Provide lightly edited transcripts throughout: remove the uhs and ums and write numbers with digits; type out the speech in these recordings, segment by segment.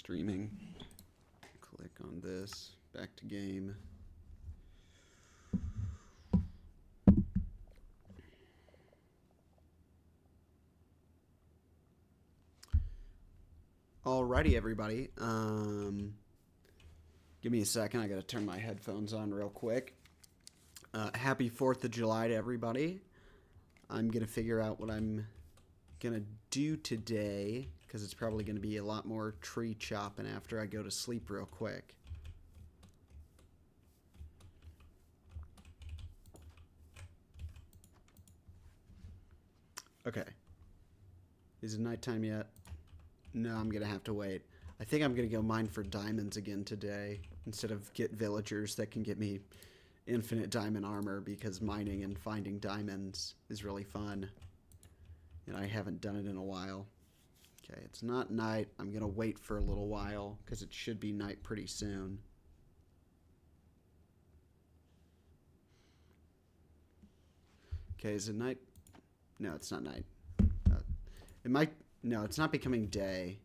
streaming. Click on this. Back to game. Alrighty, everybody. Give me a second. I gotta turn my headphones on real quick. Happy 4th of July to everybody. I'm gonna figure out what I'm gonna do today because it's probably gonna be a lot more tree chopping after I go to sleep real quick. Okay. Is it nighttime yet? No, I'm gonna have to wait. I think I'm gonna go mine for diamonds again today instead of get villagers that can get me infinite diamond armor, because mining and finding diamonds is really fun. And I haven't done it in a while. Okay, it's not night. I'm gonna wait for a little while because it should be night pretty soon. Okay, is it night? No, it's not night. It might... No, it's not becoming day.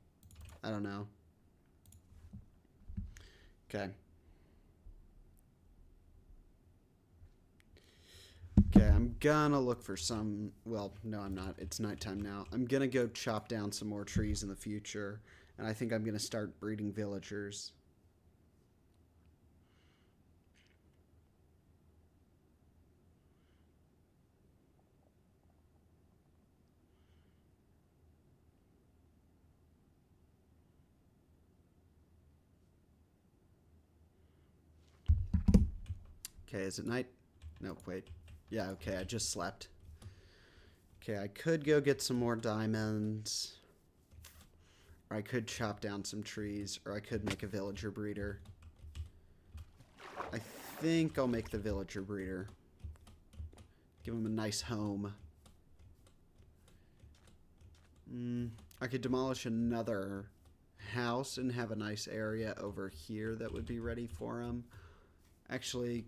I don't know. Okay. Okay, I'm gonna look for some... Well, no, I'm not. It's nighttime now. I'm gonna go chop down some more trees in the future. And I think I'm gonna start breeding villagers. Okay, is it night? No, wait. Yeah, okay, I just slept. Okay, I could go get some more diamonds. Or I could chop down some trees. Or I could make a villager breeder. I think I'll make the villager breeder. Give him a nice home. I could demolish another house and have a nice area over here that would be ready for him. Actually...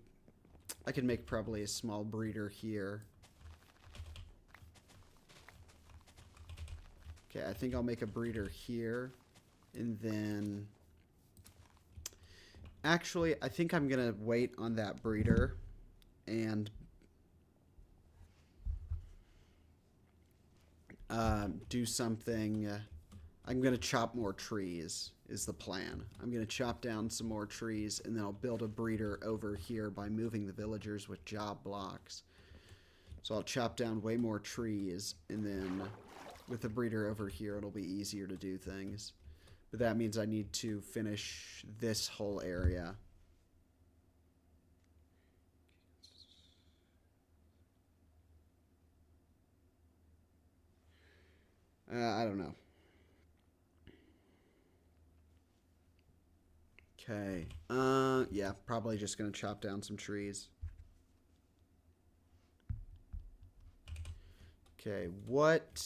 I could make probably a small breeder here. Okay, I think I'll make a breeder here. And then... Actually, I think I'm going to wait on that breeder. And... do something... I'm going to chop more trees, is the plan. I'm going to chop down some more trees, and then I'll build a breeder over here by moving the villagers with job blocks. So I'll chop down way more trees, and then with the breeder over here, it'll be easier to do things. But that means I need to finish this whole area. I don't know. Okay. Yeah, probably just gonna chop down some trees. Okay, what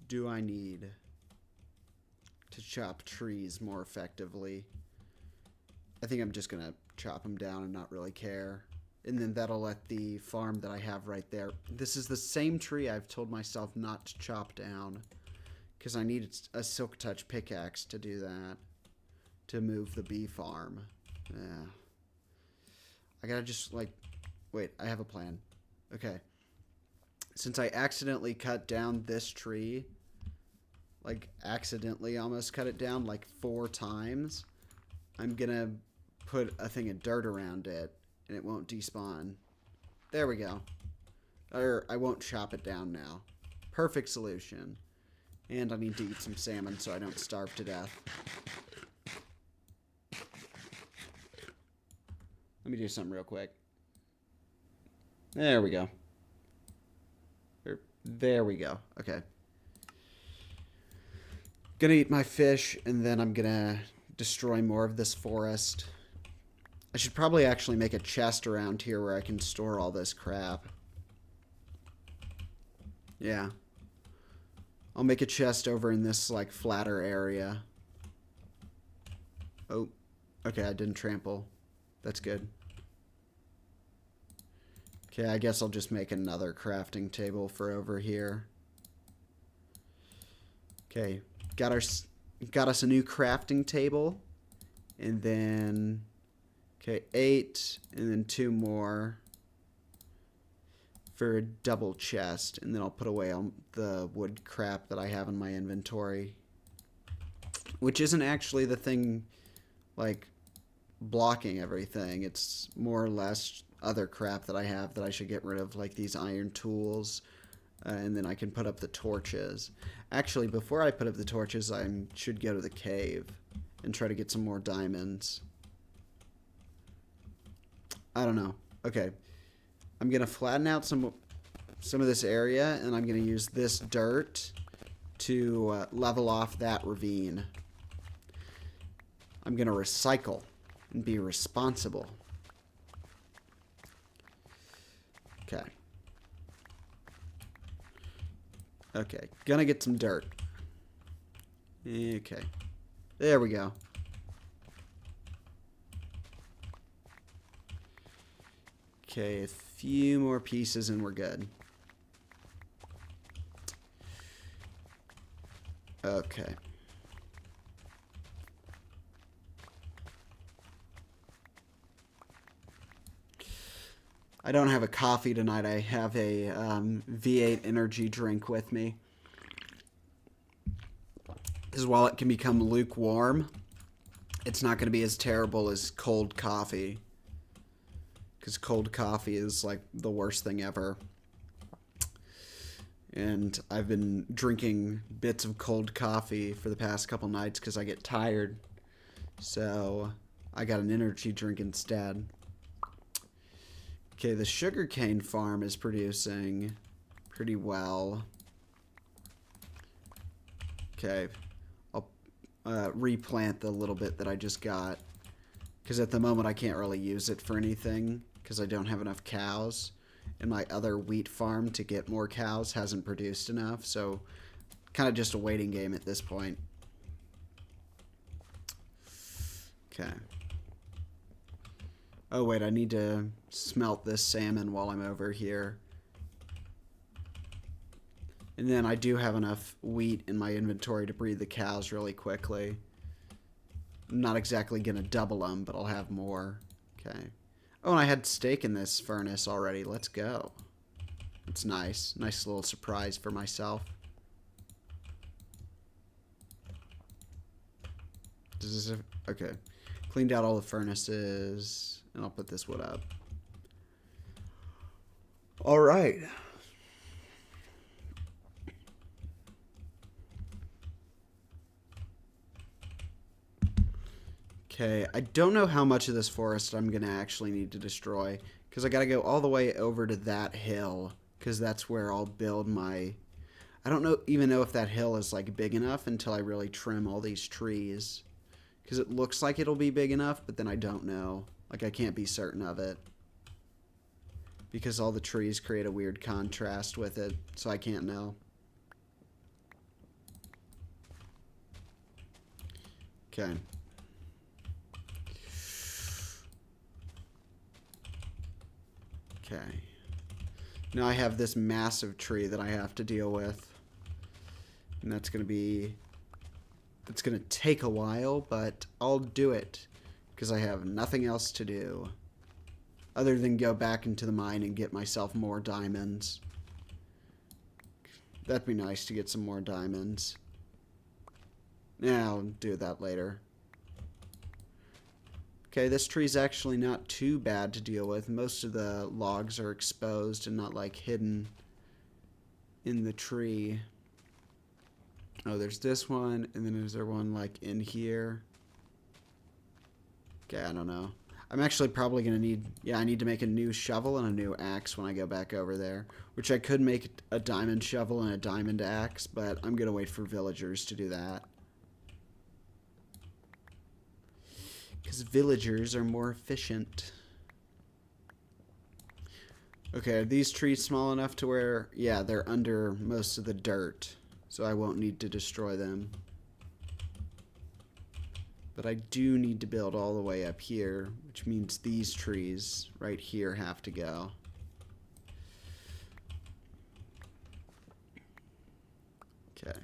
do I need to chop trees more effectively? I think I'm just gonna chop them down and not really care. And then that'll let the farm that I have right there... This is the same tree I've told myself not to chop down, because I need a silk touch pickaxe to do that. To move the bee farm. Yeah. I gotta just, like... Wait, I have a plan. Okay. Since I accidentally cut down this tree, like, accidentally almost cut it down, like, 4 times, I'm gonna put a thing of dirt around it, and it won't despawn. There we go. Or, I won't chop it down now. Perfect solution. And I need to eat some salmon so I don't starve to death. Let me do something real quick. There we go. There we go. Okay. Gonna eat my fish, and then I'm gonna destroy more of this forest. I should probably actually make a chest around here where I can store all this crap. Yeah. I'll make a chest over in this, like, flatter area. Oh. Okay, I didn't trample. That's good. Okay, I guess I'll just make another crafting table for over here. Okay, got our got us a new crafting table. And then, okay, 8, and then 2 more for a double chest. And then I'll put away all the wood crap that I have in my inventory. Which isn't actually the thing, like, blocking everything. It's more or less other crap that I have that I should get rid of, like these iron tools. And then I can put up the torches. Actually, before I put up the torches, I should go to the cave and try to get some more diamonds. I don't know. Okay. I'm going to flatten out some of this area, and I'm going to use this dirt to level off that ravine. I'm going to recycle and be responsible. Okay. Okay. Gonna get some dirt. Okay. There we go. Okay, a few more pieces and we're good. Okay. I don't have a coffee tonight. I have a V8 energy drink with me. Because while it can become lukewarm, it's not going to be as terrible as cold coffee. Because cold coffee is like the worst thing ever. And I've been drinking bits of cold coffee for the past couple nights because I get tired. So I got an energy drink instead. Okay, the sugarcane farm is producing pretty well. Okay, I'll replant the little bit that I just got. Because at the moment I can't really use it for anything because I don't have enough cows. And my other wheat farm to get more cows hasn't produced enough. So kind of just a waiting game at this point. Okay. Oh wait, I need to smelt this salmon while I'm over here. And then I do have enough wheat in my inventory to breed the cows really quickly. I'm not exactly going to double them, but I'll have more. Okay. Oh, and I had steak in this furnace already. Let's go. It's nice. Nice little surprise for myself. Okay. Cleaned out all the furnaces. And I'll put this wood up. All right. Okay, I don't know how much of this forest I'm going to actually need to destroy. Because I got to go all the way over to that hill. Because that's where I'll build my... I don't even know if that hill is like big enough until I really trim all these trees. Because it looks like it'll be big enough, but then I don't know. Like, I can't be certain of it. Because all the trees create a weird contrast with it, so I can't know. Okay. Okay. Now I have this massive tree that I have to deal with. And that's going to be... It's going to take a while, but I'll do it. Because I have nothing else to do. Other than go back into the mine and get myself more diamonds. That'd be nice to get some more diamonds. Yeah, I'll do that later. Okay, this tree's actually not too bad to deal with. Most of the logs are exposed and not like hidden in the tree. Oh, there's this one, and then is there one like in here? Okay, I don't know. I'm actually probably going to need... Yeah, I need to make a new shovel and a new axe when I go back over there. Which I could make a diamond shovel and a diamond axe, but I'm going to wait for villagers to do that. Because villagers are more efficient. Okay, are these trees small enough to where... Yeah, they're under most of the dirt. So I won't need to destroy them. But I do need to build all the way up here, which means these trees right here have to go. Okay.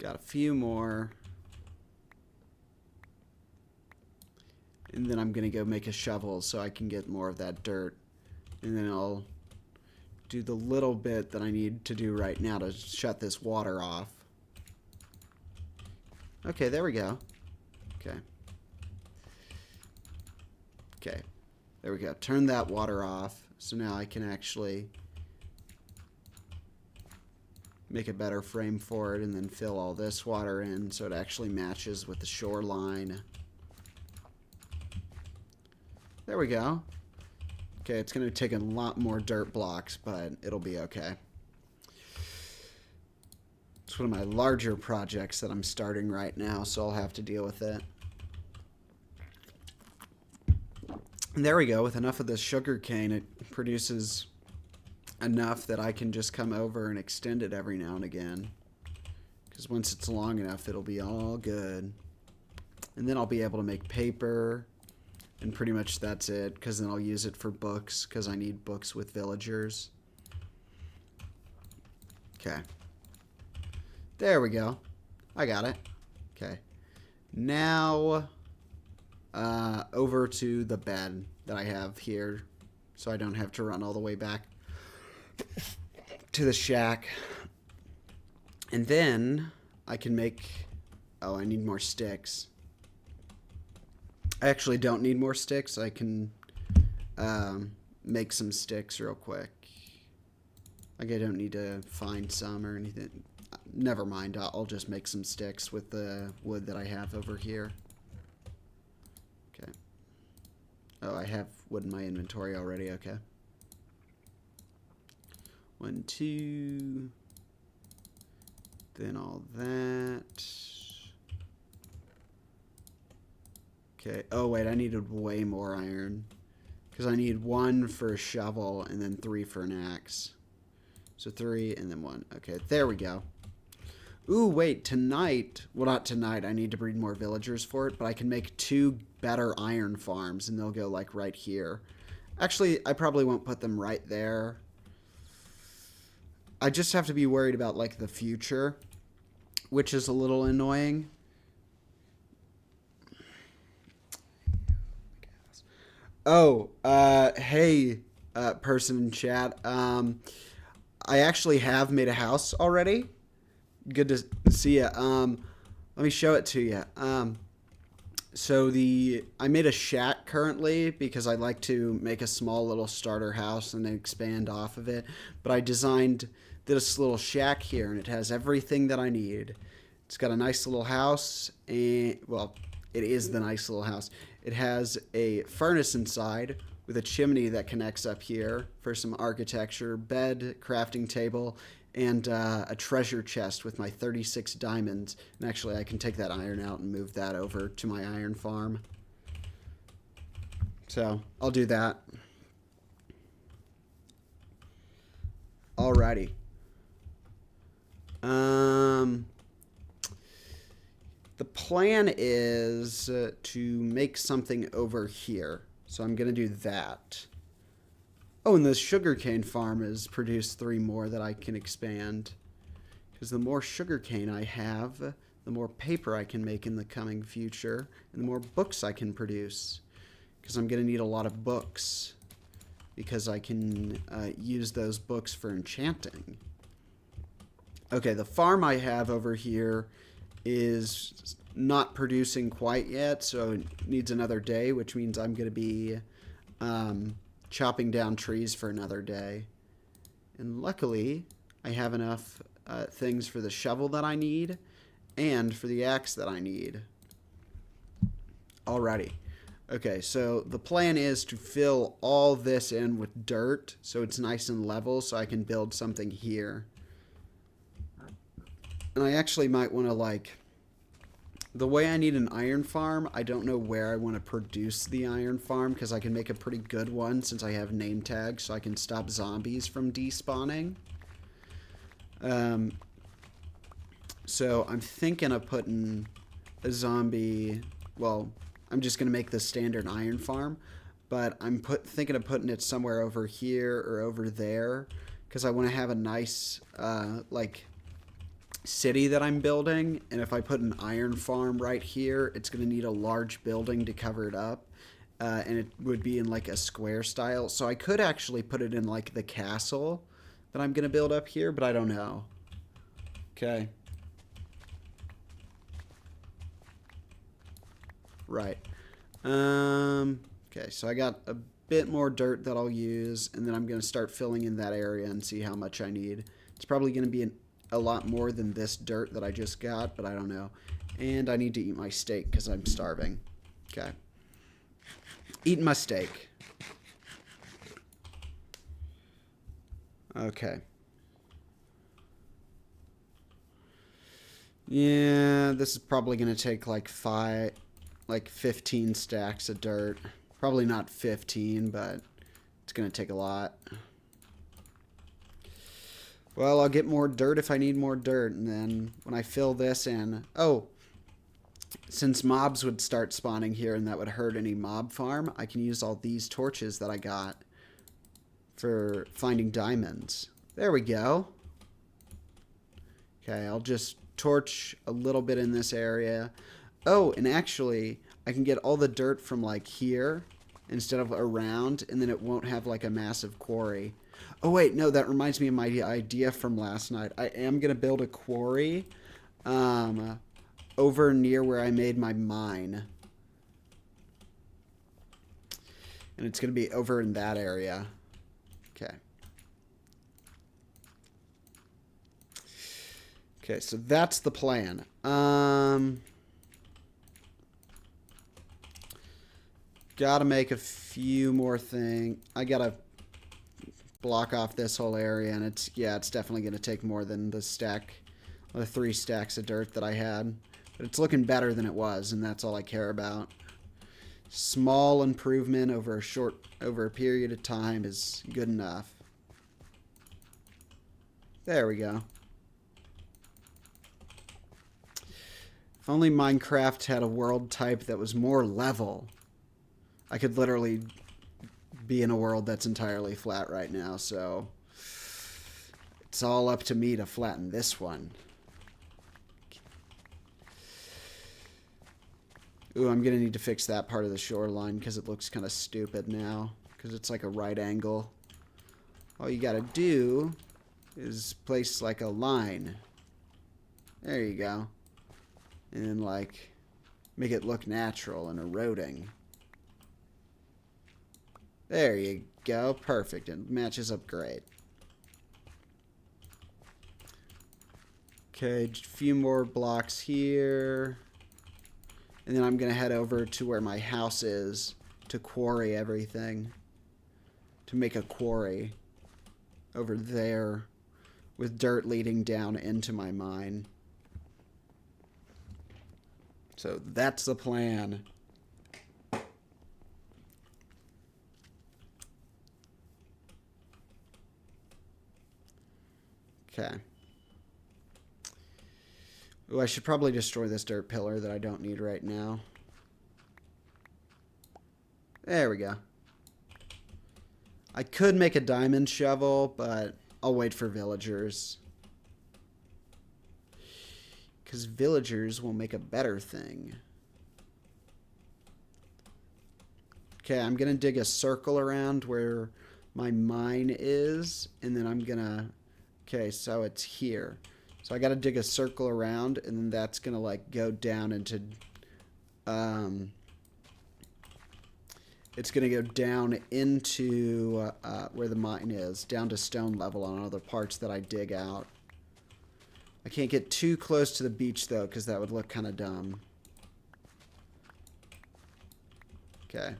Got a few more. And then I'm going to go make a shovel so I can get more of that dirt. And then I'll do the little bit that I need to do right now to shut this water off. Okay, there we go. Okay. Okay. There we go. Turn that water off. So now I can actually make a better frame for it and then fill all this water in so it actually matches with the shoreline. There we go. Okay, it's going to take a lot more dirt blocks, but it'll be okay. It's one of my larger projects that I'm starting right now, so I'll have to deal with it. And there we go. With enough of this sugar cane, it produces enough that I can just come over and extend it every now and again. Because once it's long enough, it'll be all good. And then I'll be able to make paper. And pretty much that's it, because then I'll use it for books, because I need books with villagers. Okay. There we go. I got it. Okay. Now, over to the bed that I have here, so I don't have to run all the way back to the shack. And then I can make... Oh, I need more sticks. I actually don't need more sticks. I can make some sticks real quick. Like, I don't need to find some or anything. Never mind. I'll just make some sticks with the wood that I have over here. Okay. Oh, I have wood in my inventory already. Okay. 1, 2. Then all that. Okay. Oh, wait. I needed way more iron. Because I need 1 for a shovel and then 3 for an axe. So 3 and then 1. Okay. There we go. Ooh, wait. Tonight. Well, not tonight. I need to breed more villagers for it. But I can make 2 better iron farms. And they'll go, like, right here. Actually, I probably won't put them right there. I just have to be worried about, like, the future. Which is a little annoying. Oh, hey, person in chat. I actually have made a house already. Good to see you. Let me show it to you. So I made a shack currently because I like to make a small little starter house and then expand off of it. But I designed this little shack here, and it has everything that I need. It's got a nice little house, and, well, it is the nice little house. It has a furnace inside with a chimney that connects up here for some architecture, bed, crafting table, and a treasure chest with my 36 diamonds. And actually, I can take that iron out and move that over to my iron farm. So, I'll do that. Alrighty. The plan is to make something over here. So I'm going to do that. Oh, and the sugarcane farm has produced 3 more that I can expand. Because the more sugarcane I have, the more paper I can make in the coming future. And the more books I can produce. Because I'm going to need a lot of books. Because I can use those books for enchanting. Okay, the farm I have over here is not producing quite yet, so it needs another day, which means I'm going to be chopping down trees for another day. And luckily, I have enough things for the shovel that I need and for the axe that I need. Alrighty. Okay, so the plan is to fill all this in with dirt so it's nice and level so I can build something here. And I actually might want to, like, the way I need an iron farm, I don't know where I want to produce the iron farm because I can make a pretty good one since I have name tags so I can stop zombies from despawning. So I'm thinking of putting a zombie, well, I'm just going to make the standard iron farm, but I'm thinking of putting it somewhere over here or over there because I want to have a nice, like, city that I'm building, and if I put an iron farm right here, it's going to need a large building to cover it up, and it would be in like a square style. So I could actually put it in like the castle that I'm going to build up here, but I don't know. Okay. Right. Okay, so I got a bit more dirt that I'll use, and then I'm going to start filling in that area and see how much I need. It's probably going to be a lot more than this dirt that I just got, but I don't know. And I need to eat my steak because I'm starving. Okay. Eating my steak. Okay. Yeah, this is probably going to take like 15 stacks of dirt. Probably not 15, but it's going to take a lot. Well, I'll get more dirt if I need more dirt, and then when I fill this in... Oh, since mobs would start spawning here and that would hurt any mob farm, I can use all these torches that I got for finding diamonds. There we go. Okay, I'll just torch a little bit in this area. Oh, and actually, I can get all the dirt from like here instead of around, and then it won't have like a massive quarry. Oh wait, no, that reminds me of my idea from last night. I am going to build a quarry over near where I made my mine. And it's going to be over in that area. Okay. Okay, so that's the plan. Gotta make a few more things. I gotta block off this whole area, and it's definitely gonna take more than the 3 stacks of dirt that I had. But it's looking better than it was, and that's all I care about. Small improvement over a period of time is good enough. There we go. If only Minecraft had a world type that was more level. I could literally be in a world that's entirely flat right now, so it's all up to me to flatten this one. Ooh, I'm gonna need to fix that part of the shoreline because it looks kind of stupid now, because it's like a right angle. All you gotta do is place like a line. There you go. And like make it look natural and eroding. There you go. Perfect. It matches up great. Okay, just a few more blocks here. And then I'm going to head over to where my house is to quarry everything. To make a quarry over there with dirt leading down into my mine. So that's the plan. Okay. Ooh, I should probably destroy this dirt pillar that I don't need right now. There we go. I could make a diamond shovel, but I'll wait for villagers. Because villagers will make a better thing. Okay, I'm going to dig a circle around where my mine is, and then I'm going to... Okay, so it's here. So I got to dig a circle around, and then that's going to like go down into... it's going to go down into where the mine is, down to stone level on other parts that I dig out. I can't get too close to the beach, though, because that would look kind of dumb. Okay.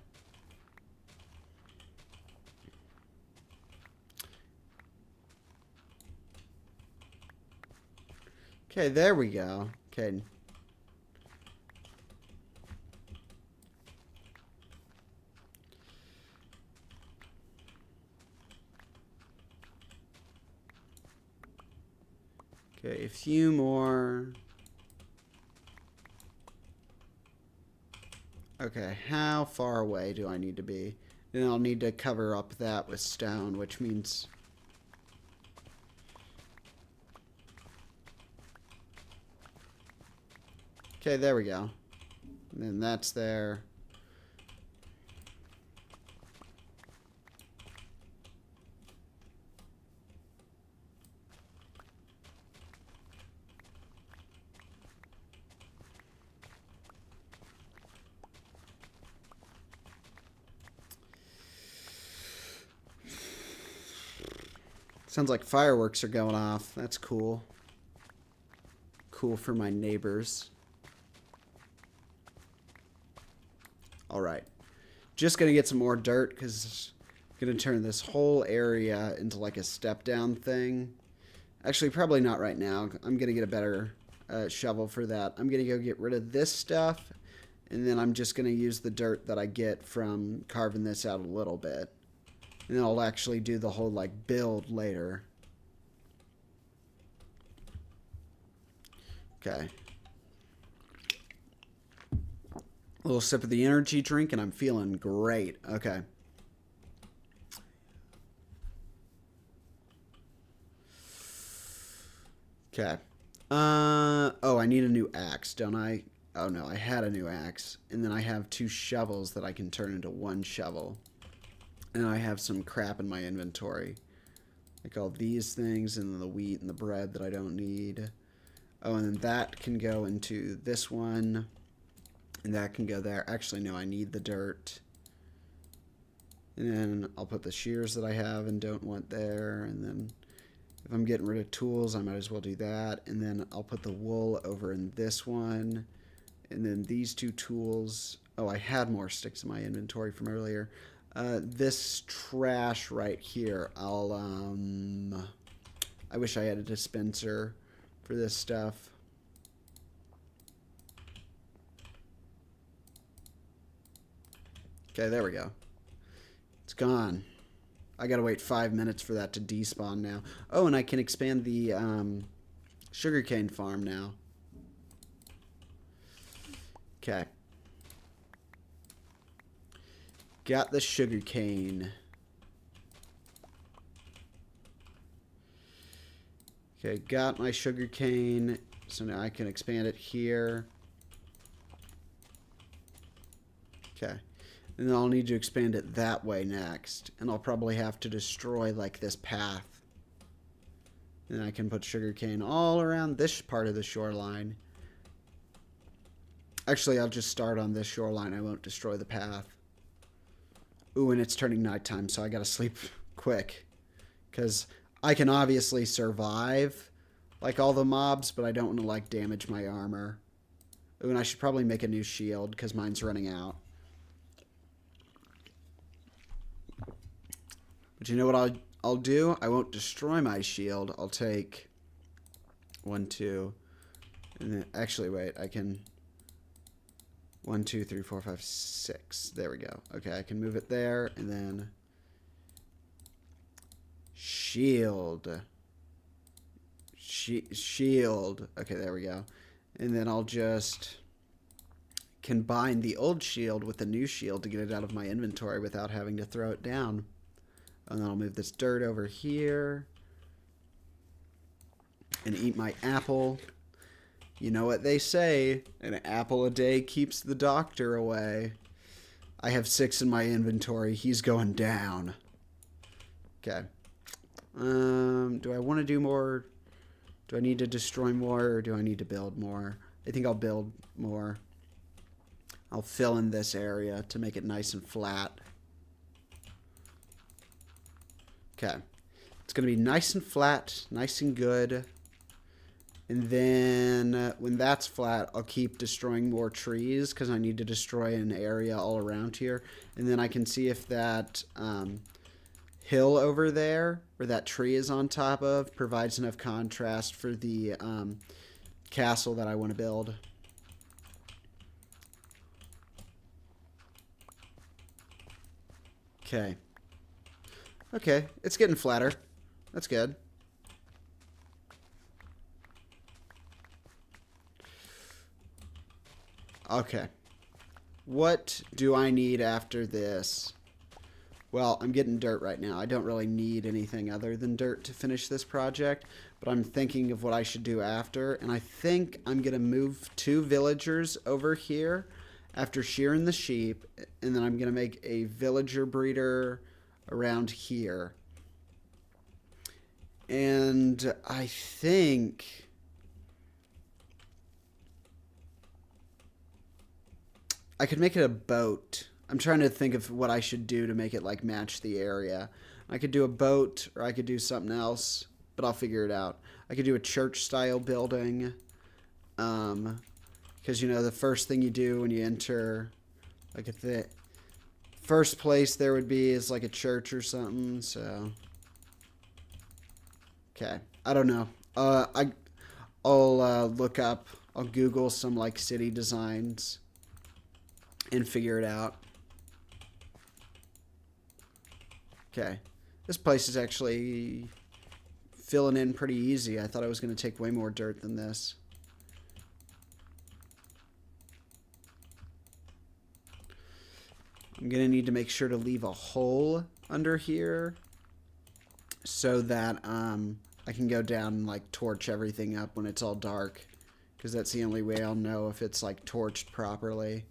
Okay, there we go. Okay. Okay, a few more. Okay, how far away do I need to be? Then I'll need to cover up that with stone, which means... Okay, there we go. And then that's there. Sounds like fireworks are going off. That's cool. Cool for my neighbors. Alright. Just gonna get some more dirt because I'm gonna turn this whole area into like a step down thing. Actually, probably not right now. I'm gonna get a better shovel for that. I'm gonna go get rid of this stuff, and then I'm just gonna use the dirt that I get from carving this out a little bit. And then I'll actually do the whole like build later. Okay. A little sip of the energy drink and I'm feeling great. Okay. Okay. Oh, I need a new axe, don't I? Oh no, I had a new axe. And then I have 2 shovels that I can turn into 1 shovel. And I have some crap in my inventory. Like all these things and the wheat and the bread that I don't need. Oh, and then that can go into this one. And that can go there. Actually, no, I need the dirt. And then I'll put the shears that I have and don't want there. And then if I'm getting rid of tools, I might as well do that. And then I'll put the wool over in this one. And then these 2 tools. Oh, I had more sticks in my inventory from earlier. This trash right here, I wish I had a dispenser for this stuff. Okay, there we go. It's gone. I gotta wait 5 minutes for that to despawn now. Oh, and I can expand the sugarcane farm now. Okay. Got the sugarcane. Okay, got my sugarcane. So now I can expand it here. Okay. And then I'll need to expand it that way next. And I'll probably have to destroy like this path. And I can put sugarcane all around this part of the shoreline. Actually, I'll just start on this shoreline. I won't destroy the path. Ooh, and it's turning nighttime, so I gotta sleep quick. Because I can obviously survive like all the mobs, but I don't want to like damage my armor. Ooh, and I should probably make a new shield because mine's running out. But you know what I'll do? I won't destroy my shield. I'll take 1, 2, and then actually wait, I can 1, 2, 3, 4, 5, 6. There we go. Okay, I can move it there, and then shield. Shield. Okay, there we go. And then I'll just combine the old shield with the new shield to get it out of my inventory without having to throw it down. And then I'll move this dirt over here and eat my apple. You know what they say, an apple a day keeps the doctor away. I have 6 in my inventory. He's going down. Okay. Do I want to do more? Do I need to destroy more or do I need to build more? I think I'll build more. I'll fill in this area to make it nice and flat. Okay. It's going to be nice and flat, nice and good. And then when that's flat, I'll keep destroying more trees because I need to destroy an area all around here. And then I can see if that hill over there, where that tree is on top of, provides enough contrast for the castle that I want to build. Okay. Okay, it's getting flatter. That's good. Okay. What do I need after this? Well, I'm getting dirt right now. I don't really need anything other than dirt to finish this project, but I'm thinking of what I should do after, and I think I'm going to move 2 villagers over here after shearing the sheep, and then I'm going to make a villager breeder around here. And I think I could make it a boat. I'm trying to think of what I should do to make it like match the area. I could do a boat or I could do something else, but I'll figure it out. I could do a church style building. Because you know the first thing you do when you enter, like at the first place there would be is like a church or something. So okay, I don't know. I'll look up. I'll Google some like city designs and figure it out. Okay, this place is actually filling in pretty easy. I thought I was going to take way more dirt than this. I'm going to need to make sure to leave a hole under here so that I can go down and like torch everything up when it's all dark, because that's the only way I'll know if it's like torched properly.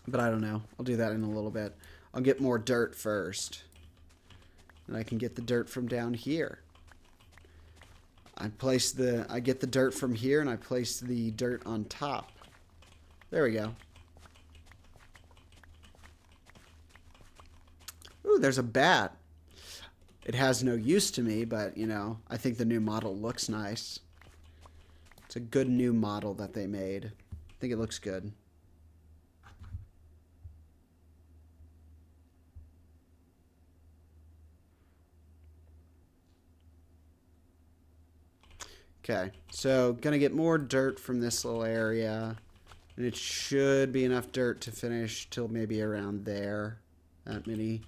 But I don't know. I'll do that in a little bit. I'll get more dirt first. And I can get the dirt from down here. I get the dirt from here and I place the dirt on top. There we go. Ooh, there's a bat. It has no use to me, but you know, I think the new model looks nice. It's a good new model that they made. I think it looks good. Okay, so gonna get more dirt from this little area, and it should be enough dirt to finish till maybe around there. That many.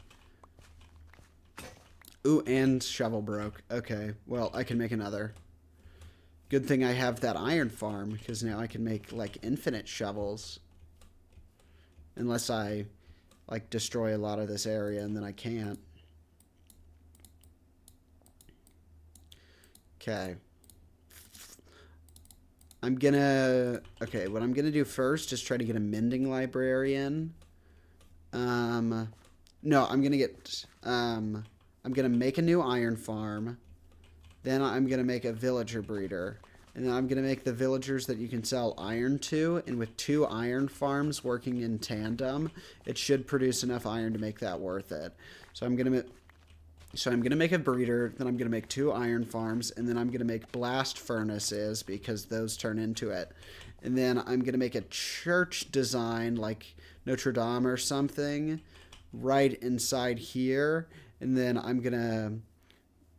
Ooh, and shovel broke. Okay, well, I can make another. Good thing I have that iron farm, because now I can make like infinite shovels. Unless I like destroy a lot of this area, and then I can't. Okay. Okay, what I'm gonna do first is try to get a mending librarian. No, I'm gonna make a new iron farm. Then I'm gonna make a villager breeder. And then I'm gonna make the villagers that you can sell iron to, and with 2 iron farms working in tandem, it should produce enough iron to make that worth it. So I'm gonna make a breeder, then I'm going to make 2 iron farms, and then I'm going to make blast furnaces because those turn into it. And then I'm going to make a church design like Notre Dame or something right inside here. And then I'm going to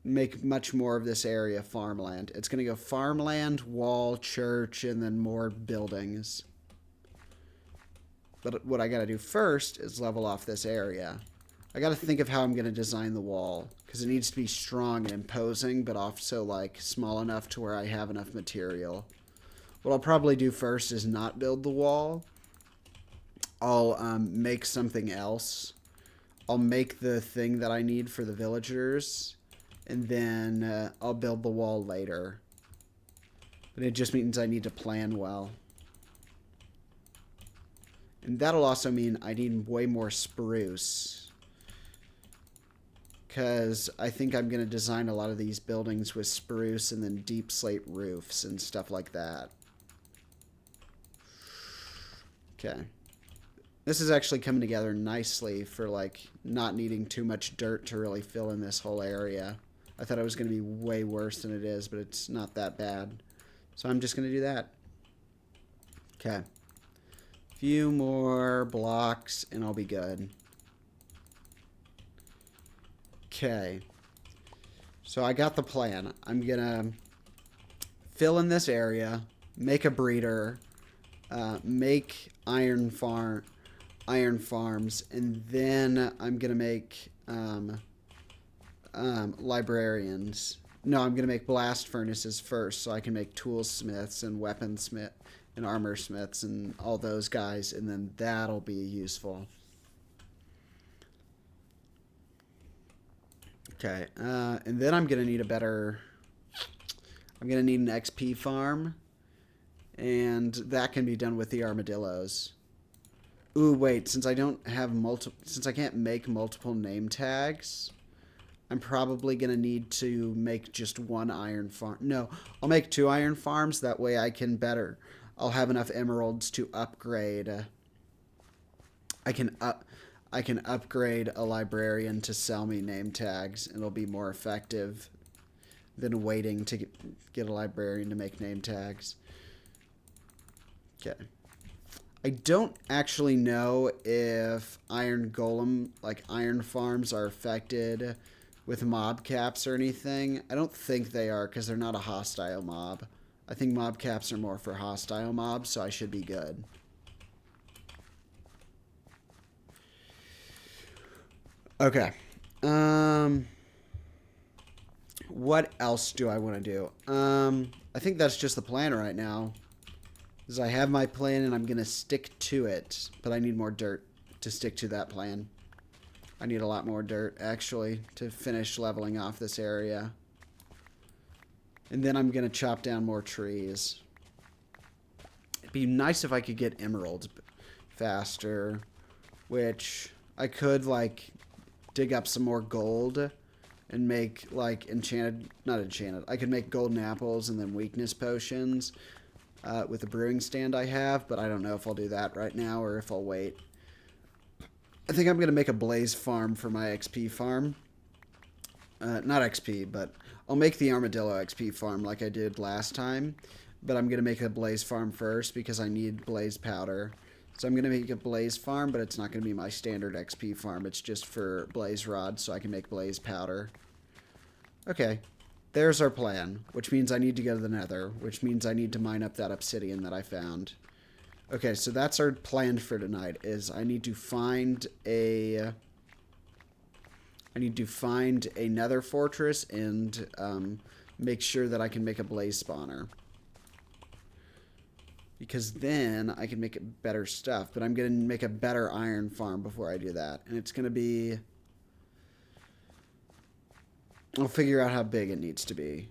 make much more of this area farmland. It's going to go farmland, wall, church, and then more buildings. But what I got to do first is level off this area. I got to think of how I'm going to design the wall, because it needs to be strong and imposing, but also like small enough to where I have enough material. What I'll probably do first is not build the wall. I'll make something else. I'll make the thing that I need for the villagers, and then I'll build the wall later. But it just means I need to plan well. And that'll also mean I need way more spruce. Because I think I'm going to design a lot of these buildings with spruce and then deep slate roofs and stuff like that. Okay. This is actually coming together nicely for like not needing too much dirt to really fill in this whole area. I thought it was going to be way worse than it is, but it's not that bad. So I'm just going to do that. Okay. Few more blocks and I'll be good. Okay, so I got the plan. I'm gonna fill in this area, make a breeder, make iron farms, and then I'm gonna make librarians. No, I'm gonna make blast furnaces first, so I can make toolsmiths and weaponsmith and armor smiths and all those guys, and then that'll be useful. Okay, and then I'm gonna need a better. I'm gonna need an XP farm, and that can be done with the armadillos. Ooh, wait, since I don't have since I can't make multiple name tags, I'm probably going to need to make just one iron farm. No, I'll make 2 iron farms. That way I can I'll have enough emeralds to upgrade. I can upgrade a librarian to sell me name tags. It'll be more effective than waiting to get a librarian to make name tags. Okay. I don't actually know if iron golem, like iron farms, are affected with mob caps or anything. I don't think they are because they're not a hostile mob. I think mob caps are more for hostile mobs, so I should be good. Okay. What else do I want to do? I think that's just the plan right now. Is I have my plan and I'm going to stick to it, but I need more dirt to stick to that plan. I need a lot more dirt, actually, to finish leveling off this area. And then I'm going to chop down more trees. It'd be nice if I could get emeralds faster, which I could, like, dig up some more gold and make, like, not enchanted. I could make golden apples and then weakness potions. With the brewing stand I have, but I don't know if I'll do that right now or if I'll wait. I think I'm going to make a blaze farm for my XP farm. Not XP, but I'll make the armadillo XP farm like I did last time. But I'm going to make a blaze farm first because I need blaze powder. So I'm going to make a blaze farm, but it's not going to be my standard XP farm. It's just for blaze rods so I can make blaze powder. Okay. There's our plan, which means I need to go to the nether, which means I need to mine up that obsidian that I found. Okay, so that's our plan for tonight, is I need to find a nether fortress and make sure that I can make a blaze spawner. Because then I can make better stuff, but I'm going to make a better iron farm before I do that. And it's going to be... I'll figure out how big it needs to be.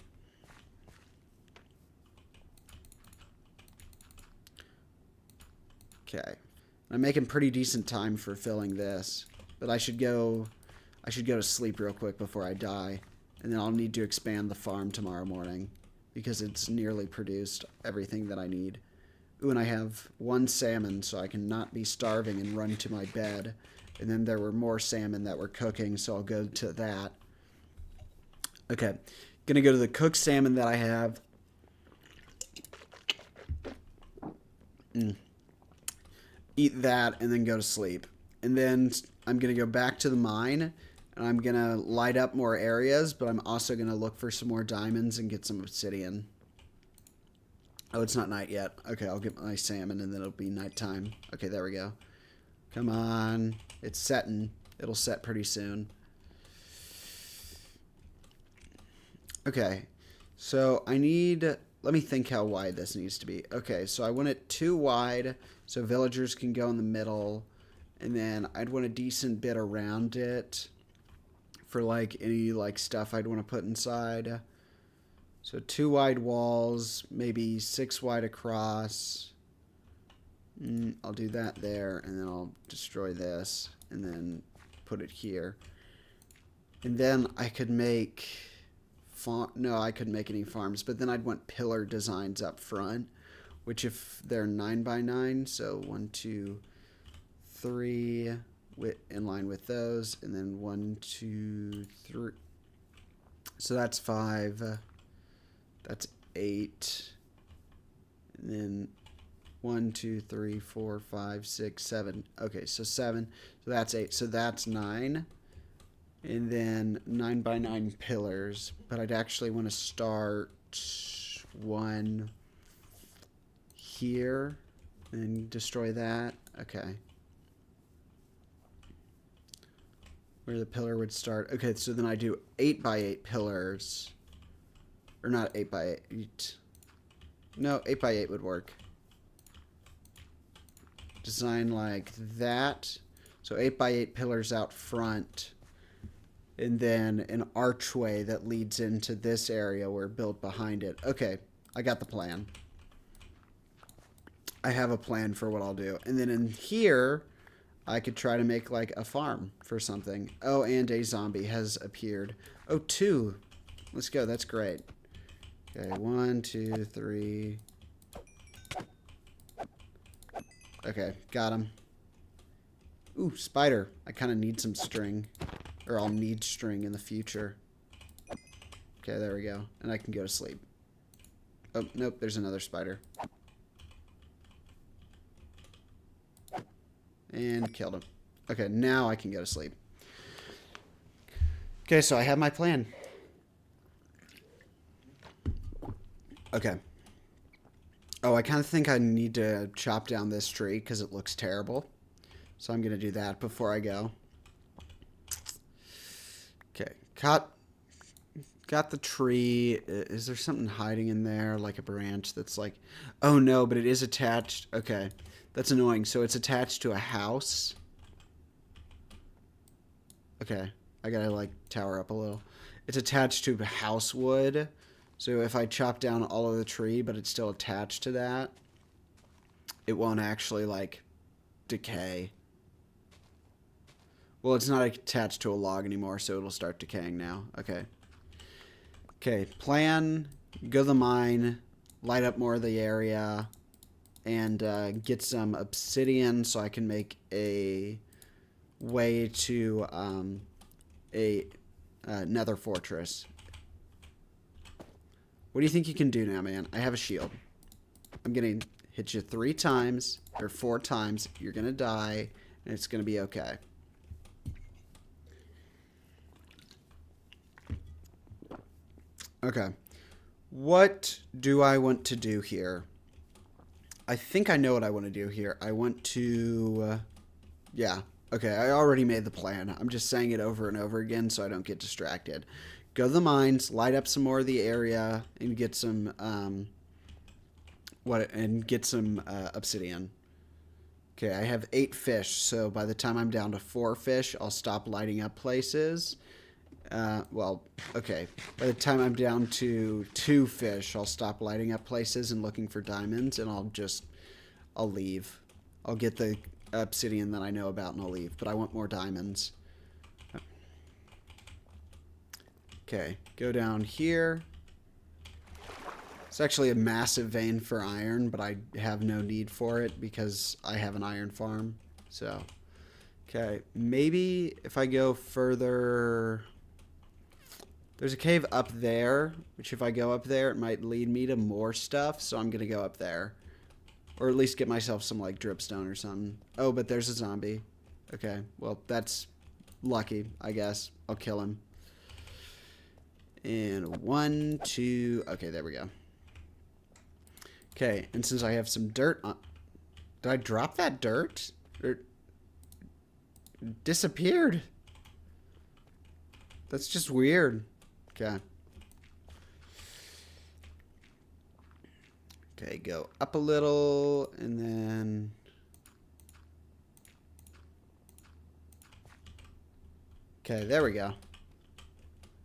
Okay. I'm making pretty decent time for filling this. But I should go to sleep real quick before I die. And then I'll need to expand the farm tomorrow morning. Because it's nearly produced everything that I need. Ooh, and I have 1 salmon, so I can not be starving and run to my bed. And then there were more salmon that were cooking, so I'll go to that. Okay, gonna go to the cooked salmon that I have. Eat that and then go to sleep. And then I'm gonna go back to the mine and I'm gonna light up more areas, but I'm also gonna look for some more diamonds and get some obsidian. Oh, it's not night yet. Okay, I'll get my salmon and then it'll be nighttime. Okay, there we go. Come on. It's setting. It'll set pretty soon. Okay, so I need, let me think how wide this needs to be. Okay, so I want it 2 wide so villagers can go in the middle, and then I'd want a decent bit around it for like any like stuff I'd want to put inside. So 2 wide walls, maybe 6 wide across. I'll do that there, and then I'll destroy this, and then put it here. And then I could make... No, I couldn't make any farms, but then I'd want pillar designs up front, which if they're 9 by 9, so 1, 2, 3, in line with those, and then 1, 2, 3. So that's 5. That's 8. And then 1, 2, 3, 4, 5, 6, 7. Okay, so 7. So that's 8. So that's 9. And then 9 by 9 pillars. But I'd actually want to start 1 here and destroy that. Okay. Where the pillar would start. Okay, so then I do 8 by 8 pillars. Or not 8 by 8. No, 8 by 8 would work. Design like that. So 8 by 8 pillars out front. and then an archway that leads into this area where built behind it. Okay, I got the plan. I have a plan for what I'll do. And then in here, I could try to make like a farm for something. Oh, and a zombie has appeared. Oh, 2. Let's go. That's great. Okay, 1, 2, 3. Okay, got him. Ooh, spider. I kind of need some string. Or I'll need string in the future. Okay, there we go. And I can go to sleep. Oh, nope, there's another spider. And killed him. Okay, now I can go to sleep. Okay, so I have my plan. Okay. Oh, I kind of think I need to chop down this tree because it looks terrible. So I'm going to do that before I go. Okay, got the tree. Is there something hiding in there, like a branch that's like... Oh, no, but it is attached. Okay, that's annoying. So it's attached to a house. Okay, I gotta, like, tower up a little. It's attached to house wood. So if I chop down all of the tree, but it's still attached to that, it won't actually, like, decay. Well, it's not attached to a log anymore, so it'll start decaying now. Okay. Okay, plan, go to the mine, light up more of the area, and get some obsidian so I can make a way to a nether fortress. What do you think you can do now, man? I have a shield. I'm going to hit you 3 times, or 4 times. You're going to die, and it's going to be okay. Okay. What do I want to do here? I think I know what I want to do here. I want to... yeah. Okay, I already made the plan. I'm just saying it over and over again so I don't get distracted. Go to the mines, light up some more of the area, and get some obsidian. Okay, I have 8 fish, so by the time I'm down to 4 fish, I'll stop lighting up places. Well, okay. By the time I'm down to 2 fish, I'll stop lighting up places and looking for diamonds, and I'll leave. I'll get the obsidian that I know about and I'll leave, but I want more diamonds. Okay, go down here. It's actually a massive vein for iron, but I have no need for it because I have an iron farm. So, okay, maybe if I go further... There's a cave up there, which if I go up there, it might lead me to more stuff, so I'm going to go up there. Or at least get myself some, like, dripstone or something. Oh, but there's a zombie. Okay, well, that's lucky, I guess. I'll kill him. And 1, 2... Okay, there we go. Okay, and since I have some dirt on... Did I drop that dirt? Or... disappeared. That's just weird. Okay. Okay, go up a little, and then... Okay, there we go.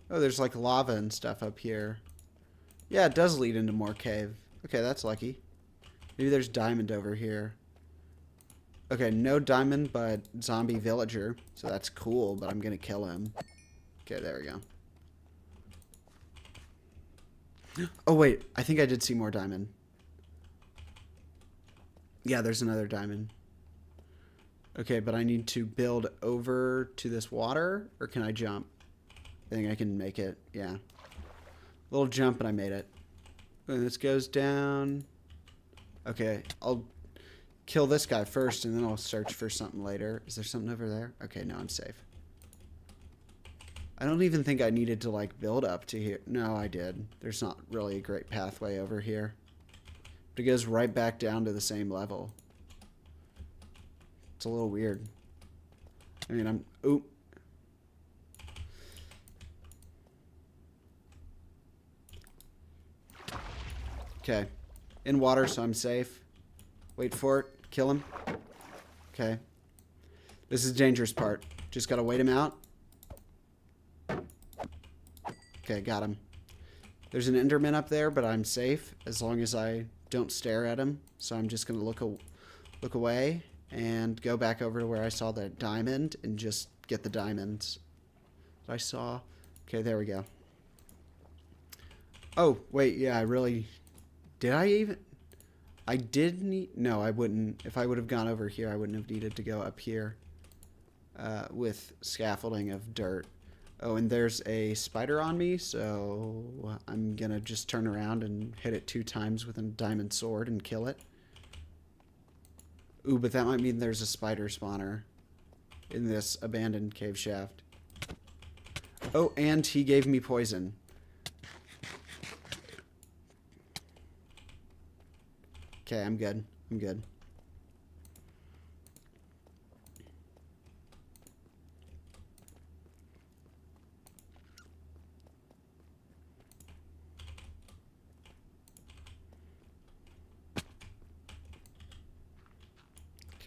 Oh, there's like lava and stuff up here. Yeah, it does lead into more cave. Okay, that's lucky. Maybe there's diamond over here. Okay, no diamond, but zombie villager. So that's cool, but I'm gonna kill him. Okay, there we go. Oh, wait. I think I did see more diamond. Yeah, there's another diamond. Okay, but I need to build over to this water, or can I jump? I think I can make it, yeah. Little jump and I made it. And this goes down. Okay, I'll kill this guy first and then I'll search for something later. Is there something over there? Okay, no, I'm safe. I don't even think I needed to, like, build up to here. No, I did. There's not really a great pathway over here. But it goes right back down to the same level. It's a little weird. I mean, oop. Okay. In water, so I'm safe. Wait for it. Kill him. Okay. This is the dangerous part. Just gotta wait him out. Okay, got him. There's an Enderman up there, but I'm safe as long as I don't stare at him. So I'm just going to look away and go back over to where I saw the diamond and just get the diamonds that I saw. Okay, there we go. Oh, wait, yeah, I really... Did I even... I did need... No, I wouldn't. If I would have gone over here, I wouldn't have needed to go up here with scaffolding of dirt. Oh, and there's a spider on me, so I'm gonna just turn around and hit it 2 times with a diamond sword and kill it. Ooh, but that might mean there's a spider spawner in this abandoned cave shaft. Oh, and he gave me poison. Okay, I'm good. I'm good.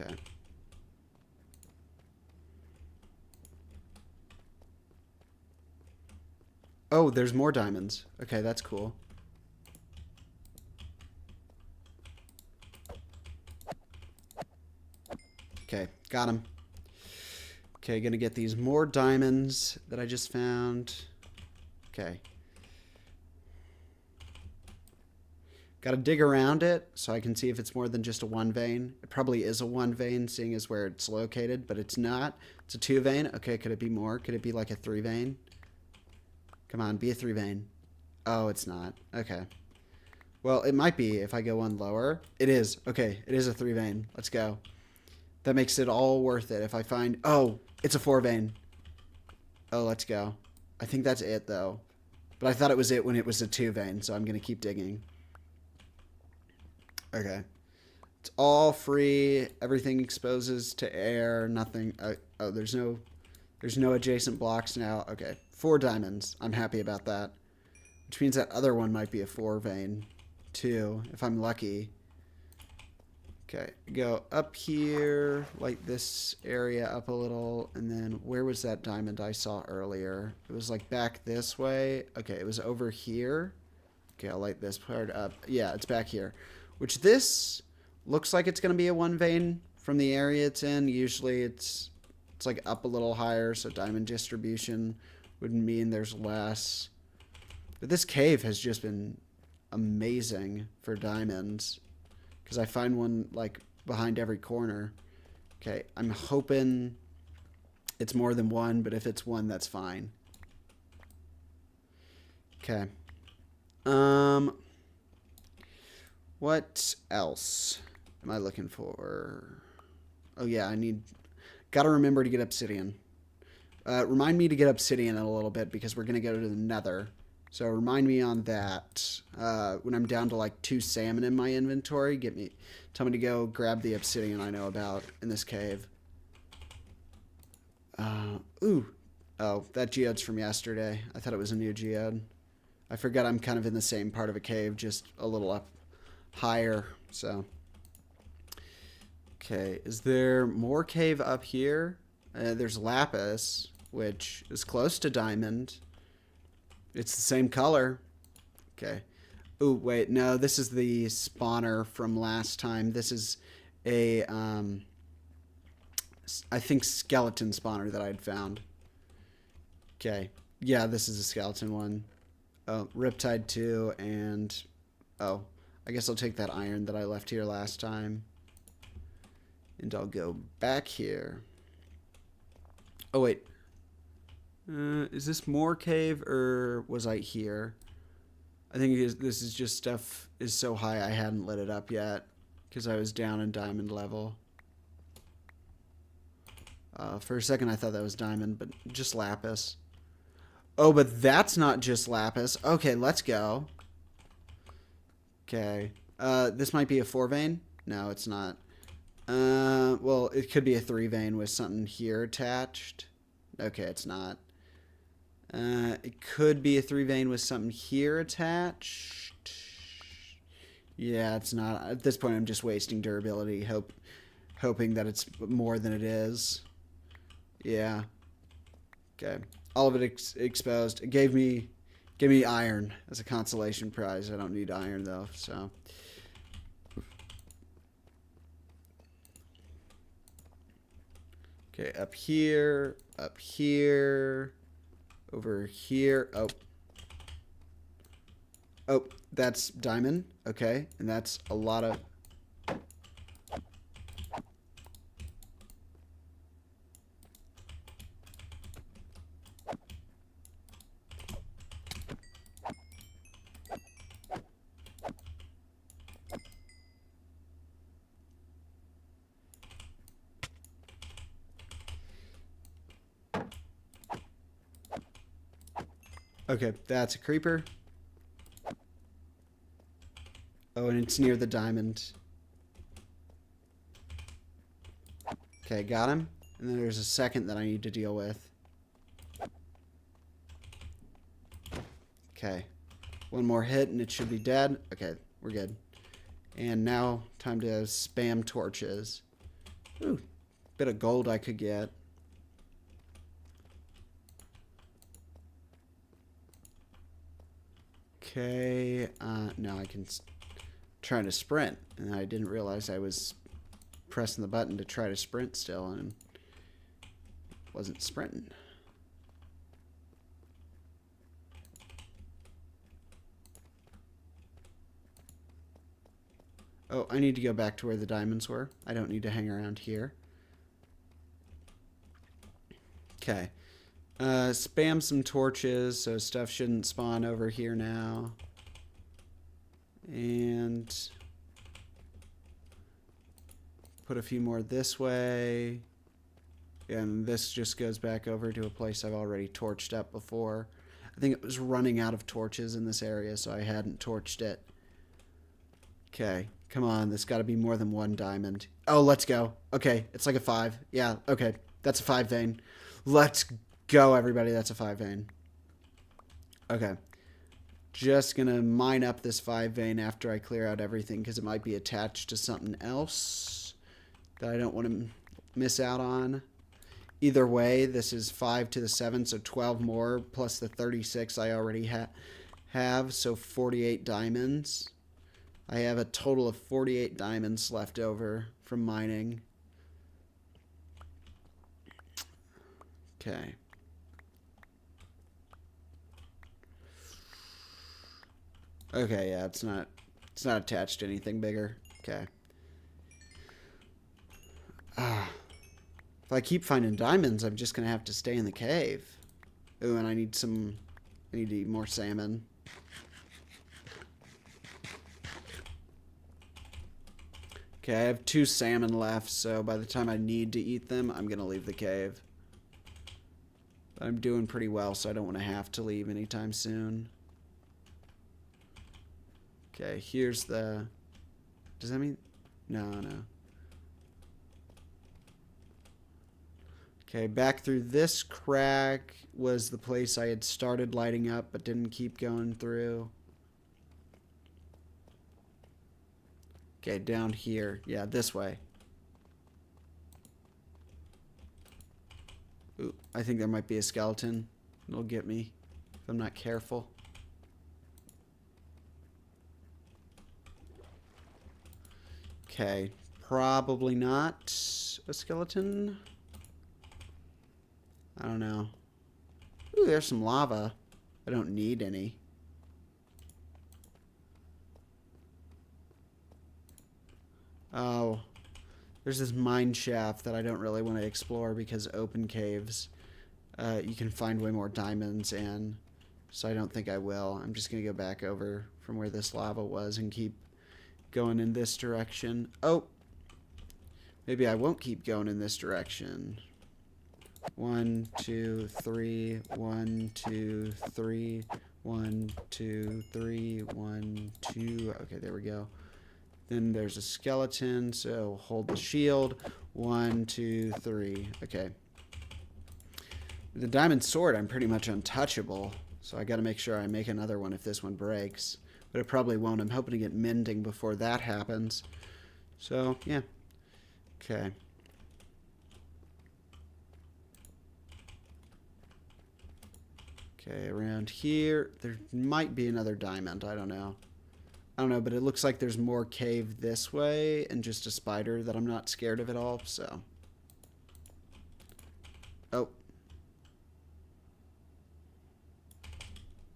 Okay. Oh, there's more diamonds. Okay, that's cool. Okay, got him. Okay, gonna get these more diamonds that I just found. Okay. Gotta dig around it so I can see if it's more than just a 1 vein. It probably is a 1 vein, seeing as where it's located, but it's not. It's a 2 vein. Okay, could it be more? Could it be like a 3 vein? Come on, be a 3 vein. Oh, it's not. Okay. Well, it might be if I go 1 lower. It is. Okay, it is a 3 vein. Let's go. That makes it all worth it if I find... Oh, it's a 4 vein. Oh, let's go. I think that's it, though. But I thought it was it when it was a 2 vein, so I'm going to keep digging. Okay. It's all free. Everything exposes to air. Nothing... oh, there's no adjacent blocks now. Okay. 4 diamonds. I'm happy about that. Which means that other one might be a 4 vein, too, if I'm lucky. Okay, go up here, light this area up a little, and then where was that diamond I saw earlier? It was like back this way. Okay, it was over here. Okay, I'll light this part up. Yeah, it's back here. Which this looks like it's going to be a 1 vein from the area it's in. Usually it's like up a little higher, so diamond distribution would mean there's less. But this cave has just been amazing for diamonds. Because I find one, like, behind every corner. Okay, I'm hoping it's more than 1, but if it's 1, that's fine. Okay. What else am I looking for? Oh, yeah, gotta remember to get obsidian. Remind me to get obsidian in a little bit, because we're gonna go to the nether. So remind me on that. When I'm down to like 2 salmon in my inventory, tell me to go grab the obsidian I know about in this cave. Ooh. Oh, that geode's from yesterday. I thought it was a new geode. I forgot I'm kind of in the same part of a cave, just a little up higher, so. Okay, is there more cave up here? There's lapis, which is close to diamond. It's the same color. Okay. Ooh, wait. No, this is the spawner from last time. This is a, I think, skeleton spawner that I'd found. Okay. Yeah, this is a skeleton one. Oh, Riptide 2 and... Oh, I guess I'll take that iron that I left here last time. And I'll go back here. Oh, wait. Is this more cave, or was I here? I think this is just stuff is so high I hadn't lit it up yet, because I was down in diamond level. For a second I thought that was diamond, but just lapis. Oh, but that's not just lapis. Okay, let's go. Okay. This might be a 4 vein. No, it's not. Well, it could be a 3 vein with something here attached. Okay, it's not. It could be a 3 vein with something here attached. Yeah, it's not. At this point, I'm just wasting durability, hoping that it's more than it is. Yeah. Okay. All of it exposed. It gave me Give me iron as a consolation prize. I don't need iron, though, so... Okay, up here, over here. Oh. Oh, that's diamond. Okay, and that's a lot of... Okay, that's a creeper. Oh, and it's near the diamond. Okay, got him. And then there's a second that I need to deal with. Okay. One more hit and it should be dead. Okay, we're good. And now, time to spam torches. Ooh, bit of gold I could get. Okay, now I can try to sprint. And I didn't realize I was pressing the button to try to sprint still and wasn't sprinting. Oh, I need to go back to where the diamonds were. I don't need to hang around here. Okay. Spam some torches so stuff shouldn't spawn over here now. And put a few more this way. And this just goes back over to a place I've already torched up before. I think it was running out of torches in this area, so I hadn't torched it. Okay, come on. There's got to be more than one diamond. Oh, let's go. Okay, it's like a 5. Yeah, okay. That's a 5 vein. Let's go, everybody. That's a 5 vein. Okay. Just going to mine up this 5 vein after I clear out everything because it might be attached to something else that I don't want to miss out on. Either way, this is 5 to the 7, so 12 more plus the 36 I already have, so 48 diamonds. I have a total of 48 diamonds left over from mining. Okay. Okay, yeah, it's not attached to anything bigger. Okay. If I keep finding diamonds, I'm just gonna have to stay in the cave. Ooh, and I need to eat more salmon. Okay, I have 2 salmon left, so by the time I need to eat them, I'm gonna leave the cave. I'm doing pretty well, so I don't want to have to leave anytime soon. Okay, here's the... Does that mean... No. Okay, back through this crack was the place I had started lighting up but didn't keep going through. Okay, down here. Yeah, this way. Ooh, I think there might be a skeleton. It'll get me if I'm not careful. Okay, probably not a skeleton. I don't know. Ooh, there's some lava. I don't need any. Oh, there's this mine shaft that I don't really want to explore because open caves, you can find way more diamonds in, so I don't think I will. I'm just going to go back over from where this lava was and keep going in this direction. Oh, maybe I won't keep going in this direction. 1, 2, 3, 1, 2, 3, 1, 2, 3, 1, 2. Okay, there we go. Then there's a skeleton, so hold the shield. 1, 2, 3. Okay. The diamond sword, I'm pretty much untouchable, so I got to make sure I make another one if this one breaks. But it probably won't. I'm hoping to get mending before that happens. So, yeah. Okay. Okay, around here, there might be another diamond. I don't know. I don't know, but it looks like there's more cave this way and just a spider that I'm not scared of at all, so. Oh.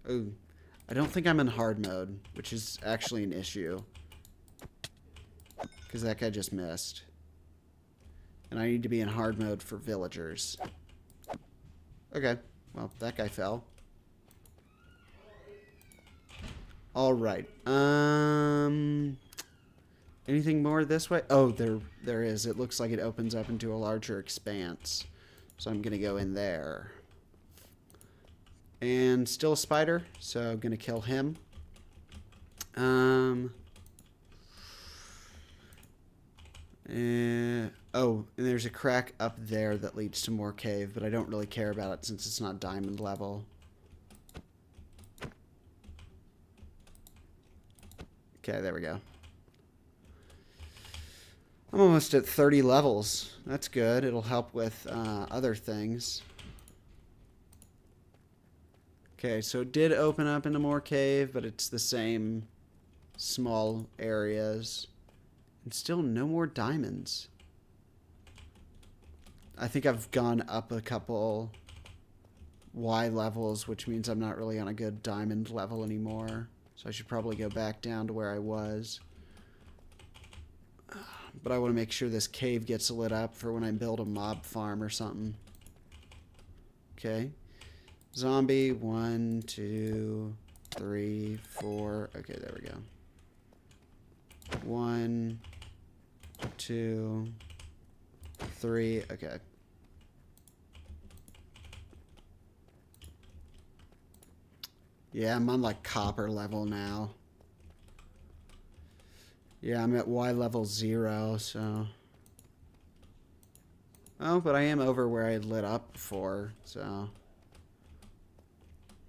Oh. I don't think I'm in hard mode, which is actually an issue. Because that guy just missed. And I need to be in hard mode for villagers. Okay. Well, that guy fell. Alright. Anything more this way? Oh, there is. It looks like it opens up into a larger expanse. So I'm going to go in there. And still a spider, so I'm going to kill him. Oh, and there's a crack up there that leads to more cave, but I don't really care about it since it's not diamond level. Okay, there we go. I'm almost at 30 levels. That's good. It'll help with other things. Okay, so it did open up into more cave, but it's the same small areas. And still no more diamonds. I think I've gone up a couple Y levels, which means I'm not really on a good diamond level anymore. So I should probably go back down to where I was. But I want to make sure this cave gets lit up for when I build a mob farm or something. Okay. Zombie, 1, 2, 3, 4. Okay, there we go. 1, 2, 3. Okay. Yeah, I'm on like copper level now. Yeah, I'm at Y level 0, so. Oh, but I am over where I lit up before, so.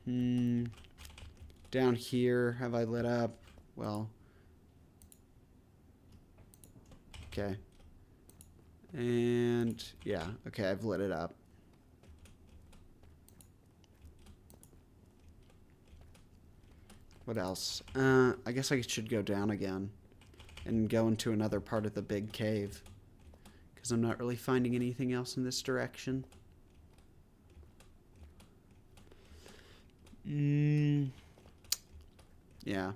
Down here, have I lit up? Well. Okay. And, yeah, okay, I've lit it up. What else? I guess I should go down again and go into another part of the big cave, because I'm not really finding anything else in this direction. Yeah.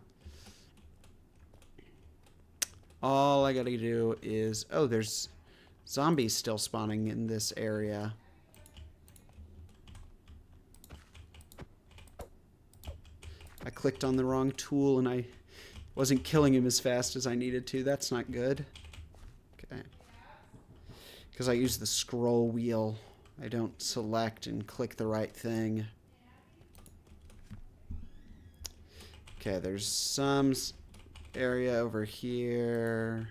All I gotta do is... Oh, there's zombies still spawning in this area. I clicked on the wrong tool and I wasn't killing him as fast as I needed to. That's not good. Okay. Because I use the scroll wheel. I don't select and click the right thing. Okay, there's some area over here.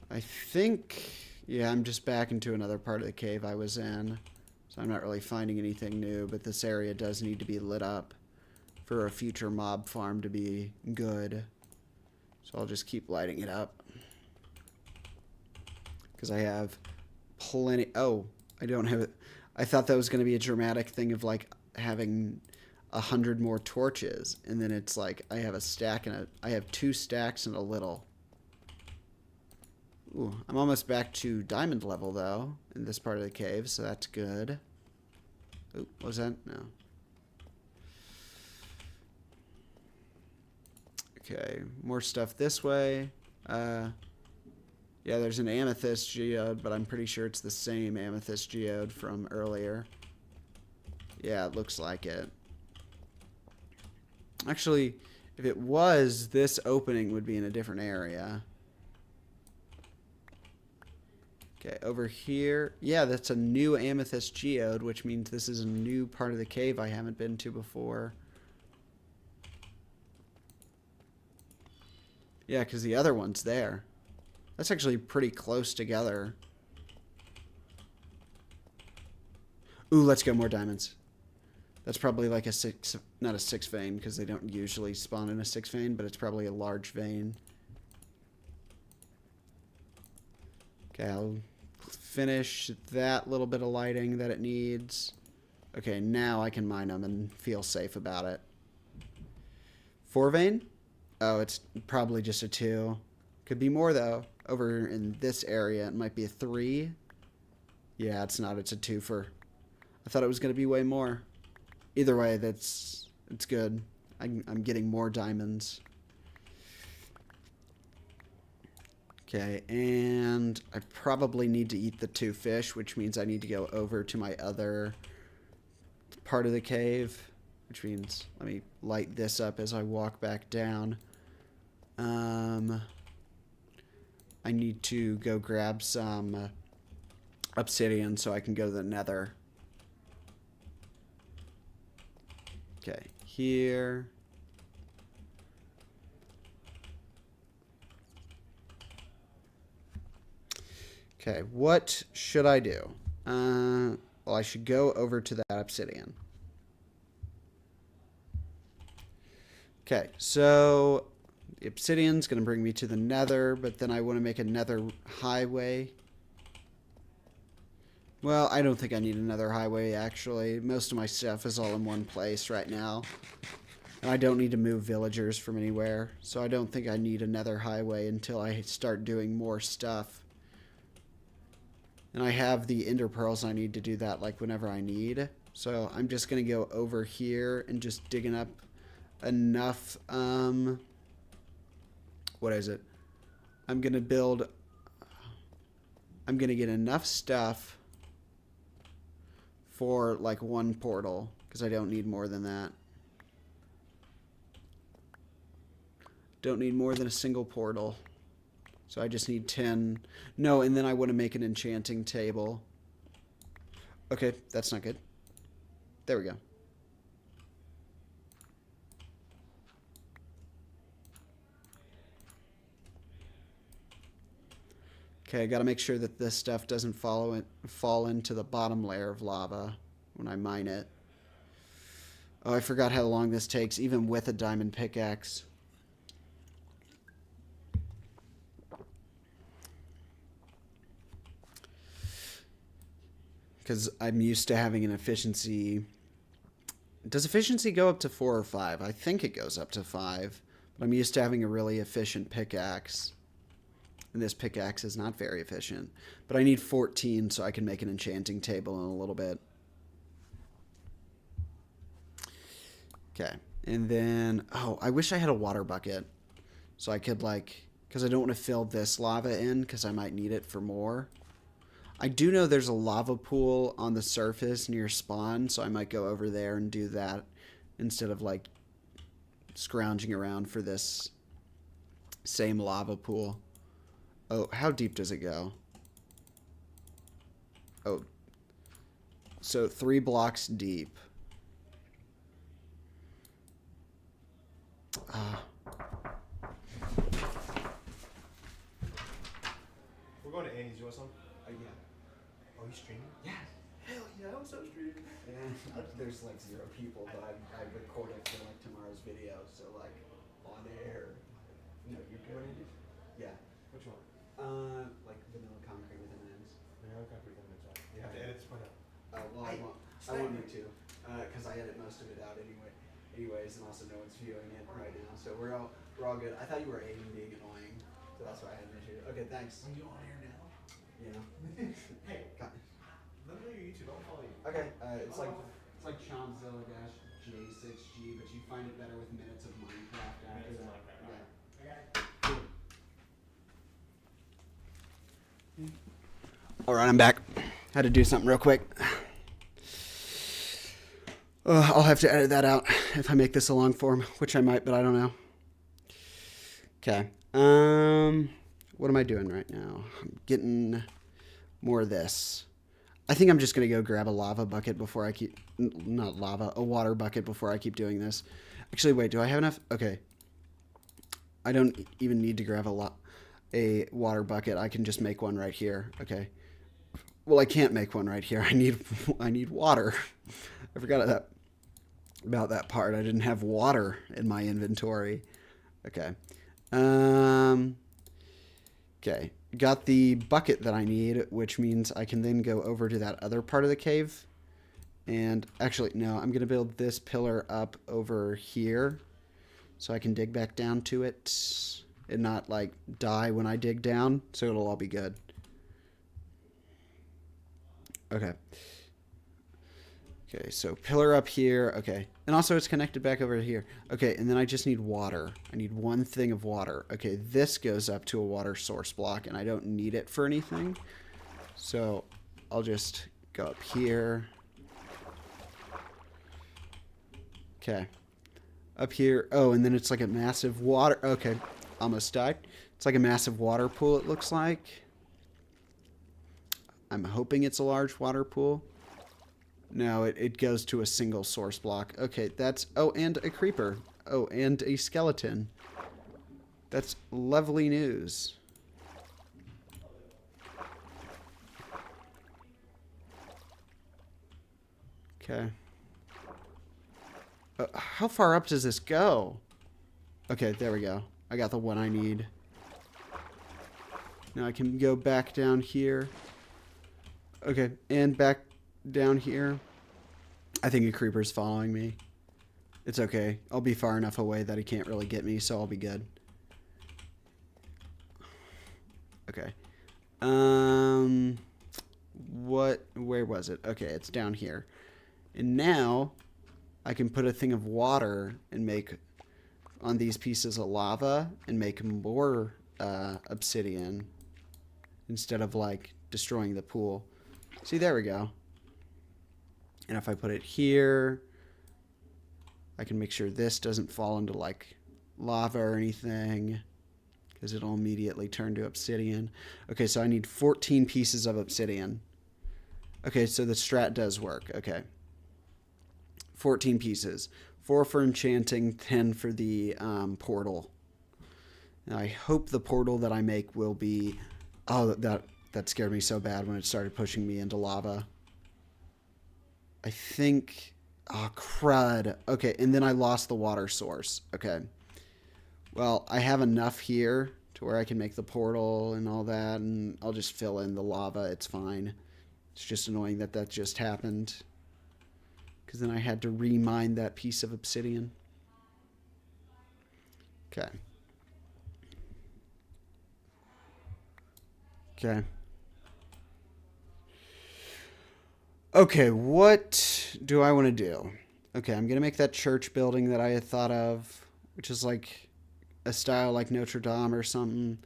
I think... Yeah, I'm just back into another part of the cave I was in. So I'm not really finding anything new, but this area does need to be lit up for a future mob farm to be good. So I'll just keep lighting it up. Because I have plenty... Oh, I don't have it. I thought that was going to be a dramatic thing of like having 100 more torches. And then it's like I have a stack and I have 2 stacks and a little. Ooh, I'm almost back to diamond level, though, in this part of the cave, so that's good. Ooh, what was that? No. Okay, more stuff this way. Yeah, there's an amethyst geode, but I'm pretty sure it's the same amethyst geode from earlier. Yeah, it looks like it. Actually, if it was, this opening would be in a different area. Okay, over here. Yeah, that's a new amethyst geode, which means this is a new part of the cave I haven't been to before. Yeah, because the other one's there. That's actually pretty close together. Ooh, let's go more diamonds. That's probably like a 6, not a 6 vein, because they don't usually spawn in a 6 vein, but it's probably a large vein. Okay, I'll finish that little bit of lighting that it needs. Okay, now I can mine them and feel safe about it. 4 vein? Oh, it's probably just a 2. Could be more, though. Over in this area, it might be a 3. Yeah, it's not. It's a 2-fer. I thought it was going to be way more. Either way, it's good. I'm getting more diamonds. Okay, and I probably need to eat the 2 fish, which means I need to go over to my other part of the cave, which means let me light this up as I walk back down. I need to go grab some obsidian so I can go to the nether. Okay, here. Okay, what should I do? Well, I should go over to that obsidian. Okay, so the obsidian's going to bring me to the nether, but then I want to make a nether highway. Well, I don't think I need another highway, actually. Most of my stuff is all in one place right now. And I don't need to move villagers from anywhere, so I don't think I need another highway until I start doing more stuff. And I have the ender pearls, I need to do that like whenever I need. So I'm just going to go over here and just digging up enough, what is it? I'm going to get enough stuff for like 1 portal, because I don't need more than that. Don't need more than a single portal. So I just need 10. No, and then I want to make an enchanting table. Okay, that's not good. There we go. Okay, I gotta make sure that this stuff doesn't fall into the bottom layer of lava when I mine it. Oh, I forgot how long this takes, even with a diamond pickaxe. Because I'm used to having an efficiency. Does efficiency go up to 4 or 5? I think it goes up to 5. But I'm used to having a really efficient pickaxe. And this pickaxe is not very efficient. But I need 14 so I can make an enchanting table in a little bit. Okay. And then, oh, I wish I had a water bucket. So I could like, because I don't want to fill this lava in because I might need it for more. I do know there's a lava pool on the surface near spawn, so I might go over there and do that instead of like scrounging around for this same lava pool. Oh, how deep does it go? Oh, so 3 blocks deep. We're going to Annie's. You want some? Yeah. Oh, you streaming? Yeah. Hell yeah, I'm so streaming. And there's like 0 people, but I recorded for like tomorrow's video, so like on air. No, you're good. What do you do? Yeah. Which one? Like vanilla concrete with M&Ms. Yeah, okay, pretty good. You have to edit this part out. Well, I want me to, because I edit most of it out anyways, and also no one's viewing it right now, so we're all good. I thought you were Aiden being annoying, so that's why I had an issue. Okay, thanks. Are you on air now? Yeah. Hey, let me know your YouTube. I'll follow you. Okay, it's like Chomzilla J6G, but you find it better with minutes of Minecraft after Minutes of that. Minecraft, Yeah. All right, I'm back. Had to do something real quick. I'll have to edit that out if I make this a long form, which I might, but I don't know. Okay. What am I doing right now? I'm getting more of this. I think I'm just going to go grab a lava bucket before I keep... Not lava, a water bucket before I keep doing this. Actually, wait, do I have enough? Okay. I don't even need to grab a water bucket. I can just make one right here. Okay. Well, I can't make one right here. I need water. I forgot about that part. I didn't have water in my inventory. Okay. Okay. Got the bucket that I need, which means I can then go over to that other part of the cave And actually, no, I'm going to build this pillar up over here so I can dig back down to it and not like die when I dig down. So it'll all be good. Okay. Okay, so pillar up here. Okay. And also it's connected back over here. Okay, and then I just need water. I need one thing of water. Okay, this goes up to a water source block and I don't need it for anything. So I'll just go up here. Okay. Up here. Oh, and then it's like a massive water. Okay. Almost died. It's like a massive water pool, it looks like. I'm hoping it's a large water pool. No, it goes to a single source block. Okay, that's... Oh, and a creeper. Oh, and a skeleton. That's lovely news. Okay. How far up does this go? Okay, there we go. I got the one I need. Now I can go back down here. Okay, and back down here. I think a creeper's following me. It's okay. I'll be far enough away that he can't really get me, so I'll be good. Okay. Where was it? Okay, it's down here. And now I can put a thing of water and make on these pieces of lava and make more obsidian instead of like destroying the pool. See, there we go. And if I put it here, I can make sure this doesn't fall into like lava or anything because it'll immediately turn to obsidian. Okay, so I need 14 pieces of obsidian. Okay, so the strat does work. Okay. 14 pieces. 4 for enchanting, 10 for the portal. Now, I hope the portal that I make will be... Oh, that scared me so bad when it started pushing me into lava. I think... Oh, crud. Okay, and then I lost the water source. Okay. Well, I have enough here to where I can make the portal and all that, and I'll just fill in the lava. It's fine. It's just annoying that that just happened. Because then I had to remine that piece of obsidian. Okay. Okay. Okay, what do I want to do? Okay, I'm going to make that church building that I had thought of, which is like a style like Notre Dame or something.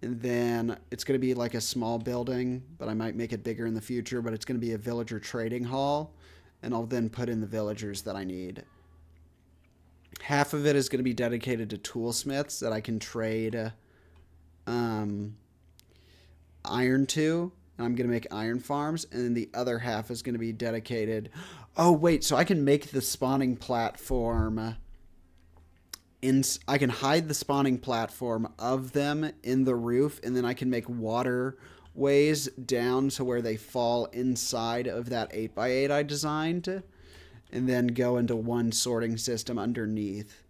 And then it's going to be like a small building, but I might make it bigger in the future, but it's going to be a villager trading hall. And I'll then put in the villagers that I need. Half of it is going to be dedicated to toolsmiths that I can trade iron to. And I'm going to make iron farms. And then the other half is going to be dedicated... Oh, wait. So I can make the spawning platform... I can hide the spawning platform of them in the roof. And then I can make ways down to where they fall inside of that 8x8 I designed, and then go into one sorting system underneath,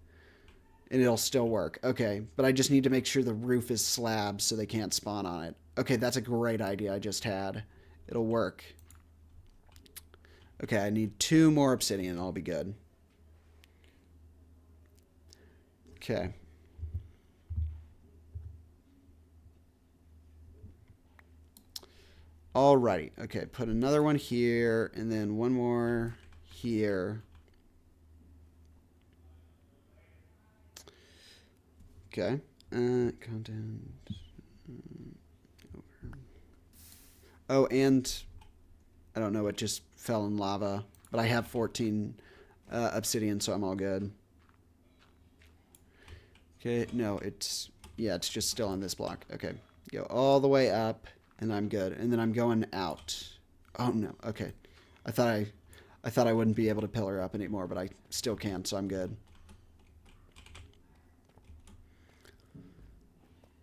and it'll still work. Okay, but I just need to make sure the roof is slabs so they can't spawn on it. Okay, that's a great idea I just had. It'll work. Okay, I need 2 more obsidian. I'll be good. Okay. Alrighty. Okay, put another one here, and then one more here. Okay. Content. Oh, and I don't know, it just fell in lava, but I have 14 obsidian, so I'm all good. Okay, no, it's just still on this block. Okay, go all the way up. And I'm good. And then I'm going out. Oh no. Okay. I thought I wouldn't be able to pillar up anymore, but I still can, so I'm good.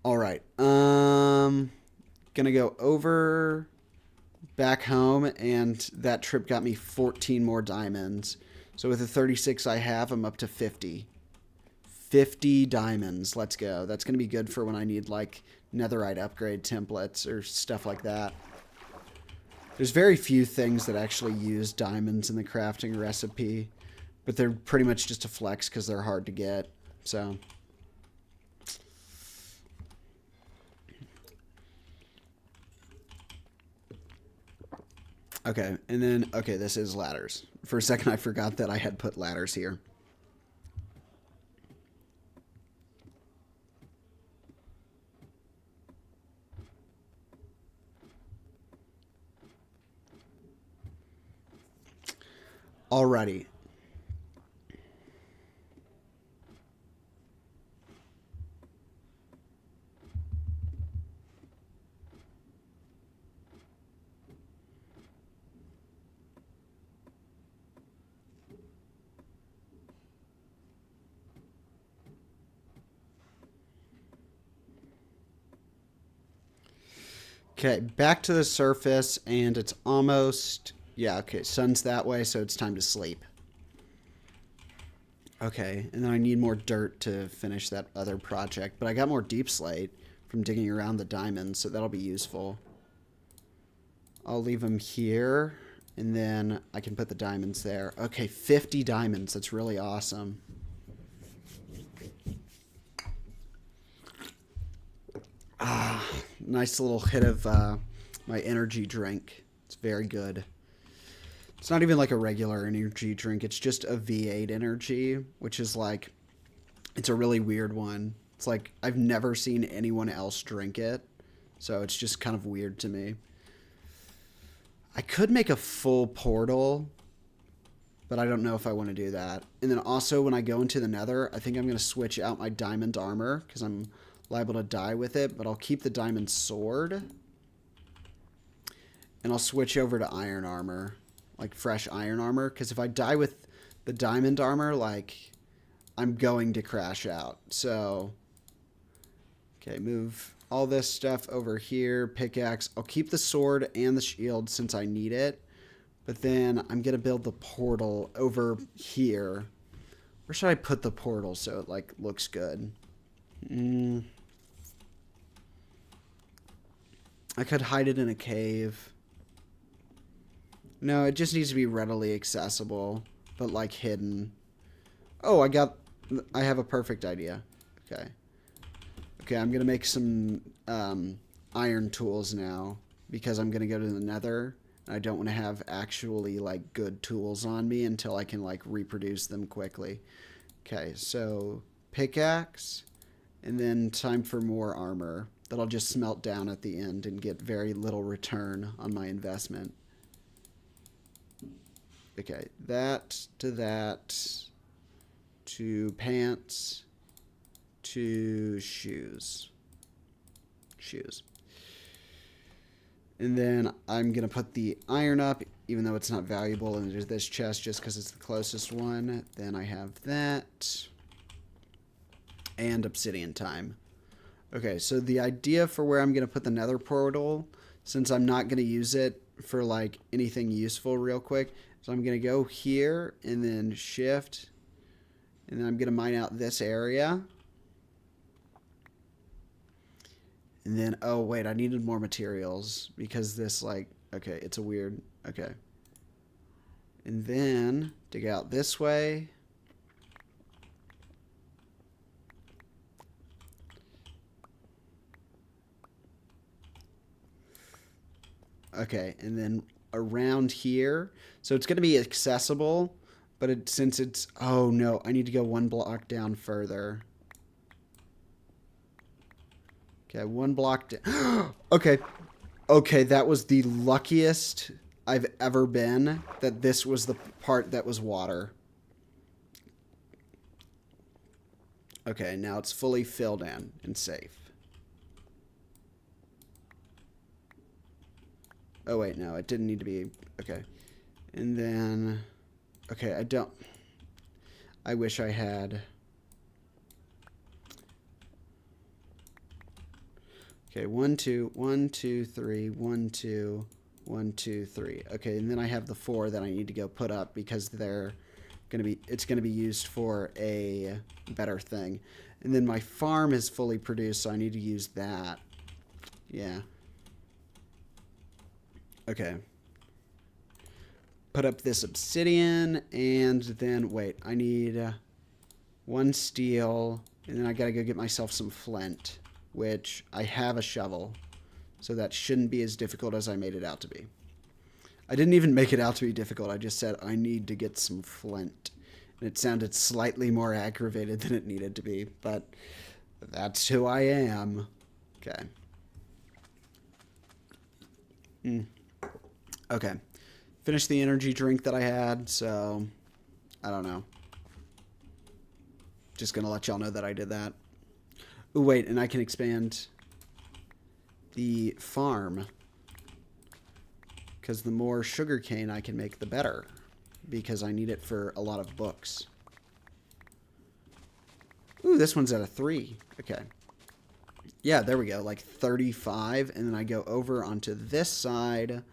All right. Gonna go over back home, and that trip got me 14 more diamonds. So with the 36 I have, I'm up to 50. 50 diamonds. Let's go. That's gonna be good for when I need like netherite upgrade templates or stuff like that. There's very few things that actually use diamonds in the crafting recipe, but they're pretty much just a flex because they're hard to get. So, okay, and then, okay, this is ladders. For a second, I forgot that I had put ladders here. Alrighty. Okay, back to the surface, and it's almost... Yeah, okay, sun's that way, so it's time to sleep. Okay, and then I need more dirt to finish that other project, but I got more deep slate from digging around the diamonds, so that'll be useful. I'll leave them here, and then I can put the diamonds there. Okay, 50 diamonds, that's really awesome. Ah, nice little hit of my energy drink. It's very good. It's not even like a regular energy drink. It's just a V8 energy, which is like, it's a really weird one. It's like, I've never seen anyone else drink it. So it's just kind of weird to me. I could make a full portal, but I don't know if I want to do that. And then also when I go into the nether, I think I'm going to switch out my diamond armor because I'm liable to die with it, but I'll keep the diamond sword. And I'll switch over to iron armor, like fresh iron armor, because if I die with the diamond armor, like, I'm going to crash out. So, okay, move all this stuff over here, pickaxe. I'll keep the sword and the shield since I need it, but then I'm going to build the portal over here. Where should I put the portal so it, like, looks good? I could hide it in a cave. No, it just needs to be readily accessible, but like hidden. Oh, I have a perfect idea. Okay. Okay, I'm going to make some iron tools now because I'm going to go to the nether. And I don't want to have actually like good tools on me until I can like reproduce them quickly. Okay, so pickaxe, and then time for more armor. That'll just smelt down at the end and get very little return on my investment. Okay, that to pants to shoes. And then I'm going to put the iron up, even though it's not valuable into this chest just because it's the closest one. Then I have that. And obsidian time. Okay, so the idea for where I'm going to put the nether portal, since I'm not going to use it for like anything useful real quick, so I'm going to go here and then shift, and then I'm going to mine out this area. And then, oh wait, I needed more materials because this like, okay, it's a weird, okay. And then dig out this way. Okay, and then around here. So it's going to be accessible, but since it's... Oh, no. I need to go one block down further. Okay, one block down. Okay. Okay, that was the luckiest I've ever been that this was the part that was water. Okay, now it's fully filled in and safe. Oh, wait, no, it didn't need to be... Okay. And then... Okay, I wish I had... Okay, 1, 2, 1, 2, 3, 1, 2, 1, 2, 3. Okay, and then I have the 4 that I need to go put up because it's gonna be used for a better thing. And then my farm is fully produced, so I need to use that. Yeah. Okay, put up this obsidian, and then, wait, I need 1 steel, and then I gotta go get myself some flint, which I have a shovel, so that shouldn't be as difficult as I made it out to be. I didn't even make it out to be difficult. I just said I need to get some flint, and it sounded slightly more aggravated than it needed to be, but that's who I am. Okay. Okay. Finished the energy drink that I had, so I don't know. Just gonna let y'all know that I did that. Oh, wait, and I can expand the farm, because the more sugarcane I can make, the better, because I need it for a lot of books. Ooh, this one's at a 3. Okay. Yeah, there we go, like 35, and then I go over onto this side,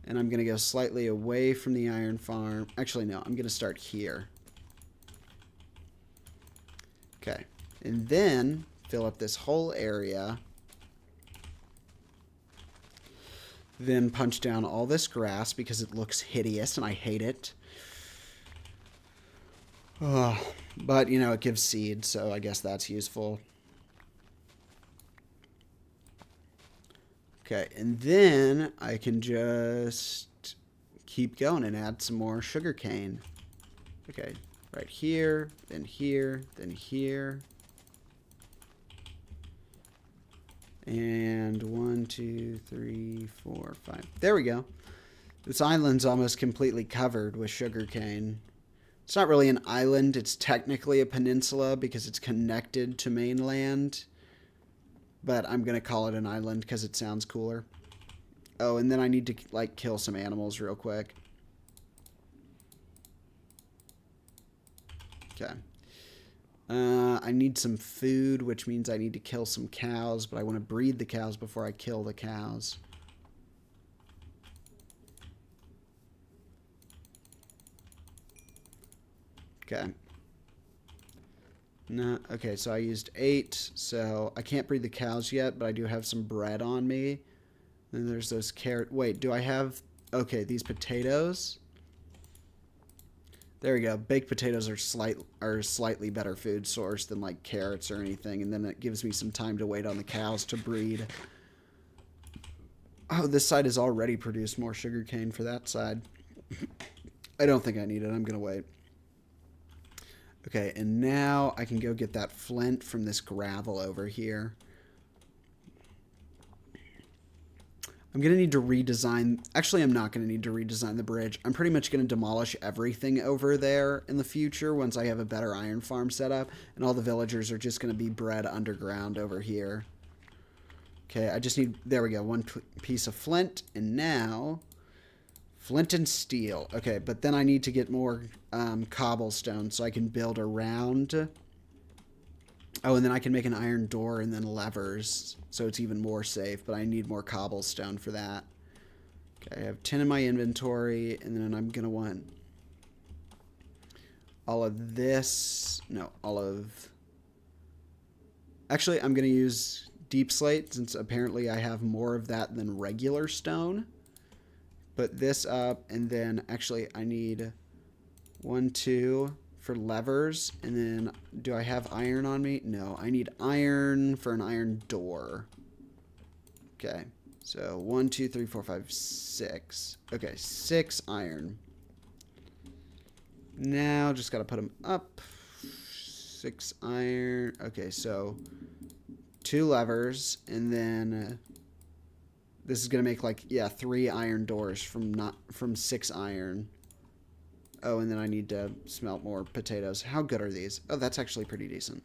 and I'm going to go slightly away from the iron farm. Actually, no, I'm going to start here. Okay, and then fill up this whole area. Then punch down all this grass because it looks hideous and I hate it. But, you know, it gives seed, so I guess that's useful. Okay, and then I can just keep going and add some more sugar cane. Okay, right here, then here, then here. And 1, 2, 3, 4, 5. There we go. This island's almost completely covered with sugarcane. It's not really an island. It's technically a peninsula because it's connected to mainland. But I'm going to call it an island because it sounds cooler. Oh, and then I need to, like, kill some animals real quick. Okay. I need some food, which means I need to kill some cows, but I want to breed the cows before I kill the cows. Okay. No, okay, so I used 8, so I can't breed the cows yet, but I do have some bread on me. Then there's those carrot. Wait, do I have... Okay, these potatoes. There we go. Baked potatoes are slightly better food source than like carrots or anything, and then it gives me some time to wait on the cows to breed. Oh, this side has already produced more sugarcane for that side. I don't think I need it. I'm going to wait. Okay, and now I can go get that flint from this gravel over here. I'm going to need to redesign... Actually, I'm not going to need to redesign the bridge. I'm pretty much going to demolish everything over there in the future once I have a better iron farm set up. And all the villagers are just going to be bred underground over here. Okay, I just need... There we go. One piece of flint. And now... Flint and steel. Okay, but then I need to get more cobblestone so I can build around... Oh, and then I can make an iron door and then levers, so it's even more safe, but I need more cobblestone for that. Okay, I have 10 in my inventory, and then I'm going to want all of this. No, all of... Actually, I'm going to use deep slate, since apparently I have more of that than regular stone. Put this up, and then actually I need 1, 2... for levers, and then do I have iron on me? No, I need iron for an iron door. Okay, so 1, 2, 3, 4, 5, 6. Okay, 6 iron. Now just gotta put them up. 6 iron. Okay, so 2 levers, and then this is gonna make like 3 iron doors from 6 iron. Oh, and then I need to smelt more potatoes. How good are these? Oh, that's actually pretty decent.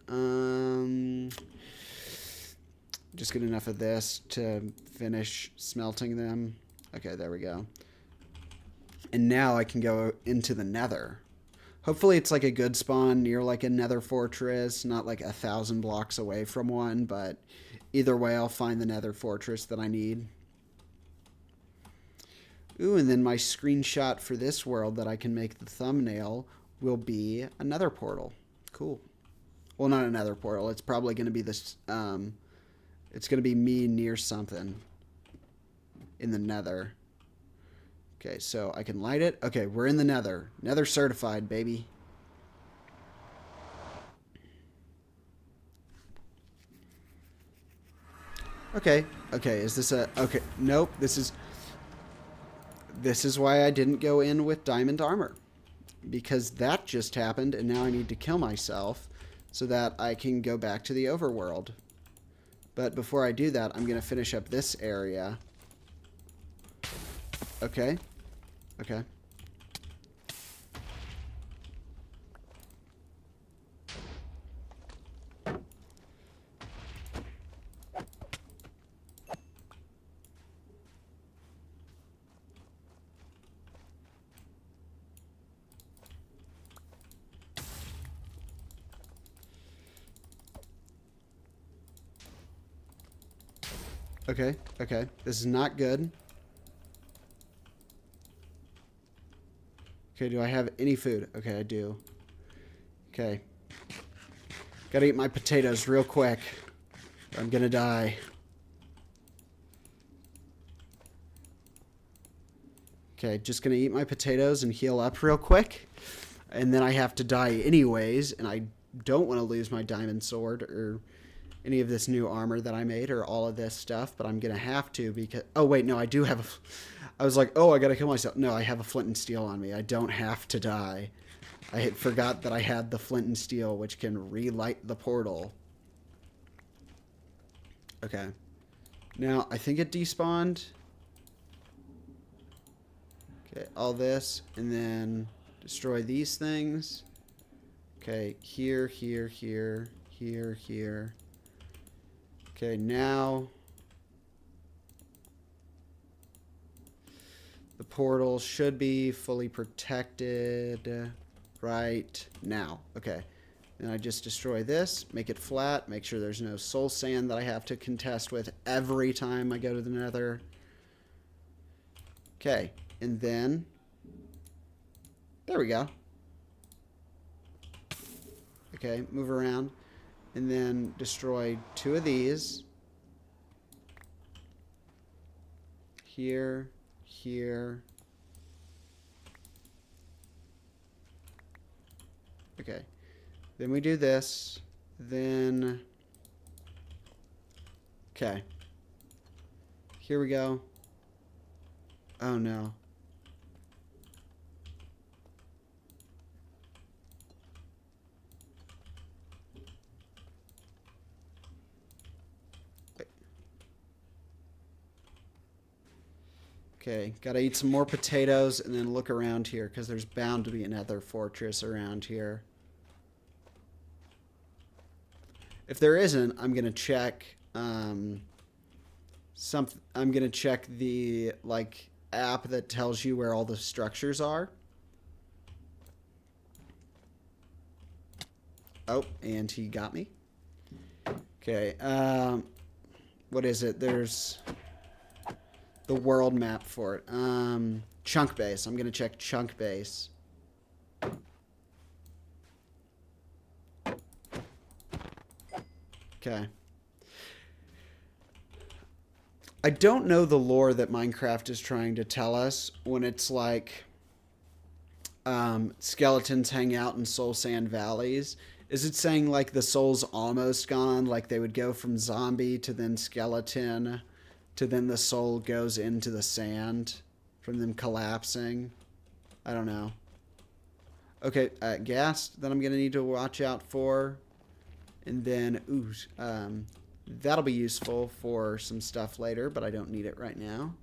Just get enough of this to finish smelting them. Okay, there we go. And now I can go into the nether. Hopefully it's like a good spawn near like a nether fortress, not like 1,000 blocks away from one, but either way I'll find the nether fortress that I need. Ooh, and then my screenshot for this world that I can make the thumbnail will be a nether portal. Cool. Well, not a nether portal. It's probably going to be this, it's going to be me near something in the nether. Okay, so I can light it. Okay, we're in the nether. Nether certified, baby. Okay, okay, is this a... Okay, nope, this is... This is why I didn't go in with diamond armor. Because that just happened, and now I need to kill myself so that I can go back to the overworld. But before I do that, I'm going to finish up this area. Okay. Okay. Okay, okay. This is not good. Okay, do I have any food? Okay, I do. Okay. Gotta eat my potatoes real quick. I'm gonna die. Okay, just gonna eat my potatoes and heal up real quick. And then I have to die anyways, and I don't want to lose my diamond sword or any of this new armor that I made or all of this stuff, but I'm gonna have to because... Oh, wait, no, I do have a... I was like, oh, I gotta kill myself. No, I have a flint and steel on me. I don't have to die. I had forgot that I had the flint and steel, which can relight the portal. Okay. Now, I think it despawned. Okay, all this, and then destroy these things. Okay, here, here, here, here, here. Okay, now the portal should be fully protected right now. Okay, then I just destroy this, make it flat, make sure there's no soul sand that I have to contest with every time I go to the nether. Okay, and then there we go. Okay, move around. And then destroy 2 of these. Here, here. Okay. Then we do this. Then... Okay. Here we go. Oh no. Okay, gotta eat some more potatoes and then look around here because there's bound to be another fortress around here. If there isn't, I'm gonna check I'm gonna check the app that tells you where all the structures are. Oh, and he got me. Okay, what is it? There's the world map for it. Chunk base. I'm gonna check chunk base. Okay. I don't know the lore that Minecraft is trying to tell us when it's like skeletons hang out in soul sand valleys. Is it saying like the soul's almost gone, like they would go from zombie to then skeleton to then the soul goes into the sand from them collapsing? I don't know. Okay, gas that I'm going to need to watch out for. And then, that'll be useful for some stuff later, but I don't need it right now.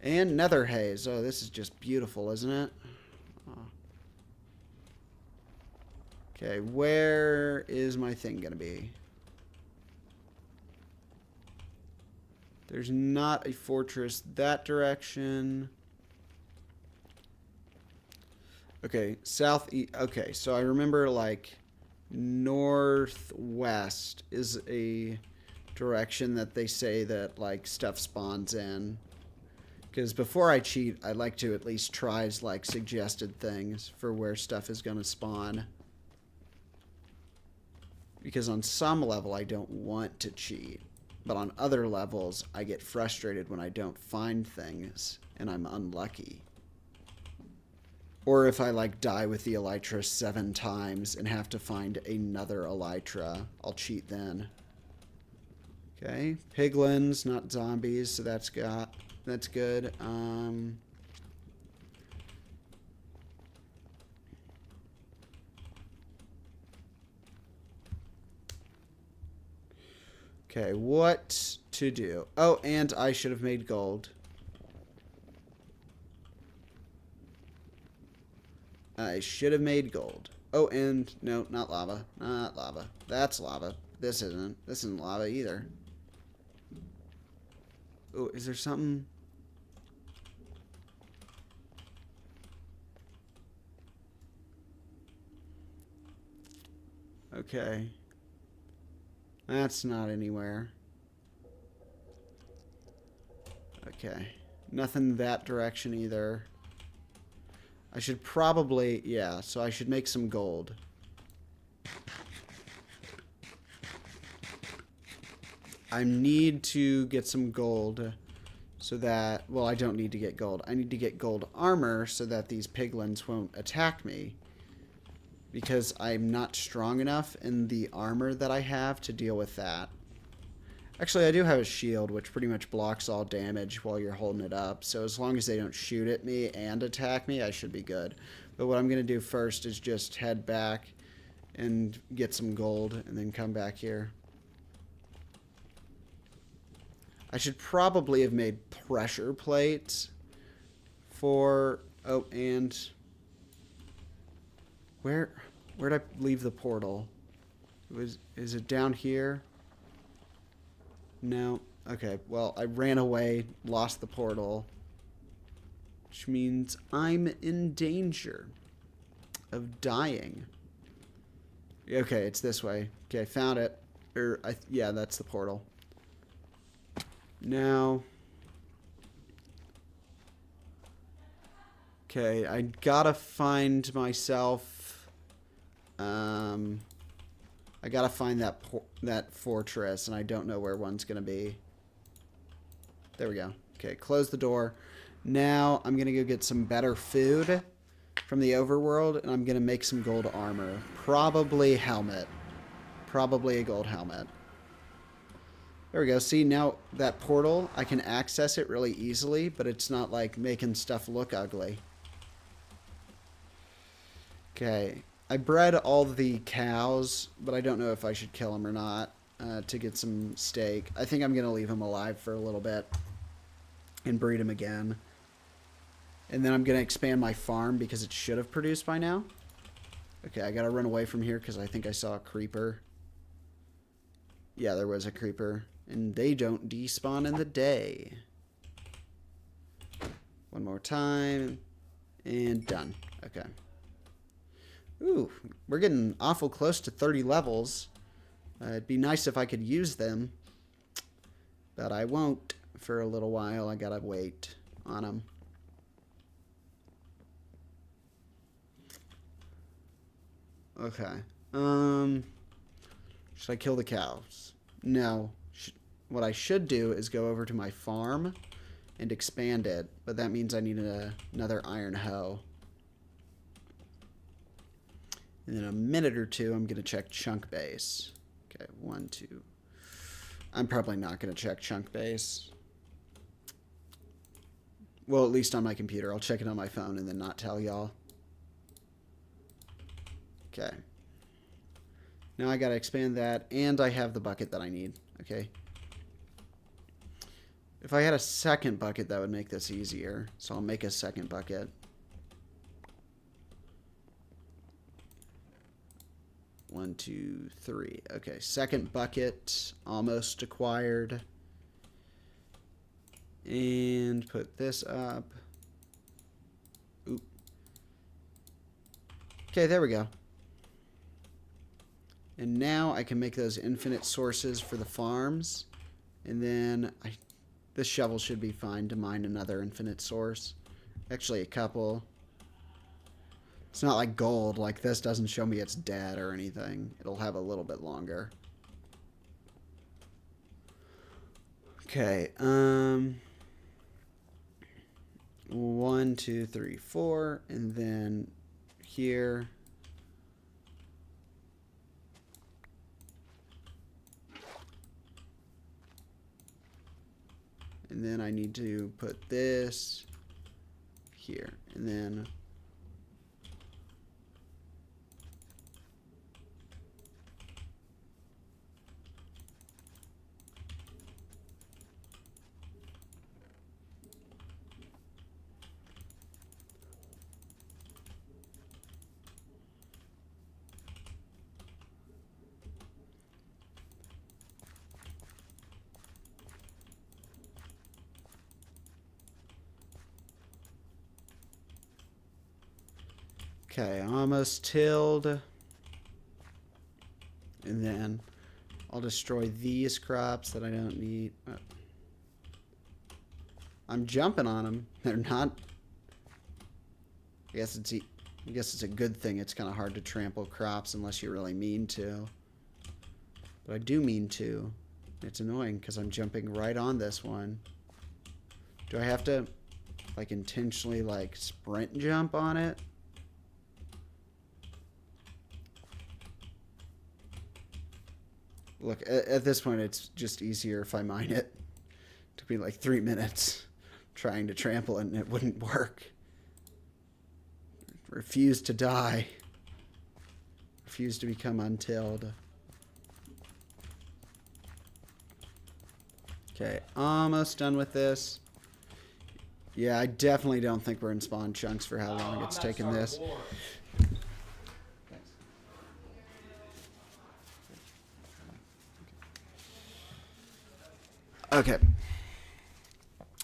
And nether haze. Oh, this is just beautiful, isn't it? Oh. Okay, where is my thing going to be? There's not a fortress that direction. Okay, southeast. Okay, so I remember like northwest is a direction that they say that like stuff spawns in. Because before I cheat, I like to at least try like suggested things for where stuff is going to spawn. Because on some level I don't want to cheat. But on other levels, I get frustrated when I don't find things, and I'm unlucky. Or if I like die with the elytra 7 times and have to find another elytra, I'll cheat then. Okay, piglins, not zombies, so that's good. Okay, what to do? Oh, and I should have made gold. I should have made gold. Oh, and no, not lava. Not lava. That's lava. This isn't. This isn't lava either. Oh, is there something? Okay. That's not anywhere. Okay. Nothing that direction either. I should probably, yeah, so I should make some gold. I need to get some gold so that, well, I don't need to get gold. I need to get gold armor so that these piglins won't attack me. Because I'm not strong enough in the armor that I have to deal with that. Actually, I do have a shield, which pretty much blocks all damage while you're holding it up. So as long as they don't shoot at me and attack me, I should be good. But what I'm going to do first is just head back and get some gold and then come back here. I should probably have made pressure plates for... Oh, and... Where'd I leave the portal? Is it down here? No. Okay, well, I ran away, lost the portal. Which means I'm in danger of dying. Okay, it's this way. Okay, found it. Yeah, that's the portal. Now... Okay, I gotta find myself... I gotta find that fortress, and I don't know where one's gonna be. There we go. Okay, close the door. Now I'm gonna go get some better food from the overworld, and I'm gonna make some gold armor. Probably helmet. Probably a gold helmet. There we go. See, now that portal, I can access it really easily, but it's not like making stuff look ugly. Okay. I bred all the cows, but I don't know if I should kill them or not to get some steak. I think I'm going to leave them alive for a little bit and breed them again. And then I'm going to expand my farm because it should have produced by now. Okay, I got to run away from here because I think I saw a creeper. Yeah, there was a creeper. And they don't despawn in the day. One more time. And done. Okay. Ooh, we're getting awful close to 30 levels. It'd be nice if I could use them. But I won't for a little while. I gotta wait on them. Okay. Should I kill the cows? No. What I should do is go over to my farm and expand it. But that means I need another iron hoe. And in a minute or two, I'm going to check chunk base. Okay, 1, 2. I'm probably not going to check chunk base. Well, at least on my computer. I'll check it on my phone and then not tell y'all. Okay. Now I got to expand that, and I have the bucket that I need. Okay. If I had a second bucket, that would make this easier. So I'll make a second bucket. 1, 2, 3. Okay, second bucket almost acquired. And put this up. Oop. Okay, there we go. And now I can make those infinite sources for the farms. And then this shovel should be fine to mine another infinite source. Actually, a couple. It's not like gold. Like, this doesn't show me it's dead or anything. It'll have a little bit longer. Okay, 1, 2, 3, 4, and then here. And then I need to put this here, and then okay, almost tilled. And then I'll destroy these crops that I don't need. I'm jumping on them. They're not. I guess it's a good thing. It's kind of hard to trample crops unless you really mean to. But I do mean to. It's annoying because I'm jumping right on this one. Do I have to like intentionally like sprint jump on it? Look, at this point, it's just easier if I mine it. It took me like 3 minutes trying to trample it, and it wouldn't work. Refused to die. Refused to become untilled. Okay, almost done with this. Yeah, I definitely don't think we're in spawn chunks for how long it's taken this. Okay.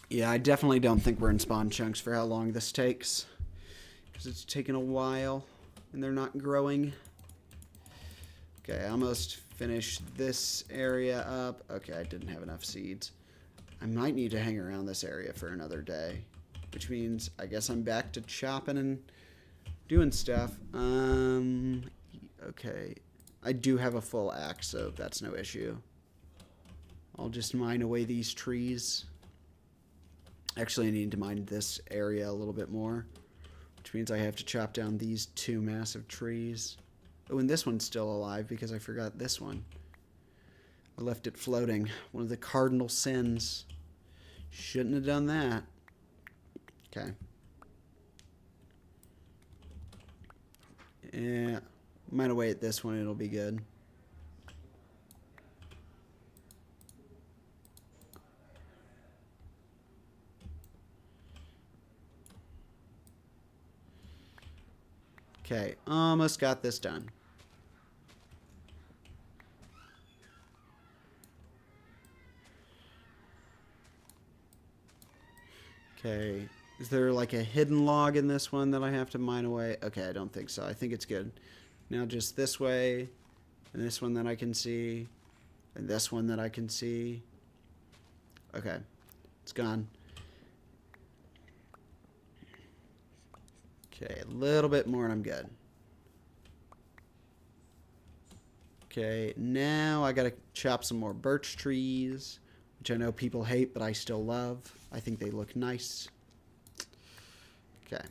Yeah, I definitely don't think we're in spawn chunks for how long this takes. Because it's taken a while, and they're not growing. Okay, I almost finished this area up. Okay, I didn't have enough seeds. I might need to hang around this area for another day. Which means I guess I'm back to chopping and doing stuff. Okay. I do have a full axe, so that's no issue. I'll just mine away these trees. Actually, I need to mine this area a little bit more, which means I have to chop down these 2 massive trees. Oh, and this one's still alive because I forgot this one. I left it floating. One of the cardinal sins. Shouldn't have done that. Okay. Yeah, mine away at this one, it'll be good. Okay, almost got this done. Okay, is there like a hidden log in this one that I have to mine away? Okay, I don't think so. I think it's good. Now just this way, and this one that I can see, and this one that I can see. Okay, it's gone. Okay, a little bit more and I'm good. Okay, now I gotta chop some more birch trees, which I know people hate, but I still love. I think they look nice. Okay.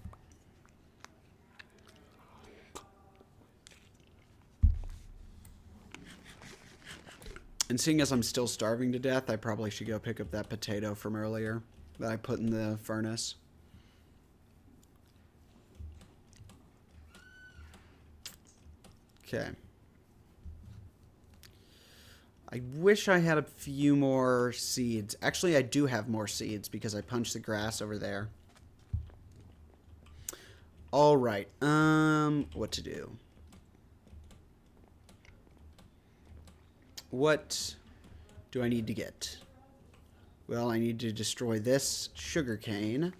And seeing as I'm still starving to death, I probably should go pick up that potato from earlier that I put in the furnace. Okay. I wish I had a few more seeds. Actually, I do have more seeds because I punched the grass over there. All right. What to do? What do I need to get? Well, I need to destroy this sugarcane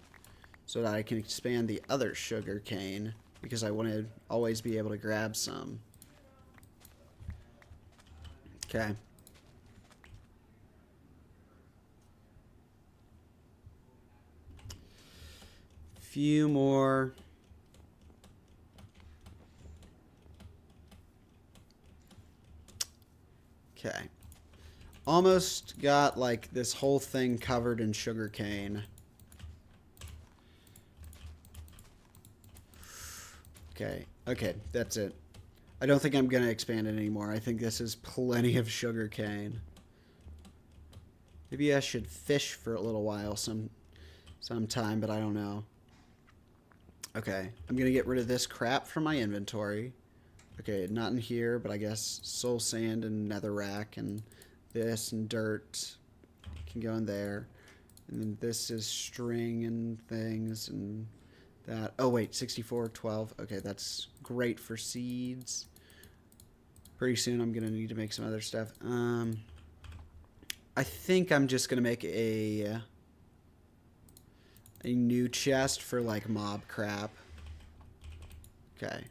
so that I can expand the other sugarcane because I want to always be able to grab some. Okay. Few more. Okay. Almost got like this whole thing covered in sugarcane. Okay. Okay, that's it. I don't think I'm going to expand it anymore. I think this is plenty of sugar cane. Maybe I should fish for a little while sometime, but I don't know. Okay, I'm going to get rid of this crap from my inventory. Okay, not in here, but I guess soul sand and netherrack and this and dirt can go in there. And then this is string and things and that. Oh, wait, 64, 12. Okay, that's great for seeds. Pretty soon I'm going to need to make some other stuff. I think I'm just going to make a new chest for, like, mob crap. Okay.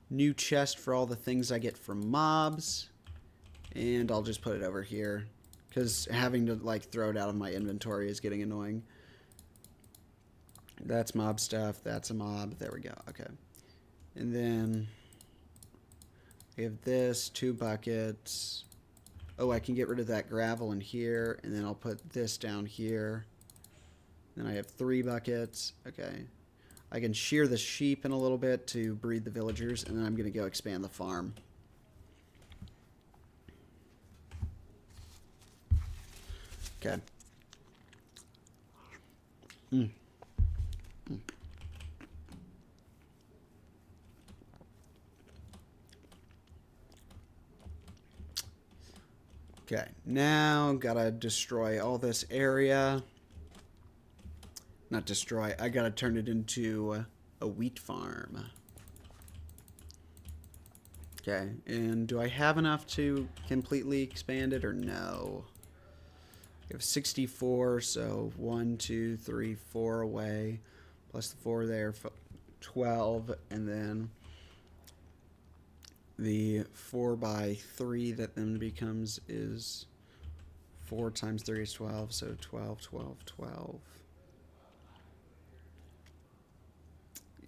New chest for all the things I get from mobs. And I'll just put it over here. Because having to, like, throw it out of my inventory is getting annoying. That's mob stuff. That's a mob. There we go. Okay. And then we have this, 2 buckets. Oh, I can get rid of that gravel in here. And then I'll put this down here. Then I have 3 buckets. Okay. I can shear the sheep in a little bit to breed the villagers. And then I'm going to go expand the farm. Okay. Okay, now gotta destroy all this area. Not destroy, I gotta turn it into a wheat farm. Okay, and do I have enough to completely expand it or no? I have 64, so 1, 2, 3, 4 away, plus the 4 there, 12, and then the 4 by 3 that then becomes is 4 times 3 is 12, so 12, 12, 12.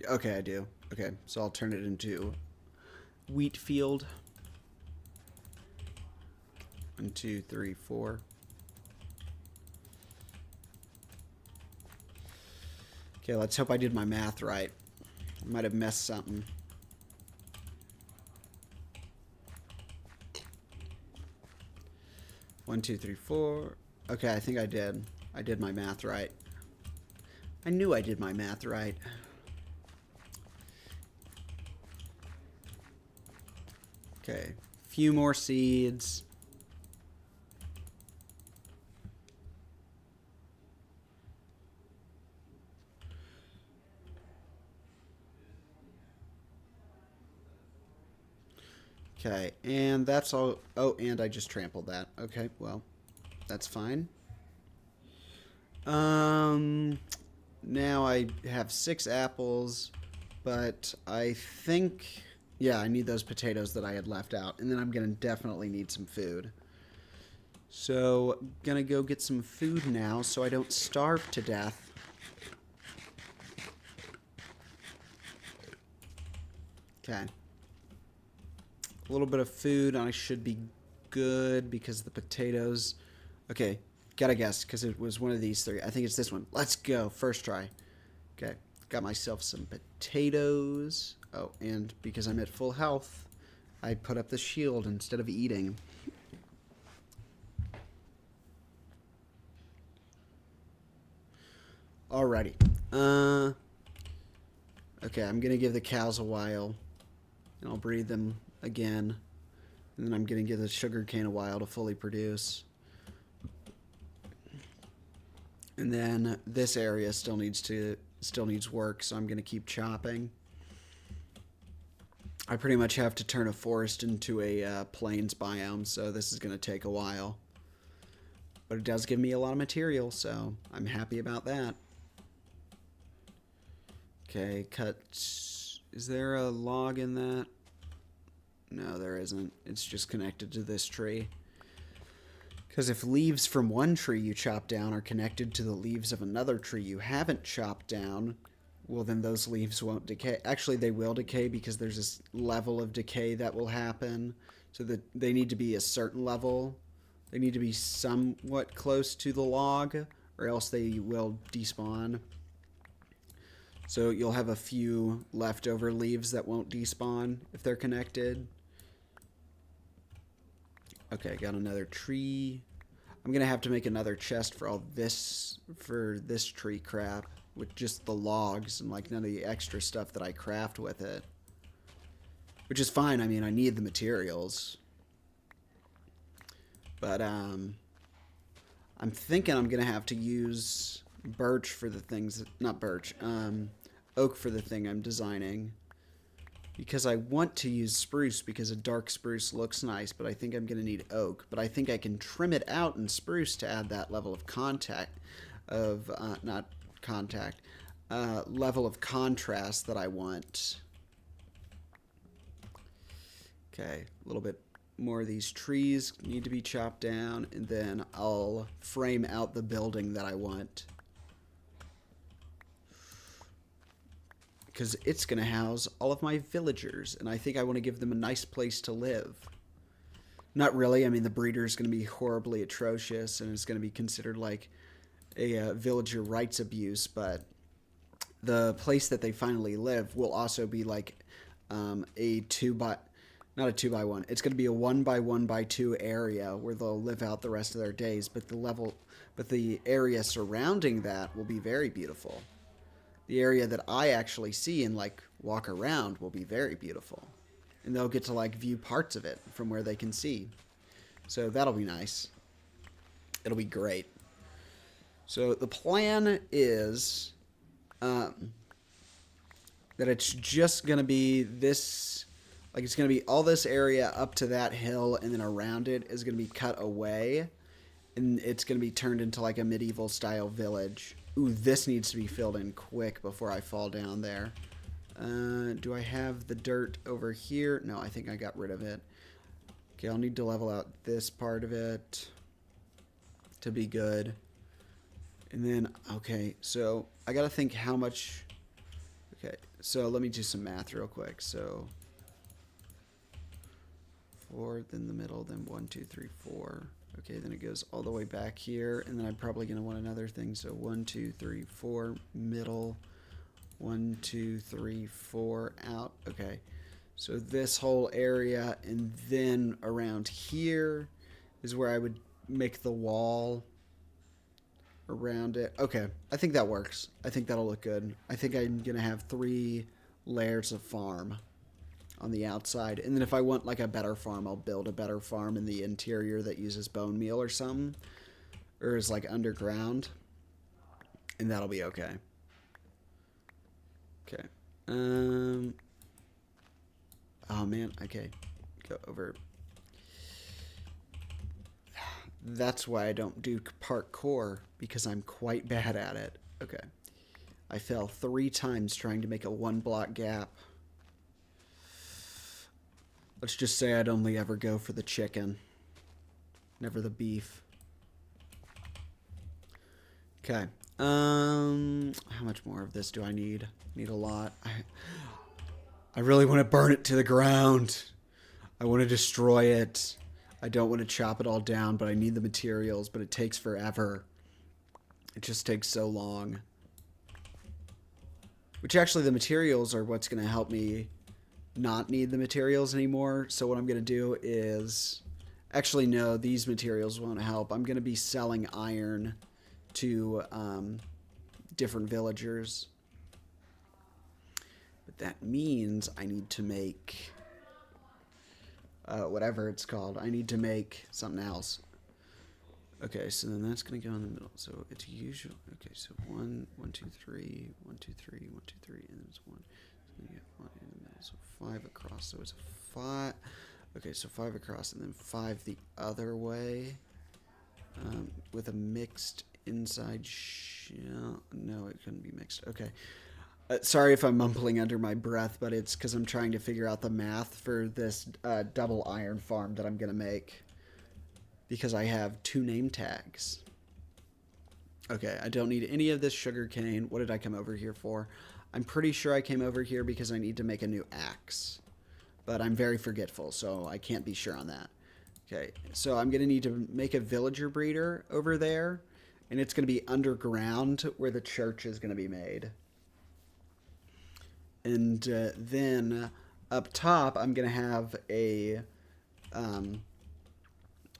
Okay, I do. Okay, so I'll turn it into wheat field. 1, 2, 3, 4. Okay, let's hope I did my math right. I might have messed something. One, 2, 3, 4. Okay, I think I did. I did my math right. I knew I did my math right. Okay, few more seeds. Okay, and that's all. Oh, and I just trampled that. Okay, well, that's fine. Now I have 6 apples, but I think, yeah, I need those potatoes that I had left out, and then I'm gonna definitely need some food. So, gonna go get some food now so I don't starve to death. Okay. A little bit of food, and I should be good because the potatoes. Okay, gotta guess because it was one of these 3. I think it's this one. Let's go. First try. Okay, got myself some potatoes. Oh, and because I'm at full health, I put up the shield instead of eating. Alrighty. Okay, I'm gonna give the cows a while, and I'll breed them again, and then I'm gonna give the sugar cane a while to fully produce, and then this area still needs work, so I'm gonna keep chopping. I pretty much have to turn a forest into a plains biome, so this is gonna take a while, but it does give me a lot of material, so I'm happy about that. Okay, cut. Is there a log in that? No, there isn't. It's just connected to this tree. Because if leaves from one tree you chop down are connected to the leaves of another tree you haven't chopped down, well, then those leaves won't decay. Actually, they will decay because there's this level of decay that will happen. So that they need to be a certain level. They need to be somewhat close to the log, or else they will despawn. So you'll have a few leftover leaves that won't despawn if they're connected. Okay, got another tree. I'm gonna have to make another chest for all this, for this tree crap, with just the logs and like none of the extra stuff that I craft with it. Which is fine, I mean, I need the materials. But, I'm thinking I'm gonna have to use birch for the things, not birch, oak for the thing I'm designing. Because I want to use spruce because a dark spruce looks nice, but I think I'm going to need oak. But I think I can trim it out in spruce to add that level of level of contrast that I want. Okay, a little bit more of these trees need to be chopped down, and then I'll frame out the building that I want. Because it's going to house all of my villagers, and I think I want to give them a nice place to live. Not really. I mean, the breeder is going to be horribly atrocious, and it's going to be considered like a villager rights abuse, but the place that they finally live will also be like not a 2x1. It's going to be a 1x1x2 area where they'll live out the rest of their days, but the area surrounding that will be very beautiful. The area that I actually see and like walk around will be very beautiful. And they'll get to like view parts of it from where they can see. So that'll be nice. It'll be great. So the plan is that it's just going to be this, like it's going to be all this area up to that hill, and then around it is going to be cut away. And it's going to be turned into like a medieval style village. Ooh, this needs to be filled in quick before I fall down there. Do I have the dirt over here? No, I think I got rid of it. Okay, I'll need to level out this part of it to be good. And then, okay, so I got to think how much... Okay, so let me do some math real quick. So 4, then the middle, then 1, 2, 3, 4. Okay, then it goes all the way back here, and then I'm probably going to want another thing. So 1, 2, 3, 4, middle, 1, 2, 3, 4, out. Okay, so this whole area, and then around here is where I would make the wall around it. Okay, I think that works. I think that'll look good. I think I'm going to have 3 layers of farm on the outside, and then if I want like a better farm, I'll build a better farm in the interior that uses bone meal or something, or is like underground, and that'll be okay. Okay. Oh man. Okay. Go over. That's why I don't do parkour, because I'm quite bad at it. Okay. I fell 3 times trying to make a 1-block gap. Let's just say I'd only ever go for the chicken, never the beef. Okay. How much more of this do I need? Need a lot. I really want to burn it to the ground. I want to destroy it. I don't want to chop it all down, but I need the materials, but it takes forever. It just takes so long. Which actually the materials are what's going to help me not need the materials anymore. So what I'm going to do is... Actually, no, these materials won't help. I'm going to be selling iron to different villagers. But that means I need to make... whatever it's called. I need to make something else. Okay, so then that's going to go in the middle. So it's usual. Okay, so 1, 1, 2, 3, 1, 2, 3, 1, 2, 3, and then it's 1. So then you get 1 in the middle. So 5 across. So it's 5. Okay, so 5 across, and then 5 the other way. With a mixed inside shell. No, it couldn't be mixed. Okay. Sorry if I'm mumbling under my breath, but it's because I'm trying to figure out the math for this double iron farm that I'm going to make. Because I have 2 name tags. Okay, I don't need any of this sugar cane. What did I come over here for? I'm pretty sure I came over here because I need to make a new axe. But I'm very forgetful, so I can't be sure on that. Okay, so I'm going to need to make a villager breeder over there. And it's going to be underground where the church is going to be made. And then up top, I'm going to have a,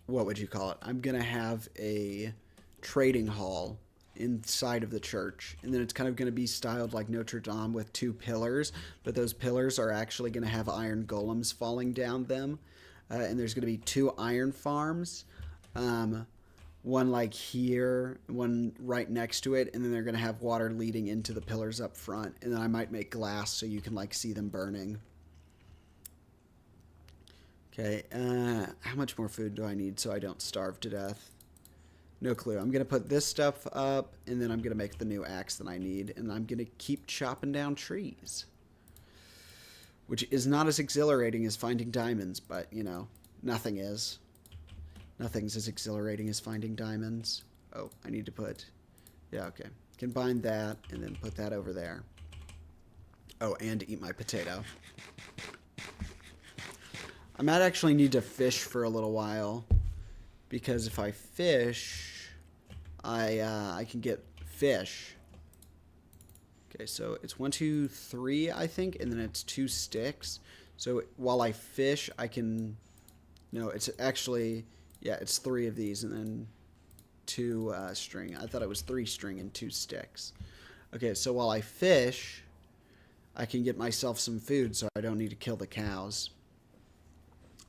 what would you call it? I'm going to have a trading hall inside of the church. And then it's kind of going to be styled like Notre Dame with 2 pillars. But those pillars are actually going to have iron golems falling down them. And there's going to be 2 iron farms. One like here, one right next to it, and then they're going to have water leading into the pillars up front. And then I might make glass so you can like see them burning. Okay, how much more food do I need so I don't starve to death? No clue. I'm going to put this stuff up, and then I'm going to make the new axe that I need, and I'm going to keep chopping down trees. Which is not as exhilarating as finding diamonds, but, you know, nothing is. Nothing's as exhilarating as finding diamonds. Oh, I need to put... Yeah, okay. Combine that, and then put that over there. Oh, and eat my potato. I might actually need to fish for a little while. Because if I fish, I can get fish. Okay, so it's 1, 2, 3, I think, and then it's 2 sticks. So while I fish, I can... No, it's actually... Yeah, it's 3 of these and then 2 string. I thought it was 3 string and 2 sticks. Okay, so while I fish, I can get myself some food so I don't need to kill the cows.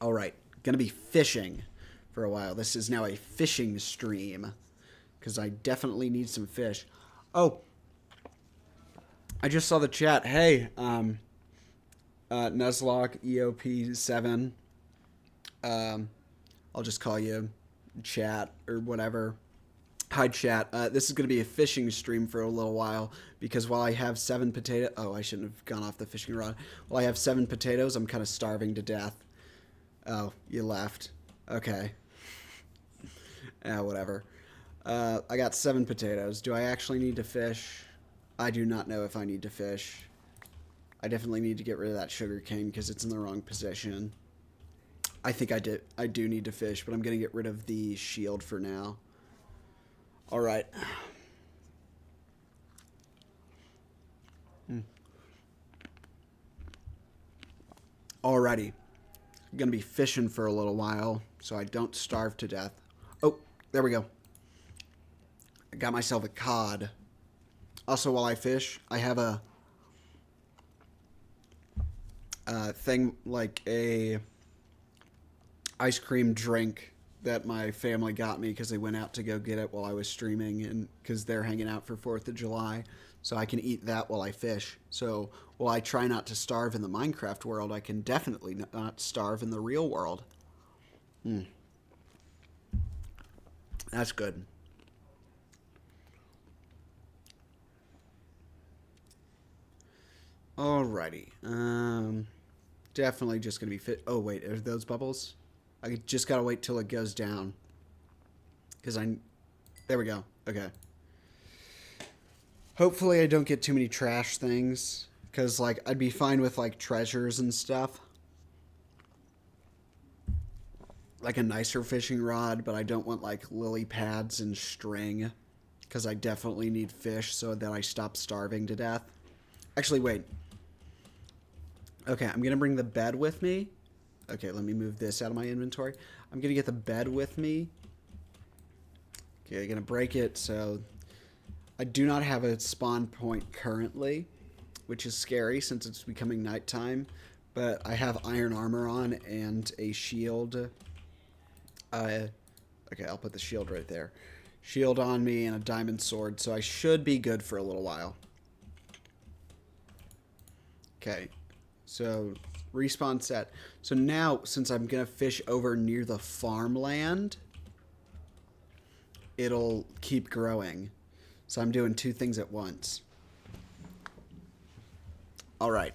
All right, gonna be fishing for a while. This is now a fishing stream because I definitely need some fish. Oh, I just saw the chat. Hey, Nuzlocke EOP7. I'll just call you chat or whatever. Hi, chat. This is going to be a fishing stream for a little while because while I have 7 potatoes... Oh, I shouldn't have gone off the fishing rod. While I have 7 potatoes, I'm kind of starving to death. Oh, you left. Okay. Whatever. I got 7 potatoes. Do I actually need to fish? I do not know if I need to fish. I definitely need to get rid of that sugar cane because it's in the wrong position. I think I do need to fish, but I'm going to get rid of the shield for now. All right. Alrighty. I'm going to be fishing for a little while so I don't starve to death. Oh, there we go. I got myself a cod. Also, while I fish, I have a thing like a ice cream drink that my family got me because they went out to go get it while I was streaming and because they're hanging out for 4th of July. So I can eat that while I fish. So while I try not to starve in the Minecraft world, I can definitely not starve in the real world. That's good. Alrighty. Definitely just going to be fit. Oh, wait. Are those bubbles? I just got to wait till it goes down. Because there we go. Okay. Hopefully I don't get too many trash things. Because, like, I'd be fine with, like, treasures and stuff. Like a nicer fishing rod, but I don't want, like, lily pads and string. Because I definitely need fish so that I stop starving to death. Actually, wait. Okay, I'm going to bring the bed with me. Okay, let me move this out of my inventory. I'm going to get the bed with me. Okay, I'm going to break it. So I do not have a spawn point currently, which is scary since it's becoming nighttime. But I have iron armor on and a shield. Okay, I'll put the shield right there. Shield on me and a diamond sword, so I should be good for a little while. Okay, so respawn set. So now, since I'm going to fish over near the farmland, it'll keep growing. So I'm doing 2 things at once. All right.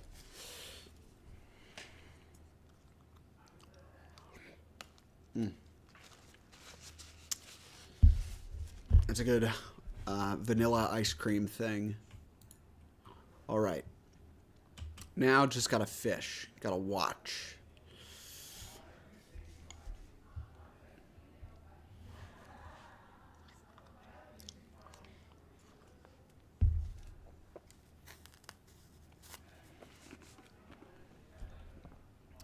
That's a good vanilla ice cream thing. All right. Now just gotta fish. Gotta watch.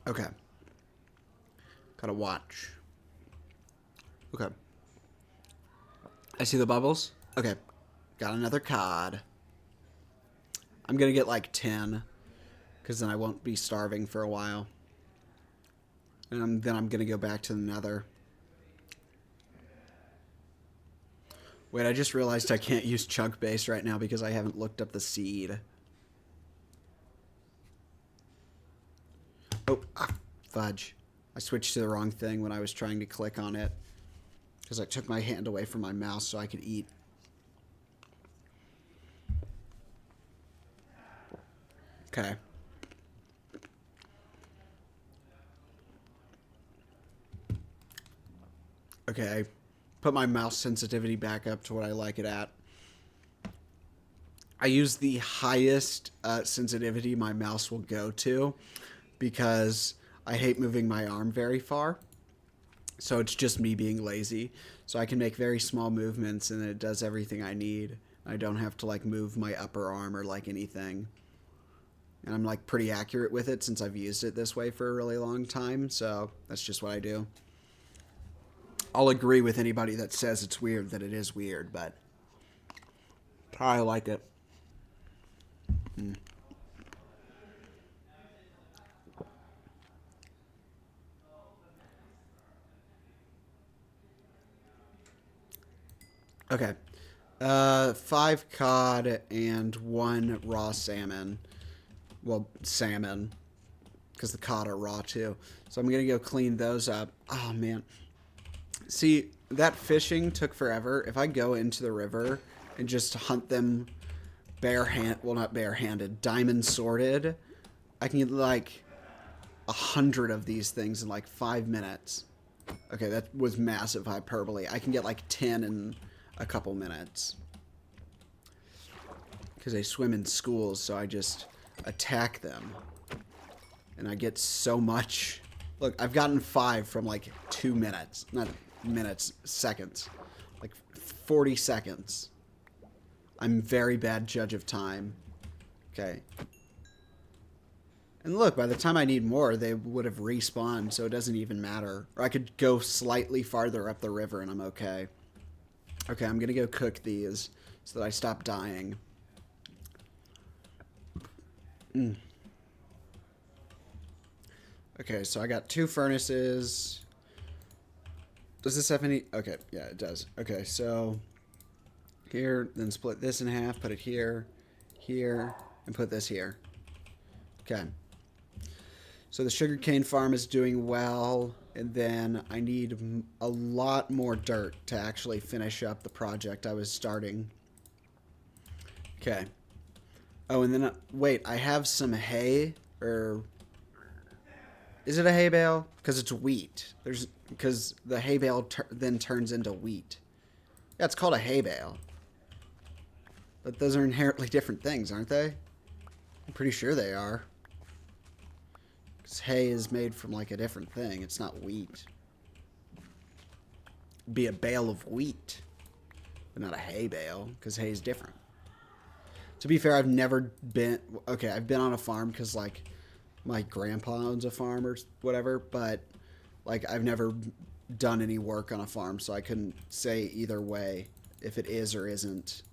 Okay. Gotta watch. Okay. I see the bubbles. Okay. Got another cod. I'm gonna get like 10. Because then I won't be starving for a while. And then I'm gonna go back to the nether. Wait, I just realized I can't use chunk base right now because I haven't looked up the seed. Oh, fudge. I switched to the wrong thing when I was trying to click on it. Because I took my hand away from my mouse so I could eat. Okay. Okay, I put my mouse sensitivity back up to what I like it at. I use the highest sensitivity my mouse will go to because I hate moving my arm very far. So it's just me being lazy. So I can make very small movements and it does everything I need. I don't have to like move my upper arm or like anything. And I'm like pretty accurate with it since I've used it this way for a really long time. So that's just what I do. I'll agree with anybody that says it's weird that it is weird, but I like it. Okay. 5 cod and 1 raw salmon. Well, salmon. Because the cod are raw too. So I'm going to go clean those up. Oh, man. See, that fishing took forever. If I go into the river and just hunt them well, not barehanded, diamond sorted, I can get like 100 of these things in like 5 minutes. Okay, that was massive hyperbole. I can get like 10 in a couple minutes. Because they swim in schools, so I just attack them. And I get so much. Look, I've gotten 5 from like 2 minutes. Not minutes, seconds. Like 40 seconds. I'm a very bad judge of time. Okay. And look, by the time I need more, they would have respawned, so it doesn't even matter. Or I could go slightly farther up the river and I'm okay. Okay, I'm gonna go cook these so that I stop dying. Okay, so I got 2 furnaces. Does this have any? Okay, yeah, it does. Okay, so here, then split this in half, put it here, here, and put this here. Okay. So the sugarcane farm is doing well, and then I need a lot more dirt to actually finish up the project I was starting. Okay. Oh, and then, wait, I have some hay, or is it a hay bale? Because it's wheat. Because the hay bale then turns into wheat. Yeah, it's called a hay bale. But those are inherently different things, aren't they? I'm pretty sure they are. Because hay is made from like a different thing. It's not wheat. It'd be a bale of wheat, but not a hay bale, because hay is different. To be fair, I've never been... Okay, I've been on a farm because, like, my grandpa owns a farm or whatever, but, like, I've never done any work on a farm, so I couldn't say either way if it is or isn't.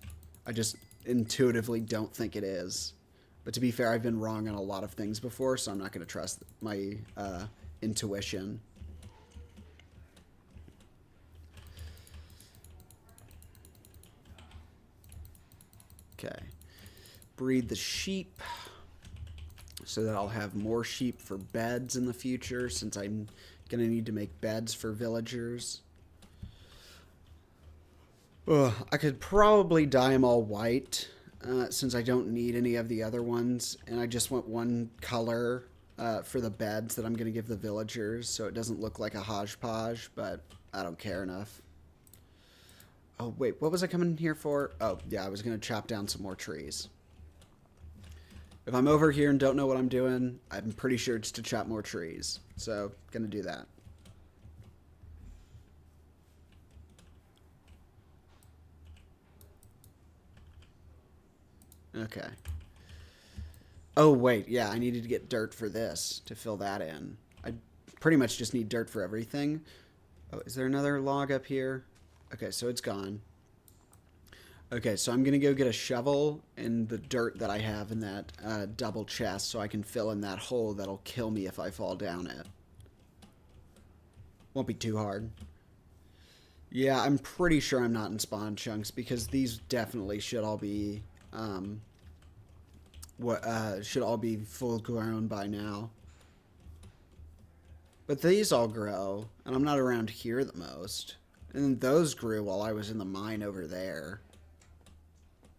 I just intuitively don't think it is. But to be fair, I've been wrong on a lot of things before, so I'm not going to trust my intuition. Okay. Breed the sheep so that I'll have more sheep for beds in the future, since I'm going to need to make beds for villagers. Ugh, I could probably dye them all white, since I don't need any of the other ones, and I just want one color for the beds that I'm going to give the villagers, so it doesn't look like a hodgepodge, but I don't care enough. Oh, wait, what was I coming here for? Oh, yeah, I was going to chop down some more trees. If I'm over here and don't know what I'm doing, I'm pretty sure it's to chop more trees. So, gonna do that. Okay. Oh, wait, yeah, I needed to get dirt for this to fill that in. pretty much just need dirt for everything. Oh, is there another log up here? Okay, so it's gone. Okay, so I'm going to go get a shovel and the dirt that I have in that double chest so I can fill in that hole that'll kill me if I fall down it. Won't be too hard. Yeah, I'm pretty sure I'm not in spawn chunks because these definitely should all be should all be full grown by now. But these all grow, and I'm not around here the most. And then those grew while I was in the mine over there.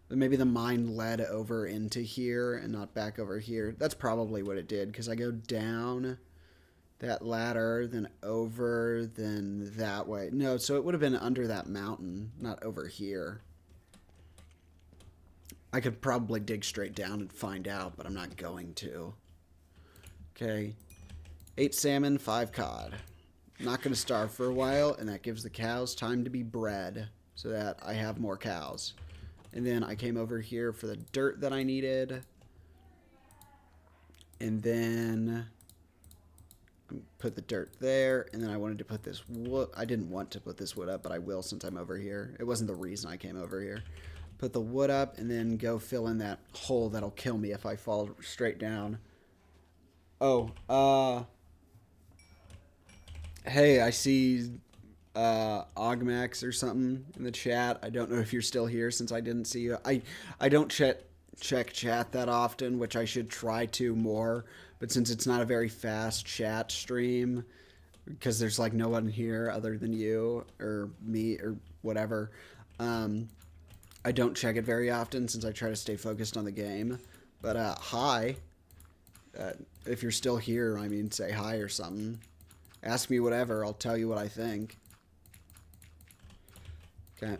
But maybe the mine led over into here and not back over here. That's probably what it did, because I go down that ladder, then over, then that way. No, so it would have been under that mountain, not over here. I could probably dig straight down and find out, but I'm not going to. Okay. 8 salmon, 5 cod. Not going to starve for a while, and that gives the cows time to be bred so that I have more cows. And then I came over here for the dirt that I needed. And then put the dirt there, and then I wanted to put this wood. I didn't want to put this wood up, but I will since I'm over here. It wasn't the reason I came over here. Put the wood up, and then go fill in that hole that'll kill me if I fall straight down. Oh, hey, I see Ogmax or something in the chat. I don't know if you're still here since I didn't see you. I don't check chat that often, which I should try to more. But since it's not a very fast chat stream, because there's like no one here other than you or me or whatever, I don't check it very often since I try to stay focused on the game. But hi. If you're still here, I mean, say hi or something. Ask me whatever. I'll tell you what I think. Okay.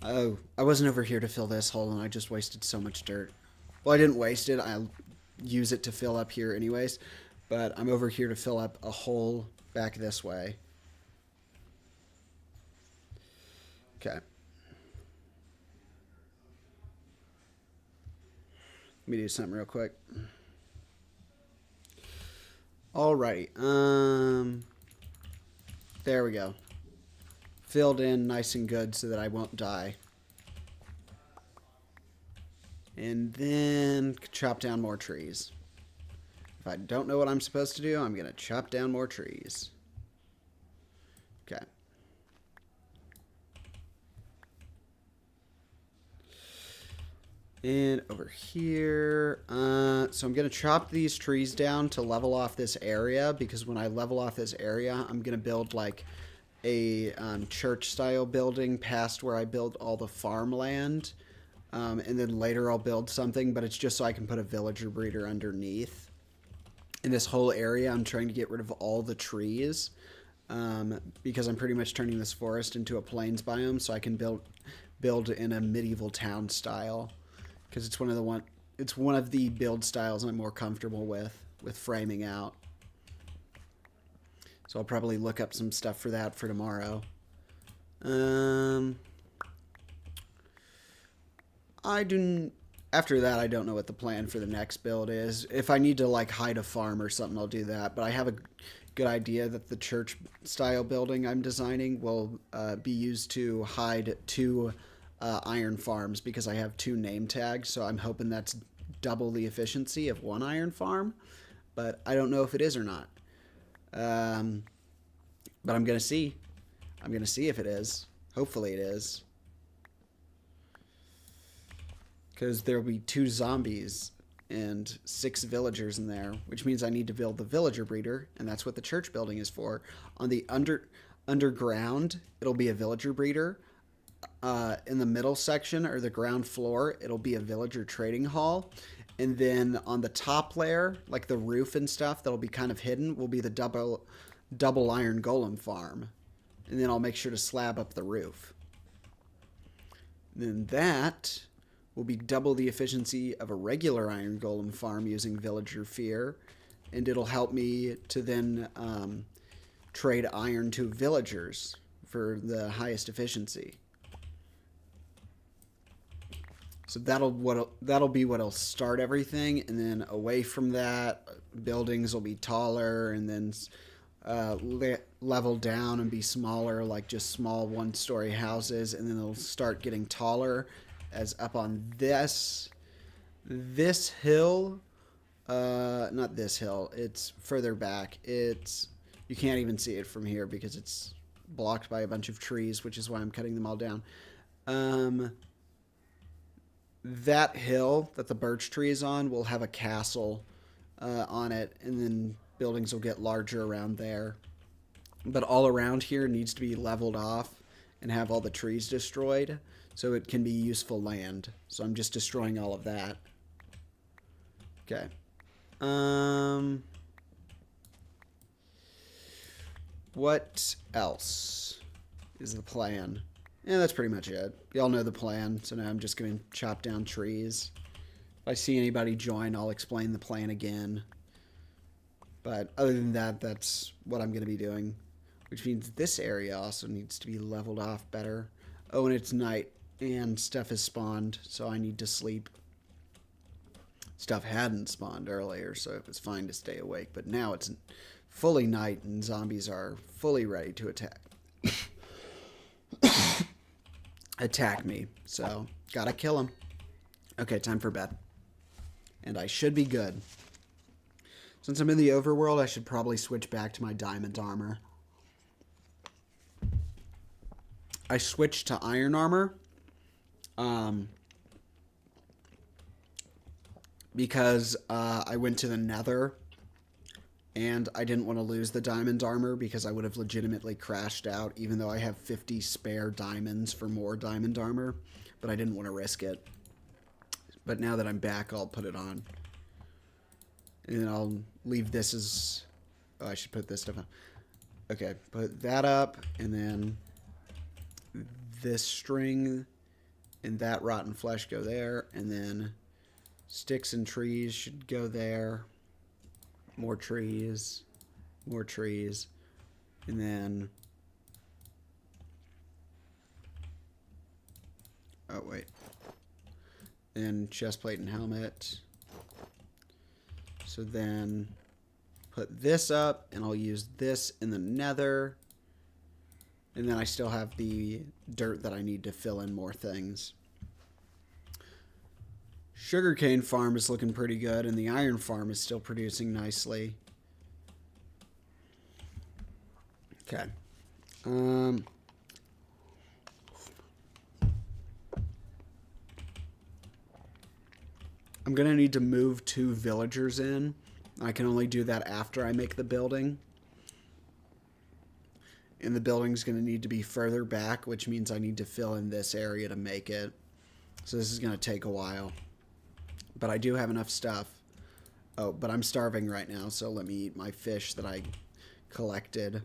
Oh, I wasn't over here to fill this hole, and I just wasted so much dirt. Well, I didn't waste it. I'll use it to fill up here anyways. But I'm over here to fill up a hole back this way. Okay. Let me do something real quick. Alrighty. There we go. Filled in nice and good so that I won't die. And then chop down more trees. If I don't know what I'm supposed to do, I'm going to chop down more trees. Okay. And over here, so I'm going to chop these trees down to level off this area, because when I level off this area, I'm going to build like a church-style building past where I build all the farmland, and then later I'll build something, but it's just so I can put a villager breeder underneath. In this whole area, I'm trying to get rid of all the trees, because I'm pretty much turning this forest into a plains biome, so I can build in a medieval town style. Because it's one of the build styles I'm more comfortable with framing out. So I'll probably look up some stuff for that for tomorrow. After that, I don't know what the plan for the next build is. If I need to like hide a farm or something, I'll do that. But I have a good idea that the church style building I'm designing will be used to hide 2 iron farms, because I have 2 name tags, so I'm hoping that's double the efficiency of 1 iron farm, but I don't know if it is or not. But I'm gonna see. I'm gonna see if it is. Hopefully it is, because there'll be 2 zombies and 6 villagers in there, which means I need to build the villager breeder, and that's what the church building is for. On the underground, it'll be a villager breeder. In the middle section, or the ground floor, it'll be a villager trading hall. And then on the top layer, like the roof and stuff that'll be kind of hidden, will be the double iron golem farm. And then I'll make sure to slab up the roof. And then that will be double the efficiency of a regular iron golem farm using villager fear. And it'll help me to then trade iron to villagers for the highest efficiency. So that'll be what'll start everything, and then away from that, buildings will be taller, and then level down and be smaller, like just small one-story houses, and then they'll start getting taller as up on this hill. Not this hill. It's further back. You can't even see it from here because it's blocked by a bunch of trees, which is why I'm cutting them all down. That hill that the birch tree is on will have a castle on it, and then buildings will get larger around there. But all around here needs to be leveled off and have all the trees destroyed so it can be useful land. So I'm just destroying all of that. Okay. What else is the plan? Yeah, that's pretty much it. Y'all know the plan, so now I'm just going to chop down trees. If I see anybody join, I'll explain the plan again. But other than that, that's what I'm going to be doing. Which means this area also needs to be leveled off better. Oh, and it's night, and stuff has spawned, so I need to sleep. Stuff hadn't spawned earlier, so it was fine to stay awake. But now it's fully night, and zombies are fully ready to attack. Attack me. So, gotta kill them. Okay, time for bed. And I should be good. Since I'm in the overworld, I should probably switch back to my diamond armor. I switched to iron armor. Because I went to the nether. And I didn't want to lose the diamond armor because I would have legitimately crashed out, even though I have 50 spare diamonds for more diamond armor. But I didn't want to risk it. But now that I'm back, I'll put it on. And then I'll leave this as... Oh, I should put this stuff on. Okay, put that up, and then this string and that rotten flesh go there, and then sticks and trees should go there. More trees, and then... Oh, wait. And chestplate and helmet. So then put this up, and I'll use this in the nether. And then I still have the dirt that I need to fill in more things. Sugarcane farm is looking pretty good, and the iron farm is still producing nicely. Okay. I'm going to need to move 2 villagers in. I can only do that after I make the building. And the building's going to need to be further back, which means I need to fill in this area to make it. So this is going to take a while. But I do have enough stuff. Oh, but I'm starving right now, so let me eat my fish that I collected.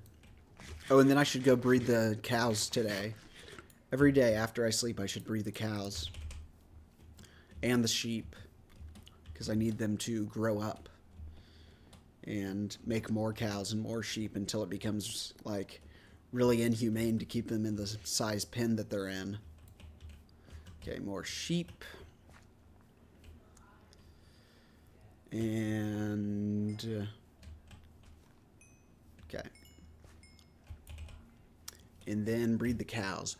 Oh, and then I should go breed the cows today. Every day after I sleep, I should breed the cows. And the sheep. Because I need them to grow up. And make more cows and more sheep until it becomes, like, really inhumane to keep them in the size pen that they're in. Okay, more sheep. And... okay. And then breed the cows.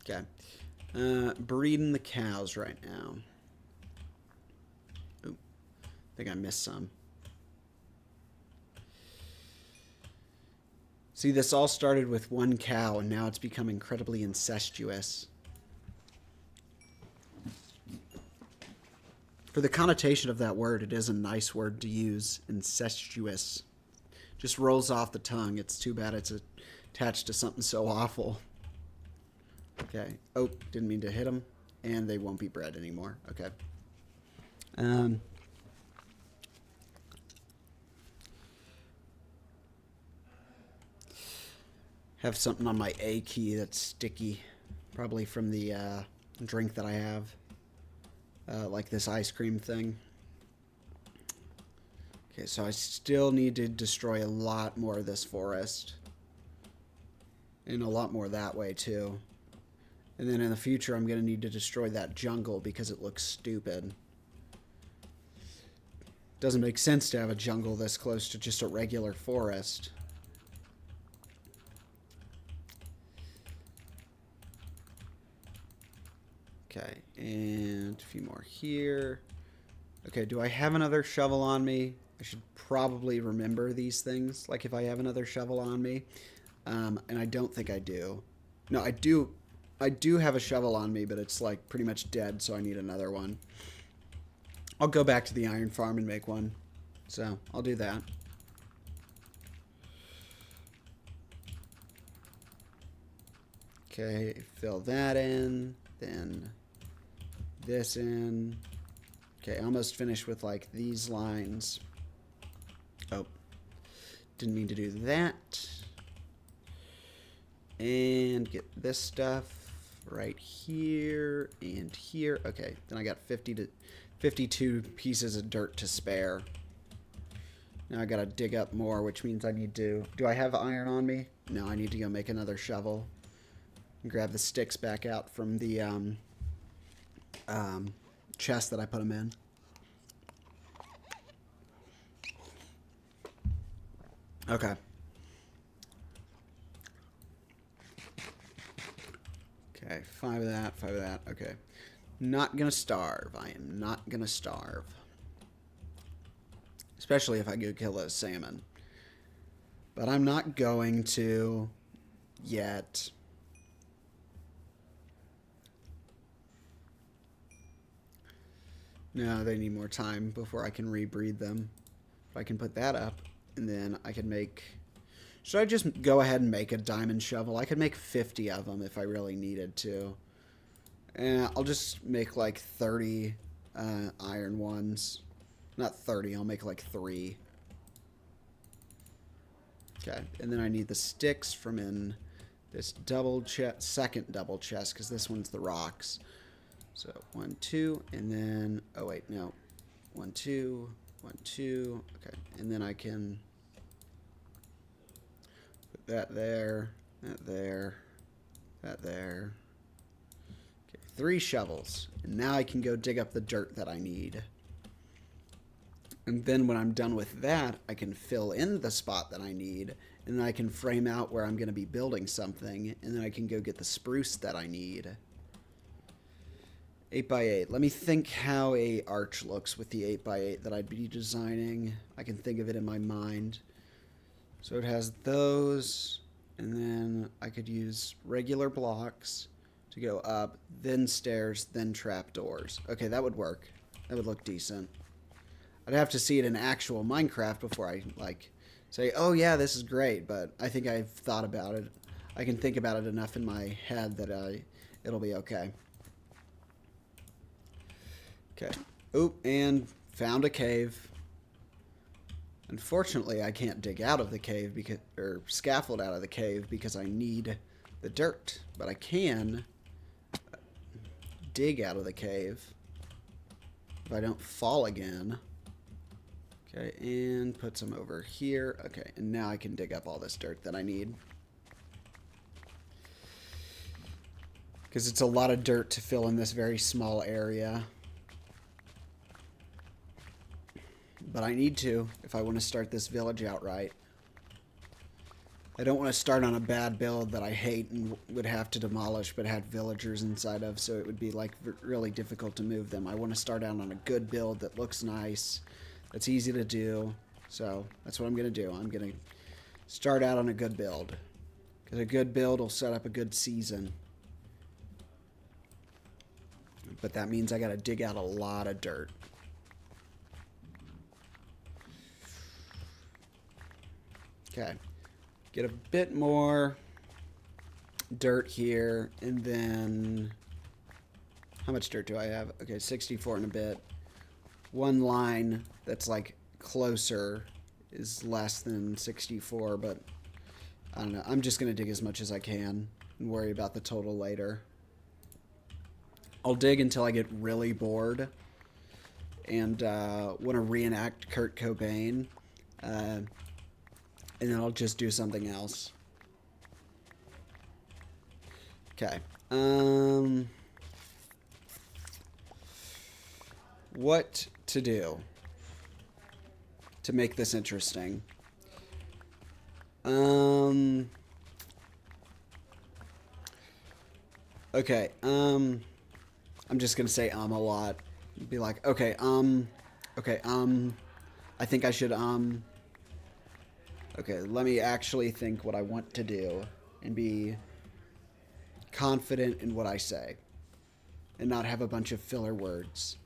Okay. Breeding the cows right now. Ooh, I think I missed some. See, this all started with 1 cow, and now it's become incredibly incestuous. For the connotation of that word, it is a nice word to use. Incestuous. Just rolls off the tongue. It's too bad it's attached to something so awful. Okay. Oh, didn't mean to hit them. And they won't be bred anymore. Okay. Have something on my A key that's sticky. Probably from the drink that I have. Like this ice cream thing. Okay, so I still need to destroy a lot more of this forest. And a lot more that way, too. And then in the future, I'm going to need to destroy that jungle because it looks stupid. Doesn't make sense to have a jungle this close to just a regular forest. Okay, and a few more here. Okay, do I have another shovel on me? I should probably remember these things, like if I have another shovel on me. And I don't think I do. No, I do. I do have a shovel on me, but it's like pretty much dead, so I need another one. I'll go back to the iron farm and make one. So, I'll do that. Okay, fill that in. Then this in. Okay, almost finished with like these lines. Oh, didn't mean to do that. And get this stuff right here and here. Okay, then I got 52 pieces of dirt to spare. Now I gotta dig up more, which means I need to... Do I have iron on me? No, I need to go make another shovel. And grab the sticks back out from the chest that I put them in. Okay. Okay, 5 of that, 5 of that. Okay. Not gonna starve. I am not gonna starve. Especially if I go kill a salmon. But I'm not going to yet. No, they need more time before I can rebreed them. If I can put that up, and then I can make... Should I just go ahead and make a diamond shovel? I could make 50 of them if I really needed to. And I'll just make like 30 iron ones. Not 30, I'll make like 3. Okay, and then I need the sticks from in this double chest, second double chest, because this one's the rocks. So 1, 2, and then, oh wait, no. 1, 2, 1, 2, okay, and then I can put that there, that there, that there. Okay, 3 shovels, and now I can go dig up the dirt that I need. And then when I'm done with that, I can fill in the spot that I need, and then I can frame out where I'm going to be building something, and then I can go get the spruce that I need. 8x8. Let me think how a arch looks with the 8x8 that I'd be designing. I can think of it in my mind. So it has those, and then I could use regular blocks to go up, then stairs, then trapdoors. Okay, that would work. That would look decent. I'd have to see it in actual Minecraft before I, like, say, oh yeah, this is great, but I think I've thought about it. I can think about it enough in my head that it'll be okay. Okay. Oop, and found a cave. Unfortunately, I can't dig out of the cave because, or scaffold out of the cave because I need the dirt. But I can dig out of the cave if I don't fall again. Okay, and put some over here. Okay, and now I can dig up all this dirt that I need. Because it's a lot of dirt to fill in this very small area. But I need to if I want to start this village outright. I don't want to start on a bad build that I hate and would have to demolish but had villagers inside of, so it would be like really difficult to move them. I want to start out on a good build that looks nice, that's easy to do. So that's what I'm going to do. I'm going to start out on a good build. Because a good build will set up a good season. But that means I got to dig out a lot of dirt. Okay, get a bit more dirt here, and then, how much dirt do I have? Okay, 64 and a bit. One line that's like closer is less than 64, but I don't know. I'm just going to dig as much as I can and worry about the total later. I'll dig until I get really bored and want to reenact Kurt Cobain. And then I'll just do something else. Okay. What to do? to make this interesting. Okay, I'm just gonna say a lot. Be like, okay, I think I should, okay, let me actually think what I want to do and be confident in what I say and not have a bunch of filler words.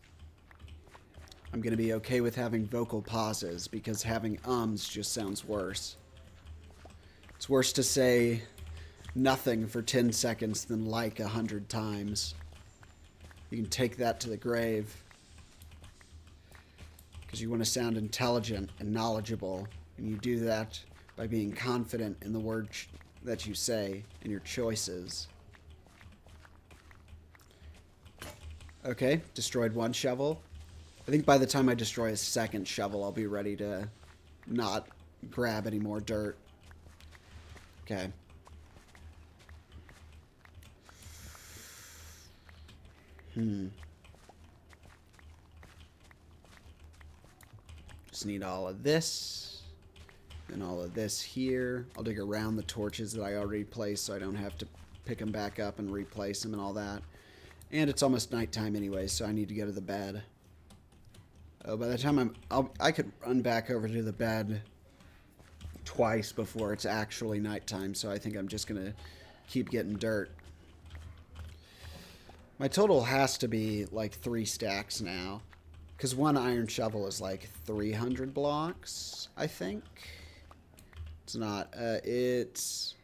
I'm gonna be okay with having vocal pauses because having ums just sounds worse. It's worse to say nothing for 10 seconds than like 100 times. You can take that to the grave. Because you want to sound intelligent and knowledgeable. And you do that by being confident in the words that you say and your choices. Okay, destroyed one shovel. I think by the time I destroy a second shovel, I'll be ready to not grab any more dirt. Okay. Just need all of this. And all of this here. I'll dig around the torches that I already placed so I don't have to pick them back up and replace them and all that. And it's almost nighttime anyway, so I need to go to the bed. Oh, by the time I could run back over to the bed twice before it's actually nighttime, so I think I'm just going to keep getting dirt. My total has to be like 3 stacks now. Because one iron shovel is like 300 blocks, I think. It's not. It's...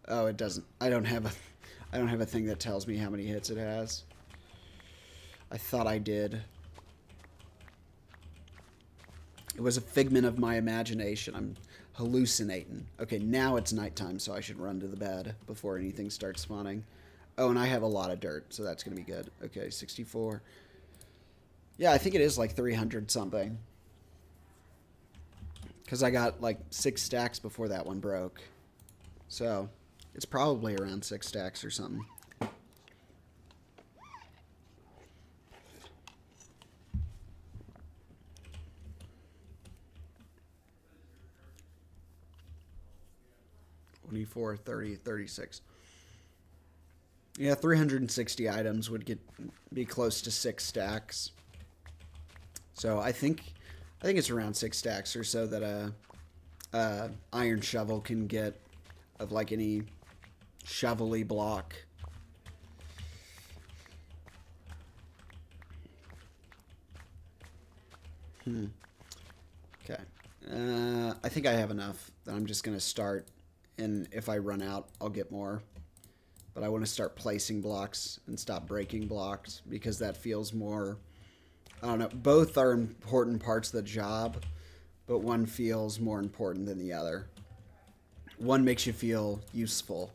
Oh, it doesn't. I don't have a thing that tells me how many hits it has. I thought I did. It was a figment of my imagination. I'm hallucinating. Okay, now it's nighttime, so I should run to the bed before anything starts spawning. Oh, and I have a lot of dirt, so that's going to be good. Okay, 64. Yeah, I think it is like 300 something. Because I got like 6 stacks before that one broke. So, it's probably around 6 stacks or something. $24, $30, $36. Yeah, 360 items would be close to 6 stacks. So I think it's around 6 stacks or so that a iron shovel can get of like any shovel-y block. Okay. I think I have enough that I'm just going to start, and if I run out, I'll get more. But I want to start placing blocks and stop breaking blocks because that feels more... I don't know. Both are important parts of the job, but one feels more important than the other. One makes you feel useful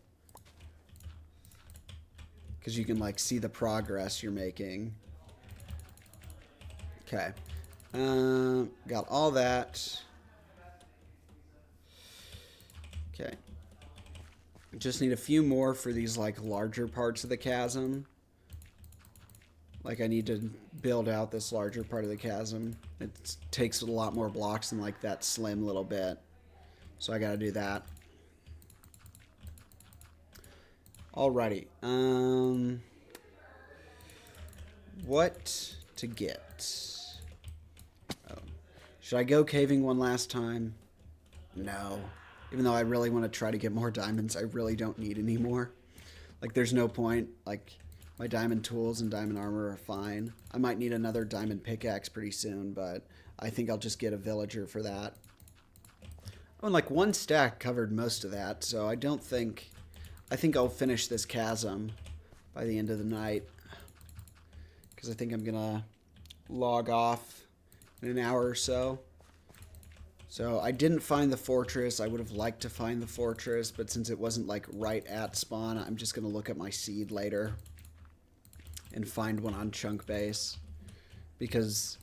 because you can like see the progress you're making. Okay. Got all that. Okay. Just need a few more for these like larger parts of the chasm. Like I need to build out this larger part of the chasm. It takes a lot more blocks than like that slim little bit. So I gotta do that. Alrighty. What to get? Oh. Should I go caving one last time? No. Even though I really want to try to get more diamonds, I really don't need any more. Like, there's no point. Like, my diamond tools and diamond armor are fine. I might need another diamond pickaxe pretty soon, but I think I'll just get a villager for that. Oh, and like 1 stack covered most of that, so I think I'll finish this chasm by the end of the night. Because I think I'm gonna log off in an hour or so. So I didn't find the fortress. I would have liked to find the fortress, but since it wasn't like right at spawn, I'm just going to look at my seed later and find one on Chunk Base because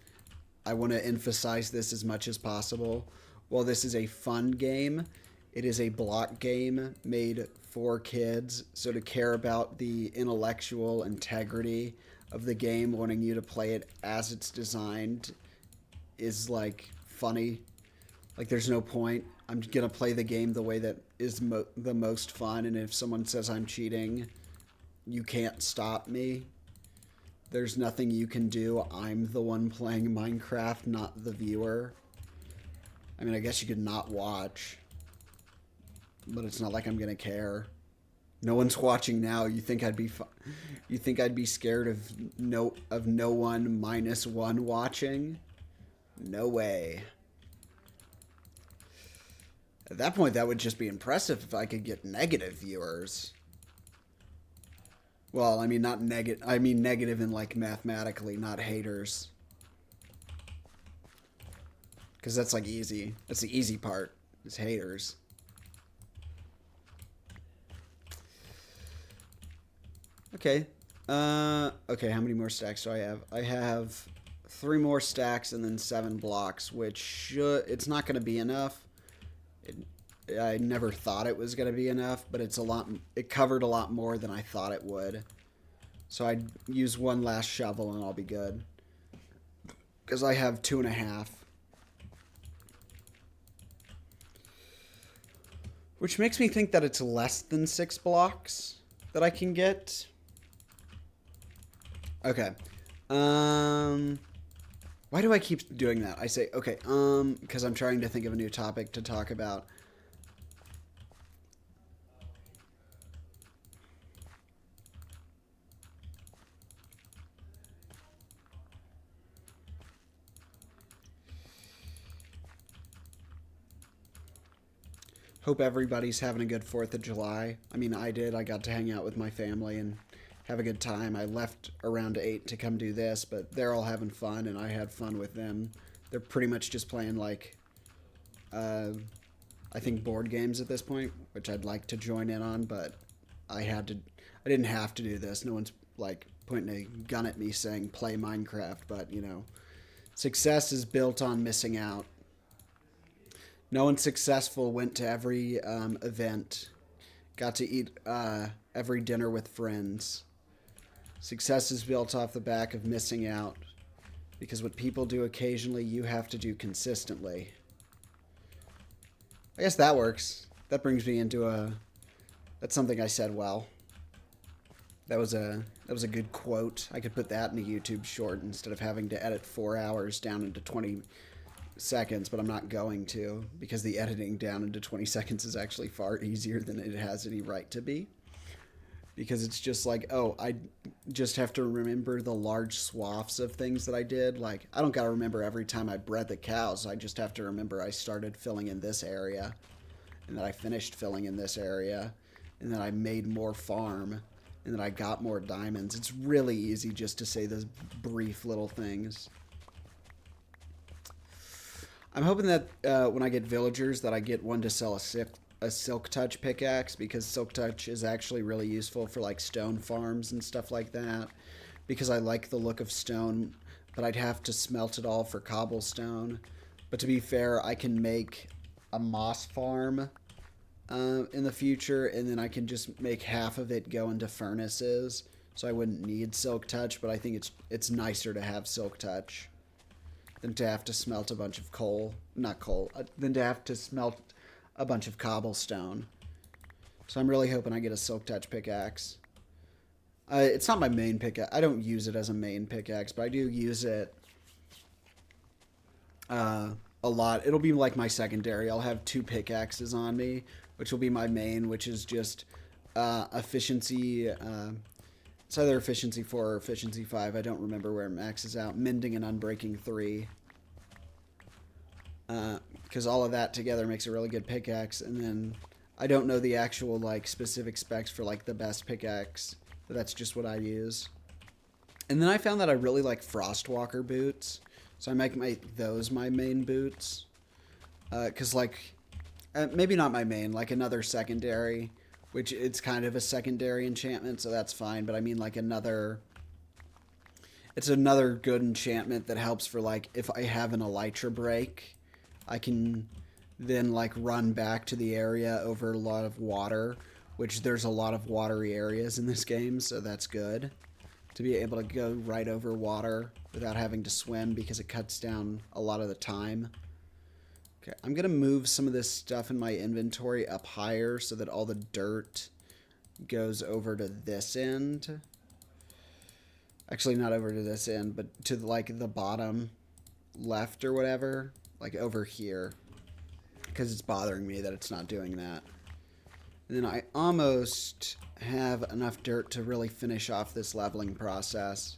I want to emphasize this as much as possible. While this is a fun game, it is a block game made for kids. So to care about the intellectual integrity of the game, wanting you to play it as it's designed is like funny. Like, there's no point. I'm gonna play the game the way that is the most fun, and if someone says I'm cheating, you can't stop me. There's nothing you can do. I'm the one playing Minecraft, not the viewer. I mean, I guess you could not watch, but it's not like I'm gonna care. No one's watching now. You think I'd be you think I'd be scared of no one -1 watching? No way. At that point, that would just be impressive if I could get negative viewers. Well, I mean, not negative. I mean negative in like mathematically, not haters. Because that's like easy. That's the easy part, is haters. Okay. Okay, how many more stacks do I have? I have 3 more stacks and then 7 blocks, which it's not going to be enough. I never thought it was going to be enough, but it covered a lot more than I thought it would. So I'd use one last shovel and I'll be good. Because I have 2.5. Which makes me think that it's less than 6 blocks that I can get. Okay. Why do I keep doing that? I say, okay, because I'm trying to think of a new topic to talk about. Hope everybody's having a good 4th of July. I mean, I did. I got to hang out with my family and have a good time. I left around 8 to come do this, but they're all having fun, and I had fun with them. They're pretty much just playing, like, I think board games at this point, which I'd like to join in on, but I didn't have to do this. No one's, like, pointing a gun at me saying play Minecraft, but, you know, success is built on missing out. No one successful went to every event, got to eat every dinner with friends. Success is built off the back of missing out, because what people do occasionally, you have to do consistently. I guess that works. That brings me into that's something I said well. That was a good quote. I could put that in a YouTube short instead of having to edit 4 hours down into 20 seconds, but I'm not going to, because the editing down into 20 seconds is actually far easier than it has any right to be. Because it's just like, oh, I just have to remember the large swaths of things that I did. Like, I don't got to remember every time I bred the cows. I just have to remember I started filling in this area, and that I finished filling in this area, and that I made more farm, and that I got more diamonds. It's really easy just to say those brief little things. I'm hoping that when I get villagers that I get one to sell a Silk Touch pickaxe, because Silk Touch is actually really useful for like stone farms and stuff like that, because I like the look of stone, but I'd have to smelt it all for cobblestone. But to be fair, I can make a moss farm in the future, and then I can just make half of it go into furnaces, so I wouldn't need Silk Touch, but I think it's nicer to have Silk Touch than to have to smelt a bunch of than to have to smelt a bunch of cobblestone. So I'm really hoping I get a Silk Touch pickaxe. It's not my main pickaxe. I don't use it as a main pickaxe, but I do use it a lot. It'll be like my secondary. I'll have 2 pickaxes on me, which will be my main, which is just efficiency. It's either efficiency 4 or efficiency 5. I don't remember where it maxes out. Mending and unbreaking 3. Because all of that together makes a really good pickaxe. And then I don't know the actual like specific specs for like the best pickaxe, but that's just what I use. And then I found that I really like Frostwalker boots, so I make those my main boots. Because like maybe not my main, like another secondary, which it's kind of a secondary enchantment, so that's fine. But I mean like it's another good enchantment that helps for like if I have an elytra break, I can then like run back to the area over a lot of water, which there's a lot of watery areas in this game, so that's good to be able to go right over water without having to swim, because it cuts down a lot of the time. Okay, I'm going to move some of this stuff in my inventory up higher so that all the dirt goes over to this end. Actually, not over to this end, but to like the bottom left or whatever. Like over here. Because it's bothering me that it's not doing that. And then I almost have enough dirt to really finish off this leveling process.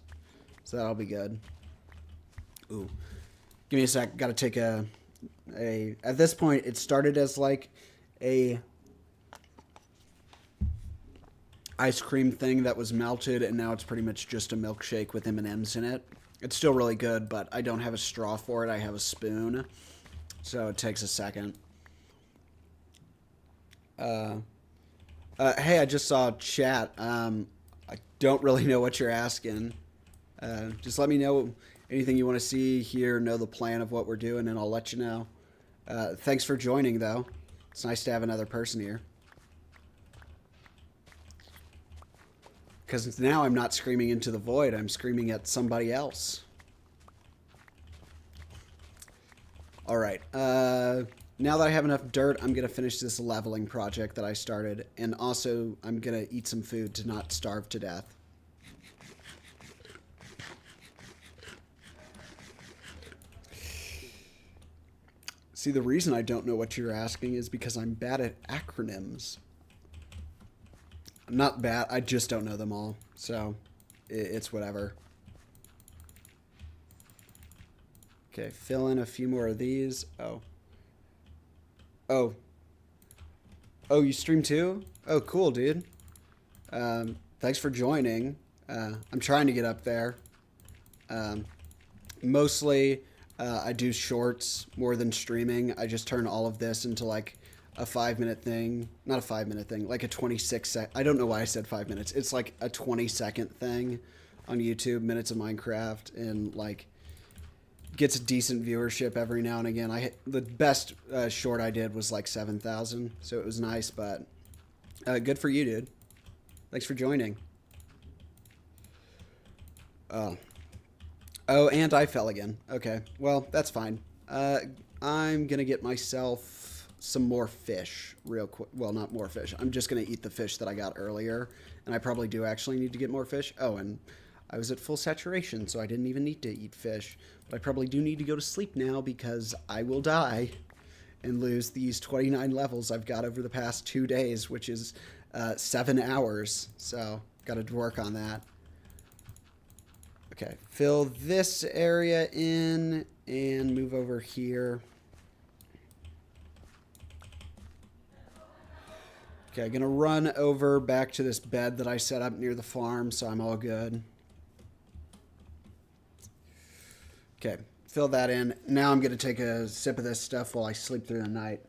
So that'll be good. Ooh. Give me a sec. Gotta take a... At this point, it started as like a ice cream thing that was melted, and now it's pretty much just a milkshake with M&Ms in it. It's still really good, but I don't have a straw for it. I have a spoon, so it takes a second. Hey, I just saw chat. I don't really know what you're asking. Just let me know anything you want to see, hear, know the plan of what we're doing, and I'll let you know. Thanks for joining, though. It's nice to have another person here. Because now I'm not screaming into the void. I'm screaming at somebody else. All right. Now that I have enough dirt, I'm going to finish this leveling project that I started. And also, I'm going to eat some food to not starve to death. See, the reason I don't know what you're asking is because I'm bad at acronyms. I'm not bad, I just don't know them all. So, it's whatever. Okay, fill in a few more of these. Oh. Oh. Oh, you stream too? Oh, cool, dude. Thanks for joining. I'm trying to get up there. Mostly... I do shorts more than streaming. I just turn all of this into like a 5-minute thing. Not a 5-minute thing, like a 26-second. I don't know why I said 5 minutes. It's like a 20-second thing on YouTube, Minutes of Minecraft, and like gets a decent viewership every now and again. The best short I did was like 7,000, so it was nice, but good for you, dude. Thanks for joining. Oh, and I fell again. Okay, well, that's fine. I'm going to get myself some more fish real quick. Well, not more fish. I'm just going to eat the fish that I got earlier. And I probably do actually need to get more fish. Oh, and I was at full saturation, so I didn't even need to eat fish. But I probably do need to go to sleep now because I will die and lose these 29 levels I've got over the past 2 days, which is 7 hours. So, got to work on that. Okay, fill this area in and move over here. Okay, I'm gonna run over back to this bed that I set up near the farm, so I'm all good. Okay, fill that in. Now I'm gonna take a sip of this stuff while I sleep through the night.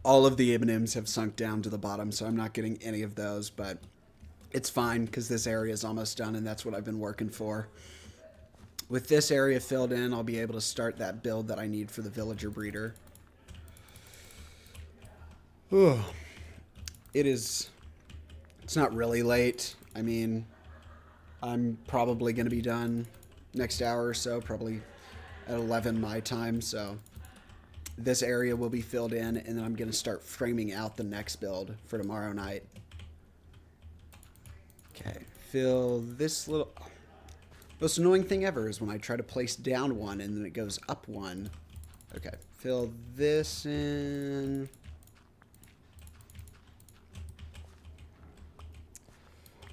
All of the M&Ms have sunk down to the bottom, so I'm not getting any of those, but it's fine because this area is almost done, and that's what I've been working for. With this area filled in, I'll be able to start that build that I need for the villager breeder. It's not really late. I mean, I'm probably going to be done next hour or so, probably at 11 my time, so this area will be filled in, and then I'm going to start framing out the next build for tomorrow night. Okay, fill this little... Most annoying thing ever is when I try to place down one and then it goes up one. Okay, fill this in.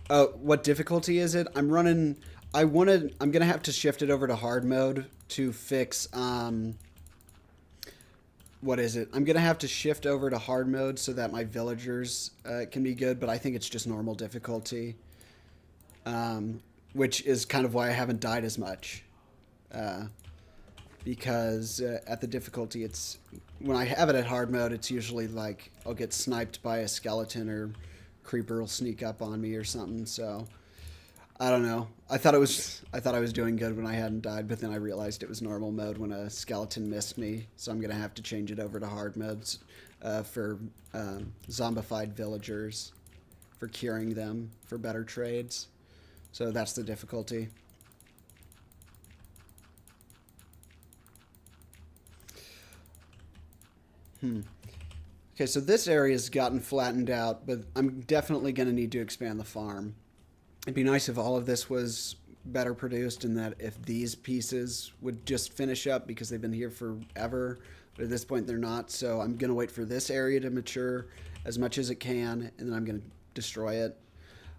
Oh, what difficulty is it? I'm running... I'm going to have to shift it over to hard mode to fix... What is it? I'm going to have to shift over to hard mode so that my villagers can be good, but I think it's just normal difficulty. Which is kind of why I haven't died as much. Because at the difficulty, it's... When I have it at hard mode, it's usually like I'll get sniped by a skeleton or creeper will sneak up on me or something, so... I don't know. I thought I was doing good when I hadn't died, but then I realized it was normal mode when a skeleton missed me, so I'm gonna have to change it over to hard modes for zombified villagers, for curing them for better trades. So that's the difficulty. Okay, so this area's gotten flattened out, but I'm definitely going to need to expand the farm. It'd be nice if all of this was better produced and that if these pieces would just finish up because they've been here forever, but at this point they're not. So I'm going to wait for this area to mature as much as it can, and then I'm going to destroy it.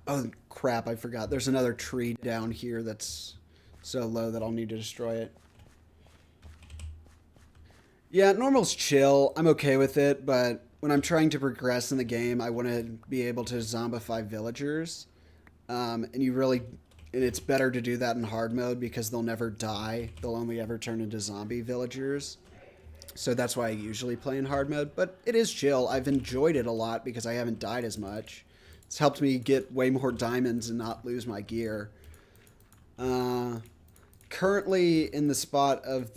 Oh, crap, I forgot. There's another tree down here that's so low that I'll need to destroy it. Yeah, normal's chill. I'm okay with it, but when I'm trying to progress in the game, I want to be able to zombify villagers. And it's better to do that in hard mode because they'll never die. They'll only ever turn into zombie villagers. So that's why I usually play in hard mode, but it is chill. I've enjoyed it a lot because I haven't died as much. It's helped me get way more diamonds and not lose my gear. Currently in the spot of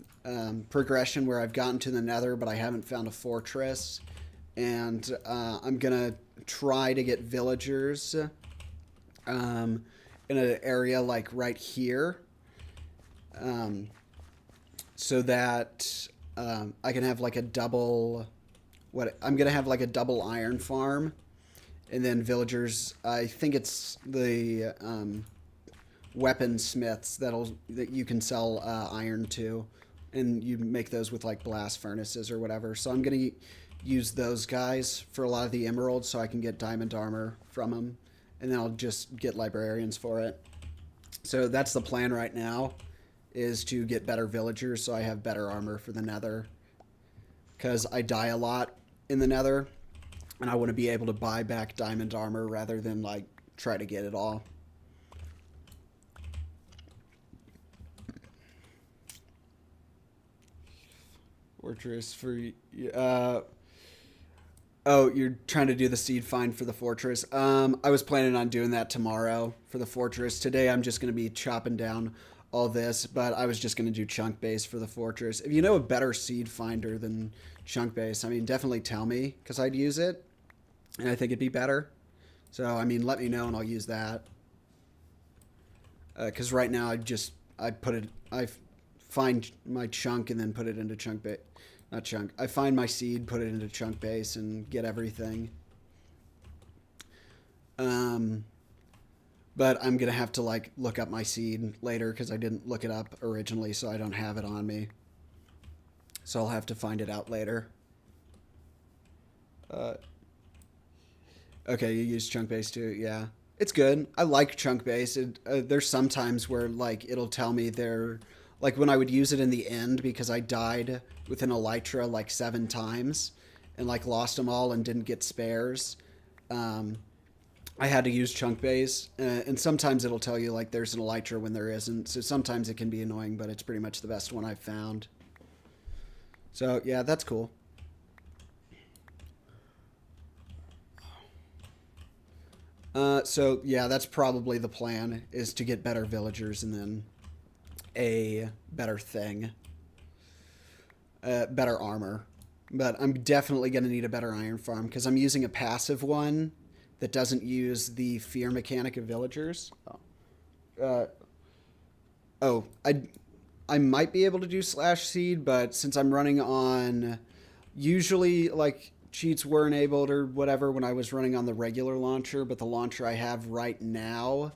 progression where I've gotten to the nether, but I haven't found a fortress. And I'm going to try to get villagers in an area like right here. So that I can have like a double... I'm going to have like a double iron farm. And then villagers, I think it's the weaponsmiths that you can sell iron to. And you make those with like blast furnaces or whatever. So I'm going to use those guys for a lot of the emeralds so I can get diamond armor from them. And then I'll just get librarians for it. So that's the plan right now, is to get better villagers so I have better armor for the nether. Because I die a lot in the nether. And I want to be able to buy back diamond armor rather than like try to get it all. Fortress for... oh, you're trying to do the seed find for the fortress. I was planning on doing that tomorrow for the fortress. Today I'm just going to be chopping down all this, but I was just going to do chunk base for the fortress. If you know a better seed finder than chunk base, I mean, definitely tell me, because I'd use it, and I think it'd be better. So, I mean, let me know and I'll use that. Because right now I find my chunk and then put it into chunk base. Not chunk. I find my seed, put it into chunk base, and get everything. But I'm going to have to, like, look up my seed later because I didn't look it up originally, so I don't have it on me. So I'll have to find it out later. Okay, you use chunk base too, yeah. It's good. I like chunk base. There's some times where, like, it'll tell me like when I would use it in the end because I died with an elytra like 7 times and like lost them all and didn't get spares. I had to use chunk base, and sometimes it'll tell you like there's an elytra when there isn't. So sometimes it can be annoying, but it's pretty much the best one I've found. So yeah, that's cool. So yeah, that's probably the plan, is to get better villagers and then a better thing. Better armor. But I'm definitely going to need a better iron farm because I'm using a passive one that doesn't use the fear mechanic of villagers. I might be able to do slash seed, but since I'm running on... Usually, like, cheats were enabled or whatever when I was running on the regular launcher, but the launcher I have right now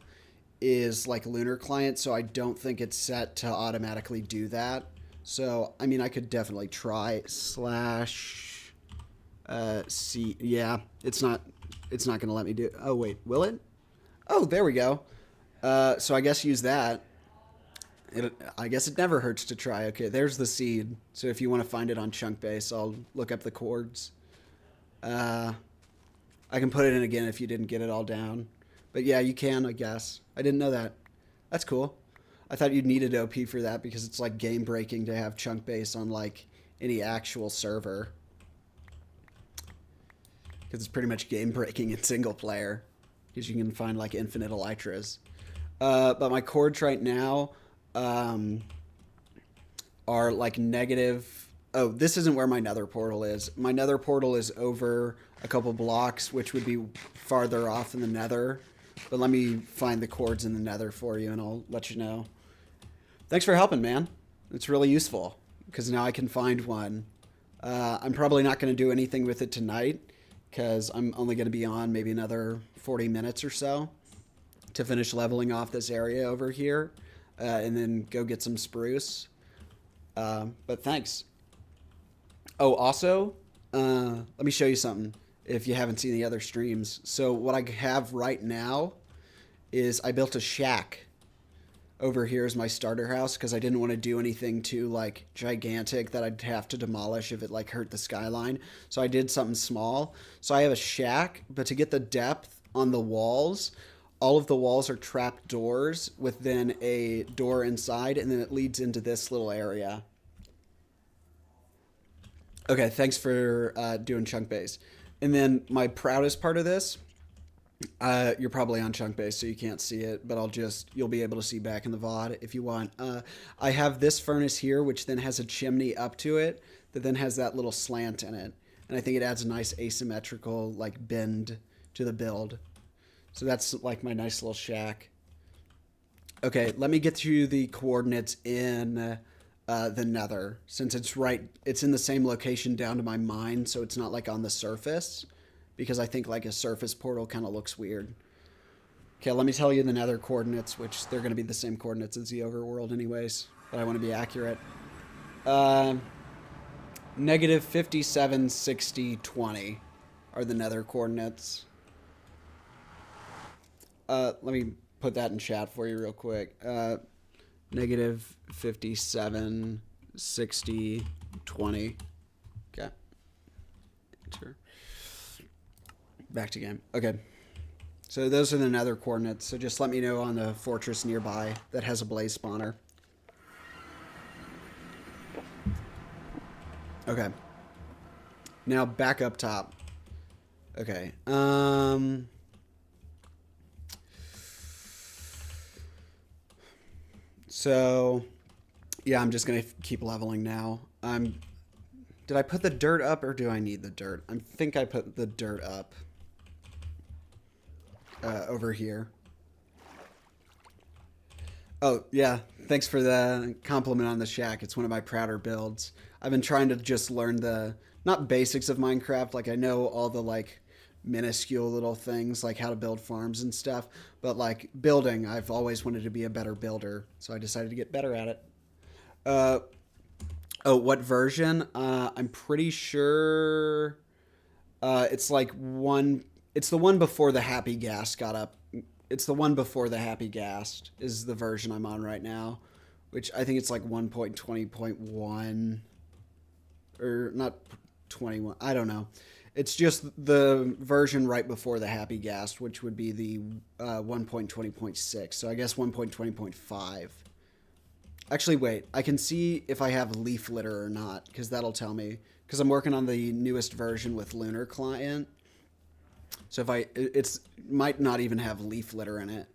is like Lunar Client, so I don't think it's set to automatically do that. So, I mean, I could definitely try slash C. Yeah, it's not going to let me do it. Oh, wait, will it? Oh, there we go. So I guess use that. I guess it never hurts to try. Okay, there's the seed. So if you want to find it on chunk base, I'll look up the chords. I can put it in again if you didn't get it all down. But yeah, you can, I guess. I didn't know that. That's cool. I thought you'd needed OP for that because it's like game breaking to have chunk base on like any actual server. Because it's pretty much game breaking in single player. Because you can find like infinite elytras. But my chords right now are like negative. Oh, this isn't where my nether portal is. My nether portal is over a couple blocks, which would be farther off in the nether. But let me find the chords in the nether for you and I'll let you know. Thanks for helping, man. It's really useful because now I can find one I'm probably not going to do anything with it tonight because I'm only going to be on maybe another 40 minutes or so to finish leveling off this area over here and then go get some spruce. But thanks. Oh, also, let me show you something if you haven't seen the other streams. So what I have right now is I built a shack over here as my starter house because I didn't want to do anything too like gigantic that I'd have to demolish if it like hurt the skyline. So I did something small. So I have a shack, but to get the depth on the walls, all of the walls are trap doors with then a door inside, and then it leads into this little area. Okay, thanks for doing chunk base. And then my proudest part of this, you're probably on chunk base, so you can't see it, but you'll be able to see back in the VOD if you want. I have this furnace here, which then has a chimney up to it that then has that little slant in it. And I think it adds a nice asymmetrical like bend to the build. So that's like my nice little shack. Okay, let me get you the coordinates in the nether, since it's in the same location down to my mine, so it's not like on the surface, because I think like a surface portal kind of looks weird. Okay, let me tell you the nether coordinates, which they're going to be the same coordinates as the overworld anyways, but I want to be accurate. Negative 57, 60, 20 are the nether coordinates. Let me put that in chat for you real quick. Negative 57, 60, 20. Okay. Enter. Back to game. Okay. So those are the nether coordinates. So just let me know on the fortress nearby that has a blaze spawner. Okay. Now back up top. Okay. So, yeah, I'm just going to keep leveling now. Did I put the dirt up or do I need the dirt? I think I put the dirt up over here. Oh, yeah. Thanks for the compliment on the shack. It's one of my prouder builds. I've been trying to just learn not basics of Minecraft. Like, I know all the, like, minuscule little things, like how to build farms and stuff. But, like, building, I've always wanted to be a better builder. So I decided to get better at it. Oh, what version? I'm pretty sure it's like it's the one before the Happy Gas got up. It's the one before the Happy Gas is the version I'm on right now, which I think it's like 1.20.1 or not 21. I don't know. It's just the version right before the Happy Gas, which would be the 1.20.6. So I guess 1.20.5. Actually, wait. I can see if I have leaf litter or not, because that'll tell me. Because I'm working on the newest version with Lunar Client. So it might not even have leaf litter in it.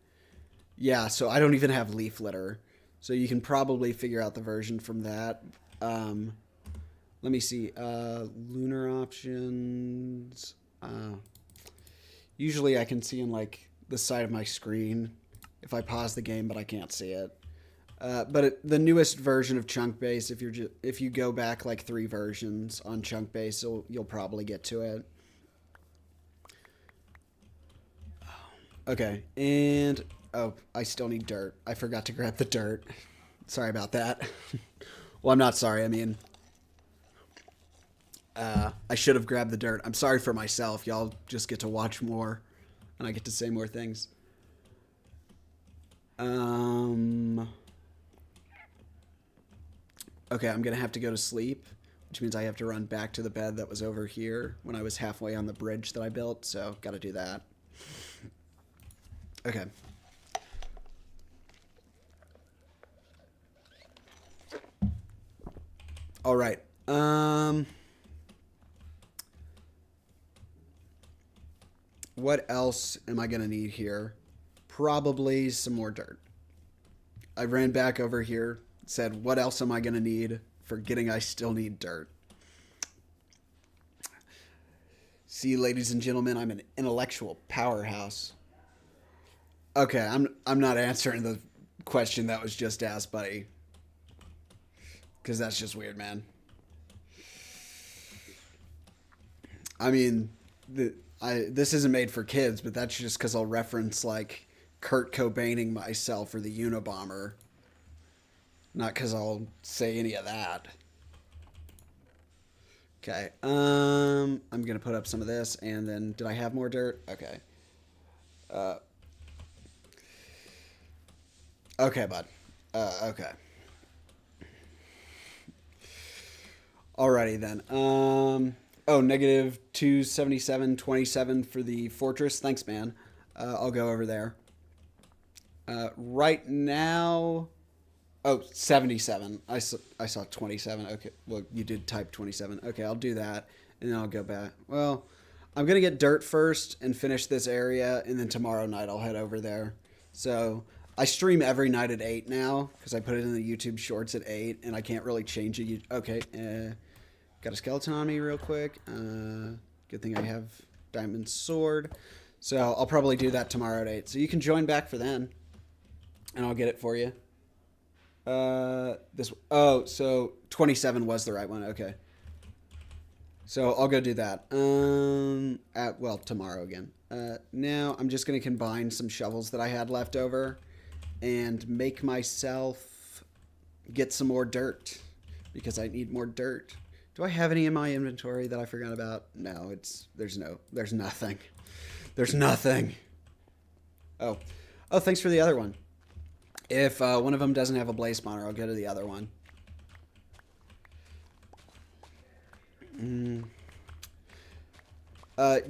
Yeah, so I don't even have leaf litter. So you can probably figure out the version from that. Let me see. Lunar options. Usually I can see in like the side of my screen if I pause the game, but I can't see it. But the newest version of Chunk Base, if you go back like 3 versions on Chunk Base, you'll probably get to it. Okay, and oh, I still need dirt. I forgot to grab the dirt. Sorry about that. Well, I'm not sorry. I mean, I should have grabbed the dirt. I'm sorry for myself. Y'all just get to watch more, and I get to say more things. Okay, I'm gonna have to go to sleep, which means I have to run back to the bed that was over here when I was halfway on the bridge that I built, so gotta do that. Okay. All right. What else am I gonna need here? Probably some more dirt. I ran back over here, said, what else am I gonna need? Forgetting I still need dirt. See, ladies and gentlemen, I'm an intellectual powerhouse. Okay, I'm not answering the question that was just asked, buddy. Because that's just weird, man. I mean, this isn't made for kids, but that's just because I'll reference like Kurt Cobaining myself or the Unabomber. Not because I'll say any of that. Okay. I'm gonna put up some of this, and then did I have more dirt? Okay. Okay, bud. Okay. Alrighty then. Oh, negative 277.27 for the fortress. Thanks, man. I'll go over there. Right now. Oh, 77. I saw 27. Okay. Well, you did type 27. Okay, I'll do that, and then I'll go back. Well, I'm going to get dirt first and finish this area, and then tomorrow night I'll head over there. So I stream every night at 8 now because I put it in the YouTube Shorts at 8, and I can't really change it. Okay. Got a skeleton on me real quick. Good thing I have diamond sword. So I'll probably do that tomorrow at 8. So you can join back for then, and I'll get it for you. So 27 was the right one. Okay. So I'll go do that. Tomorrow again. Now I'm just going to combine some shovels that I had left over and make myself get some more dirt because I need more dirt. Do I have any in my inventory that I forgot about? No, there's nothing. There's nothing. Oh, thanks for the other one. If one of them doesn't have a blaze spawner, I'll go to the other one. You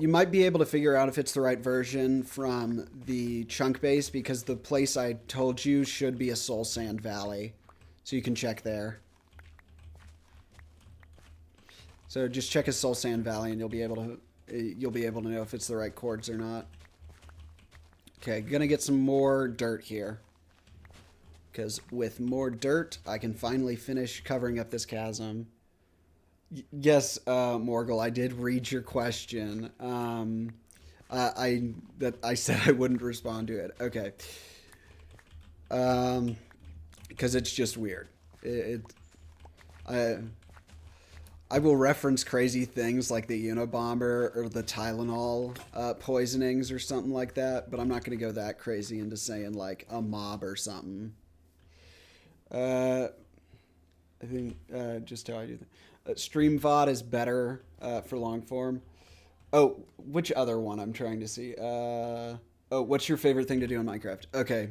might be able to figure out if it's the right version from the chunk base because the place I told you should be a soul sand valley. So you can check there. So just check a soul sand valley and you'll be able to know if it's the right chords or not. Okay, gonna get some more dirt here. Because with more dirt, I can finally finish covering up this chasm. Yes, Morgul, I did read your question. I said I wouldn't respond to it. Okay. Because it's just weird. I will reference crazy things like the Unabomber or the Tylenol poisonings or something like that, but I'm not going to go that crazy into saying like a mob or something. I think just how I do that. Stream VOD is better for long form. Oh, which other one I'm trying to see? What's your favorite thing to do in Minecraft? Okay,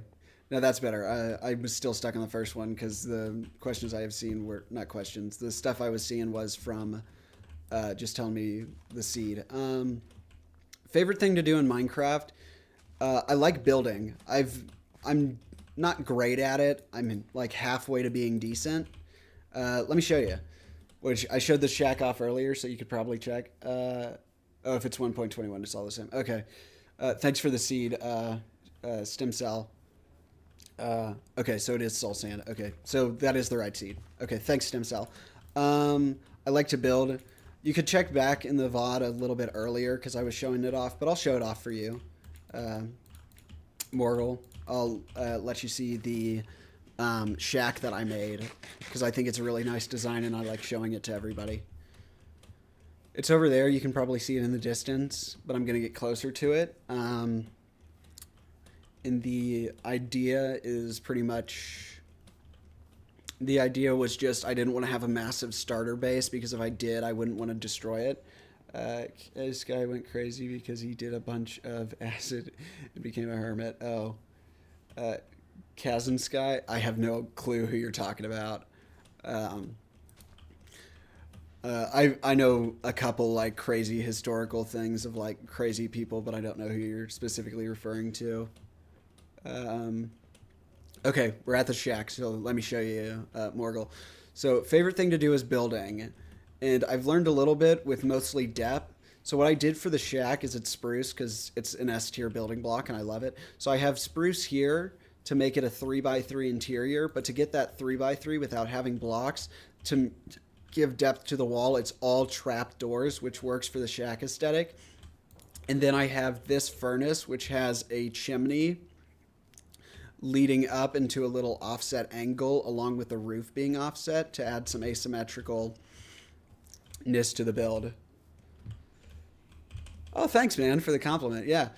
now that's better. I was still stuck on the first one because the questions I have seen were not questions. The stuff I was seeing was from just telling me the seed. Favorite thing to do in Minecraft? I like building. I'm not great at it. I'm like halfway to being decent. Let me show you. Which I showed the shack off earlier, so you could probably check. If it's 1.21, it's all the same. Okay. Thanks for the seed, stem cell. Okay, so it is soul sand. Okay, so that is the right seed. Okay, thanks, stem cell. I like to build. You could check back in the VOD a little bit earlier because I was showing it off, but I'll show it off for you. Morgul, I'll let you see the shack that I made because I think it's a really nice design and I like showing it to everybody. It's over there. You can probably see it in the distance, but I'm going to get closer to it. And the idea is pretty much... The idea was just I didn't want to have a massive starter base because if I did, I wouldn't want to destroy it. This guy went crazy because he did a bunch of acid and became a hermit. Oh. Chasm Sky? I have no clue who you're talking about. I know a couple like crazy historical things of like crazy people, but I don't know who you're specifically referring to. Okay, we're at the shack, so let me show you Morgul. So favorite thing to do is building, and I've learned a little bit with mostly depth. So what I did for the shack is it's spruce because it's an S tier building block and I love it. So I have spruce here to make it a 3x3 interior, but to get that 3x3 without having blocks to give depth to the wall, it's all trap doors, which works for the shack aesthetic. And then I have this furnace, which has a chimney leading up into a little offset angle along with the roof being offset to add some asymmetricalness to the build. Oh, thanks, man, for the compliment. Yeah.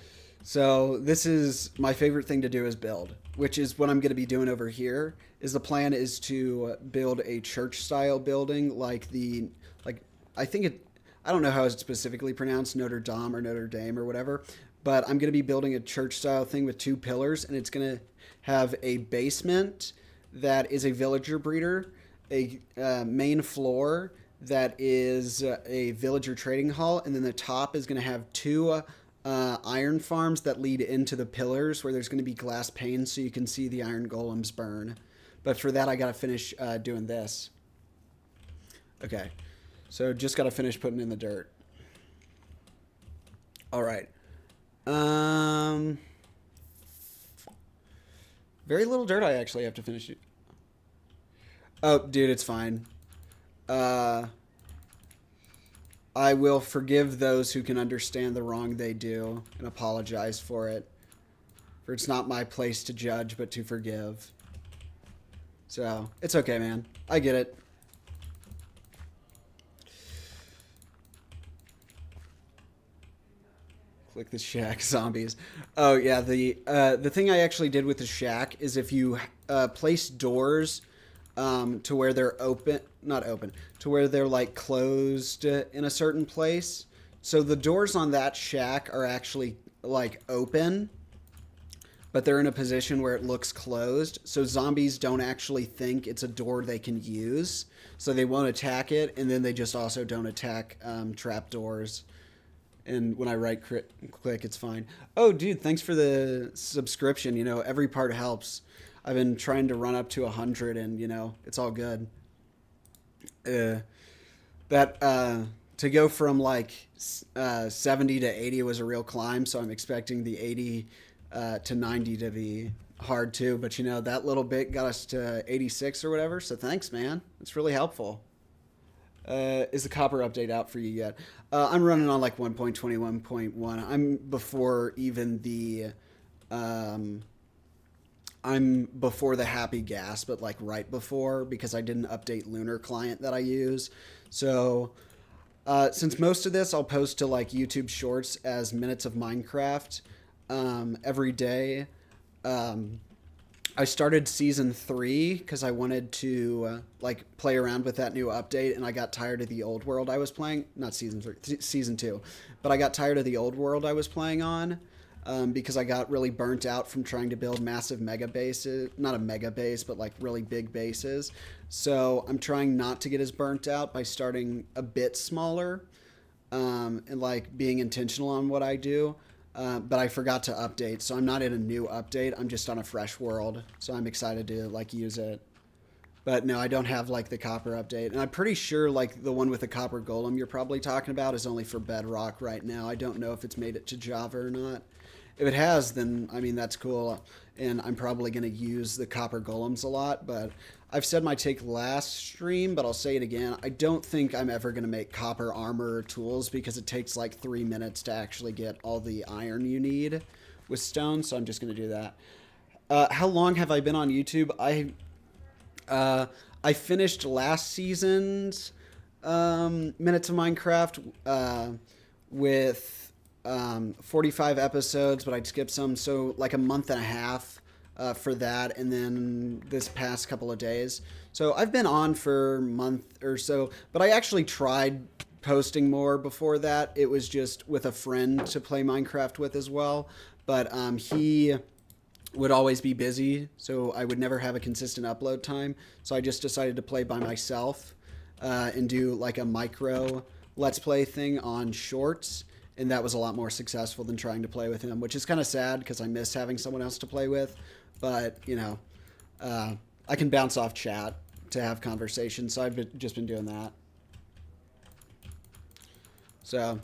So this is my favorite thing to do is build, which is what I'm going to be doing over here. Is the plan is to build a church style building like I think it I don't know how it's specifically pronounced Notre Dame or Notre Dame or whatever, but I'm going to be building a church style thing with two pillars, and it's going to have a basement that is a villager breeder, a main floor that is a villager trading hall, and then the top is going to have two iron farms that lead into the pillars where there's going to be glass panes so you can see the iron golems burn. But for that, I got to finish doing this. Okay, so just got to finish putting in the dirt. All right. Um, very little dirt I actually have to finish. Oh, dude, it's fine. Uh, I will forgive those who can understand the wrong they do and apologize for it. For it's not my place to judge, but to forgive. So, it's okay, man. I get it. Click the shack zombies. Oh yeah, the thing I actually did with the shack is if you place doors to where they're open, not open, to where they're like closed in a certain place. So the doors on that shack are actually like open, but they're in a position where it looks closed. So zombies don't actually think it's a door they can use. So they won't attack it, and then they just also don't attack trap doors. And when I right click, it's fine. Oh, dude, thanks for the subscription. You know, every part helps. I've been trying to run up to 100, and you know, it's all good. To go from like 70 to 80 was a real climb, so I'm expecting the 80 to 90 to be hard too. But you know, that little bit got us to 86 or whatever. So thanks, man. It's really helpful. Is the copper update out for you yet? I'm running on like 1.21.1. I'm before even the I'm before the happy gas, but like right before, because I didn't update Lunar client that I use. So since most of this I'll post to like YouTube Shorts as minutes of Minecraft every day. I started season 3 because I wanted to like play around with that new update, and I got tired of the old world I was playing. Not season 3, season 2, but I got tired of the old world I was playing on because I got really burnt out from trying to build massive mega bases. Not a mega base, but like really big bases. So I'm trying not to get as burnt out by starting a bit smaller and like being intentional on what I do. But I forgot to update, so I'm not in a new update. I'm just on a fresh world, so I'm excited to like use it. But no, I don't have like the copper update, and I'm pretty sure like the one with the copper golem you're probably talking about is only for Bedrock right now. I don't know if it's made it to Java or not. If it has, then I mean that's cool, and I'm probably gonna use the copper golems a lot. But I've said my take last stream, but I'll say it again. I don't think I'm ever going to make copper armor or tools because it takes like 3 minutes to actually get all the iron you need with stone, so I'm just going to do that. How long have I been on YouTube? I finished last season's Minutes of Minecraft with 45 episodes, but I'd skip some, so like a month and a half. For that, and then this past couple of days. So I've been on for a month or so, but I actually tried posting more before that. It was just with a friend to play Minecraft with as well, but he would always be busy, so I would never have a consistent upload time. So I just decided to play by myself and do like a micro Let's Play thing on Shorts, and that was a lot more successful than trying to play with him, which is kind of sad because I miss having someone else to play with. But, you know, I can bounce off chat to have conversations, so I've just been doing that. So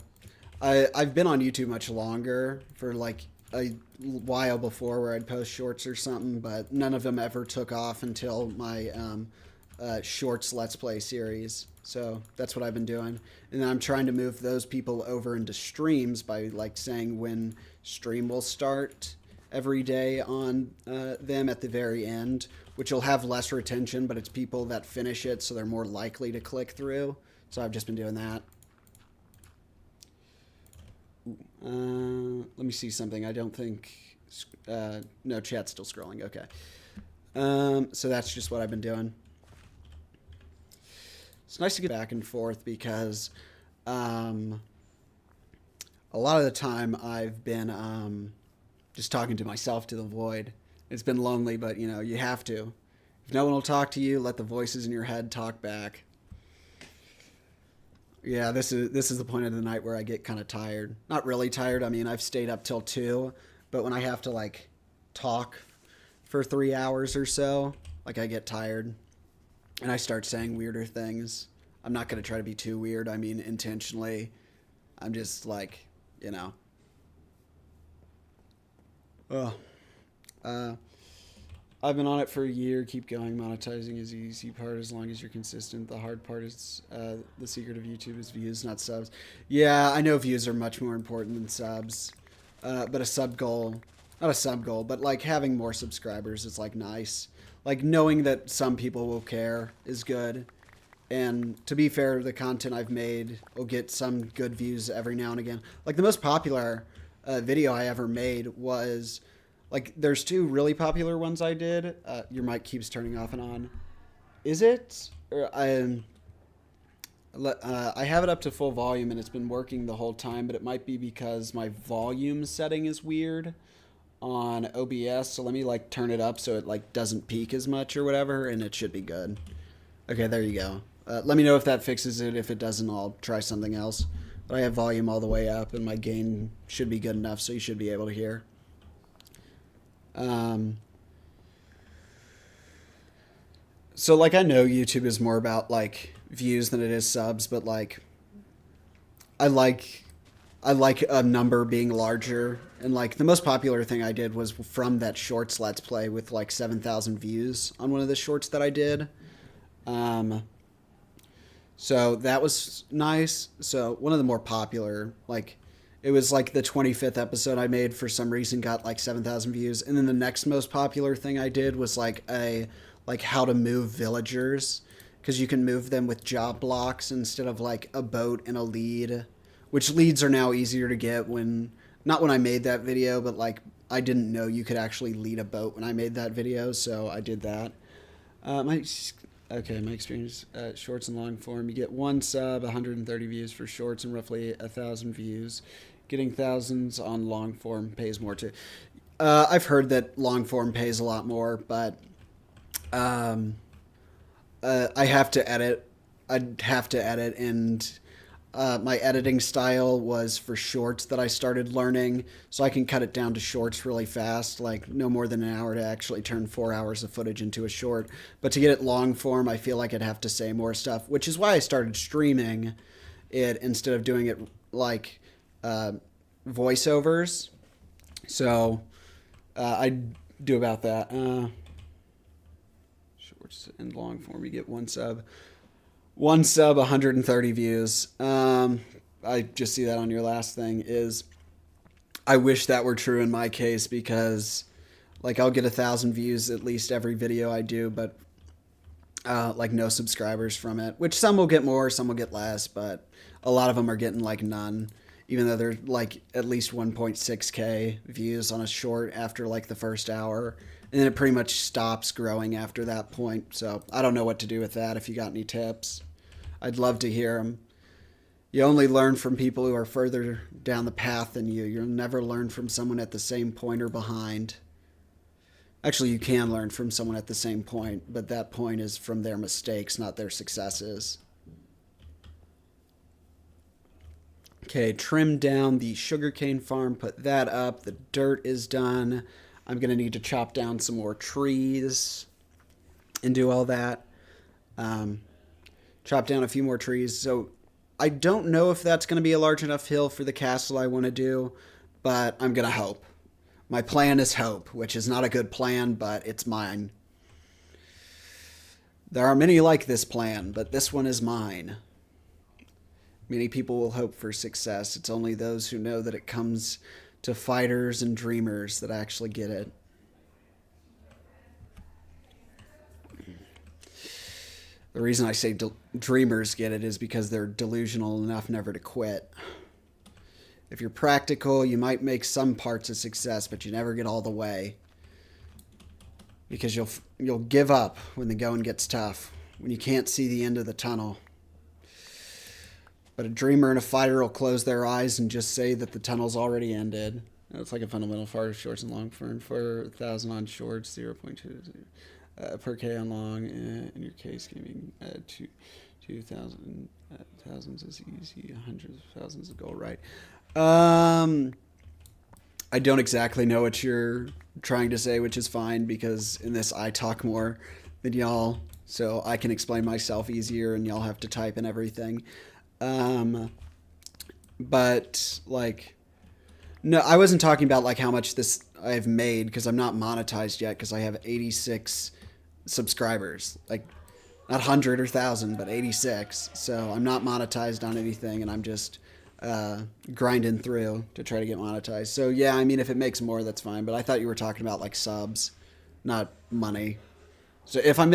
I've been on YouTube much longer, for like a while before, where I'd post shorts or something, but none of them ever took off until my Shorts Let's Play series. So that's what I've been doing. And then I'm trying to move those people over into streams by like saying when stream will start every day on them at the very end, which will have less retention, but it's people that finish it, so they're more likely to click through. So I've just been doing that. Let me see something. I don't think. No, chat's still scrolling. Okay. So that's just what I've been doing. It's nice to get back and forth because a lot of the time I've been just talking to myself to the void. It's been lonely, but you have to. If no one will talk to you, let the voices in your head talk back. Yeah, this is the point of the night where I get kind of tired. Not really tired. I mean, I've stayed up till 2, but when I have to like talk for 3 hours or so, like I get tired and I start saying weirder things. I'm not going to try to be too weird. I mean, intentionally. I'm just like, Oh, I've been on it for a year. Keep going. Monetizing is the easy part as long as you're consistent. The hard part is the secret of YouTube is views, not subs. Yeah, I know views are much more important than subs. But a sub goal, not a sub goal, but like having more subscribers is like nice. Like knowing that some people will care is good. And to be fair, the content I've made will get some good views every now and again. Like the most popular video I ever made was like there's 2 really popular ones I did. Your mic keeps turning off and on. Is it? Or I have it up to full volume and it's been working the whole time, but it might be because my volume setting is weird on OBS. So let me like turn it up so it like doesn't peak as much or whatever, and it should be good. Okay, there you go. Let me know if that fixes it. If it doesn't, I'll try something else. But I have volume all the way up and my gain should be good enough, so you should be able to hear. So like I know YouTube is more about like views than it is subs, but like I like a number being larger, and like the most popular thing I did was from that shorts let's play with like 7,000 views on one of the shorts that I did. So that was nice. So one of the more popular, like it was like the 25th episode I made for some reason got like 7,000 views. And then the next most popular thing I did was like how to move villagers, because you can move them with job blocks instead of like a boat and a lead, which leads are now easier to get not when I made that video, but like I didn't know you could actually lead a boat when I made that video. So I did that. My experience, shorts and long form. You get 1 sub, 130 views for shorts, and roughly 1,000 views. Getting thousands on long form pays more too. I've heard that long form pays a lot more, but I have to edit. I'd have to edit, and my editing style was for shorts that I started learning, so I can cut it down to shorts really fast, like no more than an hour to actually turn 4 hours of footage into a short. But to get it long form, I feel like I'd have to say more stuff, which is why I started streaming it instead of doing it like voiceovers. So I do about that. Shorts and long form, you get 1 sub. 1 sub, 130 views. I just see that on your last thing. I wish that were true in my case, because like I'll get 1,000 views at least every video I do, but like no subscribers from it, which some will get more, some will get less, but a lot of them are getting like none, even though they're like at least 1.6K views on a short after like the first hour. And then it pretty much stops growing after that point. So I don't know what to do with that. If you got any tips, I'd love to hear them. You only learn from people who are further down the path than you. You'll never learn from someone at the same point or behind. Actually, you can learn from someone at the same point, but that point is from their mistakes, not their successes. Okay, trim down the sugarcane farm, put that up. The dirt is done. I'm going to need to chop down some more trees and do all that. Chop down a few more trees. So I don't know if that's going to be a large enough hill for the castle I want to do, but I'm going to hope. My plan is hope, which is not a good plan, but it's mine. There are many like this plan, but this one is mine. Many people will hope for success. It's only those who know that it comes to fighters and dreamers that actually get it. The reason I say dreamers get it is because they're delusional enough never to quit. If you're practical, you might make some parts a success, but you never get all the way. Because you'll give up when the going gets tough, when you can't see the end of the tunnel. But a dreamer and a fighter will close their eyes and just say that the tunnel's already ended. It's like a fundamental for shorts and long form. 4,000 on shorts, 0.2 per K on long. In your case, gaming 2,000 thousands is easy. Hundreds of thousands is goal, right? I don't exactly know what you're trying to say, which is fine because in this I talk more than y'all, so I can explain myself easier and y'all have to type and everything. But like, no, I wasn't talking about like how much this I've made because I'm not monetized yet because I have 86 subscribers, like not 100 or 1,000, but 86. So I'm not monetized on anything, and I'm just grinding through to try to get monetized. So yeah, I mean, if it makes more, that's fine. But I thought you were talking about like subs, not money. So if I'm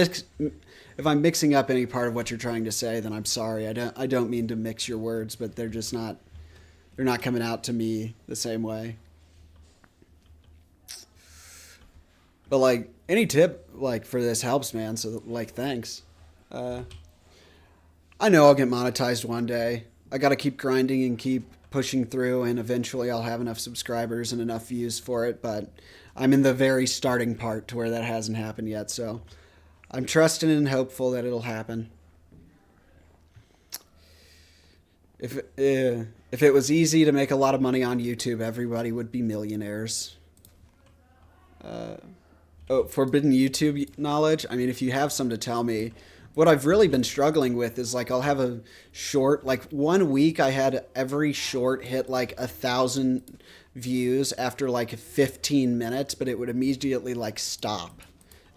mixing up any part of what you're trying to say, then I'm sorry. I don't mean to mix your words, but they're just not. They're not coming out to me the same way. But like any tip like for this helps, man. So like thanks. I know I'll get monetized one day. I got to keep grinding and keep pushing through, and eventually I'll have enough subscribers and enough views for it, but I'm in the very starting part to where that hasn't happened yet, so I'm trusting and hopeful that it'll happen. If it was easy to make a lot of money on YouTube, everybody would be millionaires. Forbidden YouTube knowledge? I mean, if you have some to tell me. What I've really been struggling with is like I'll have a short, like 1 week I had every short hit like 1,000 views after like 15 minutes, but it would immediately like stop.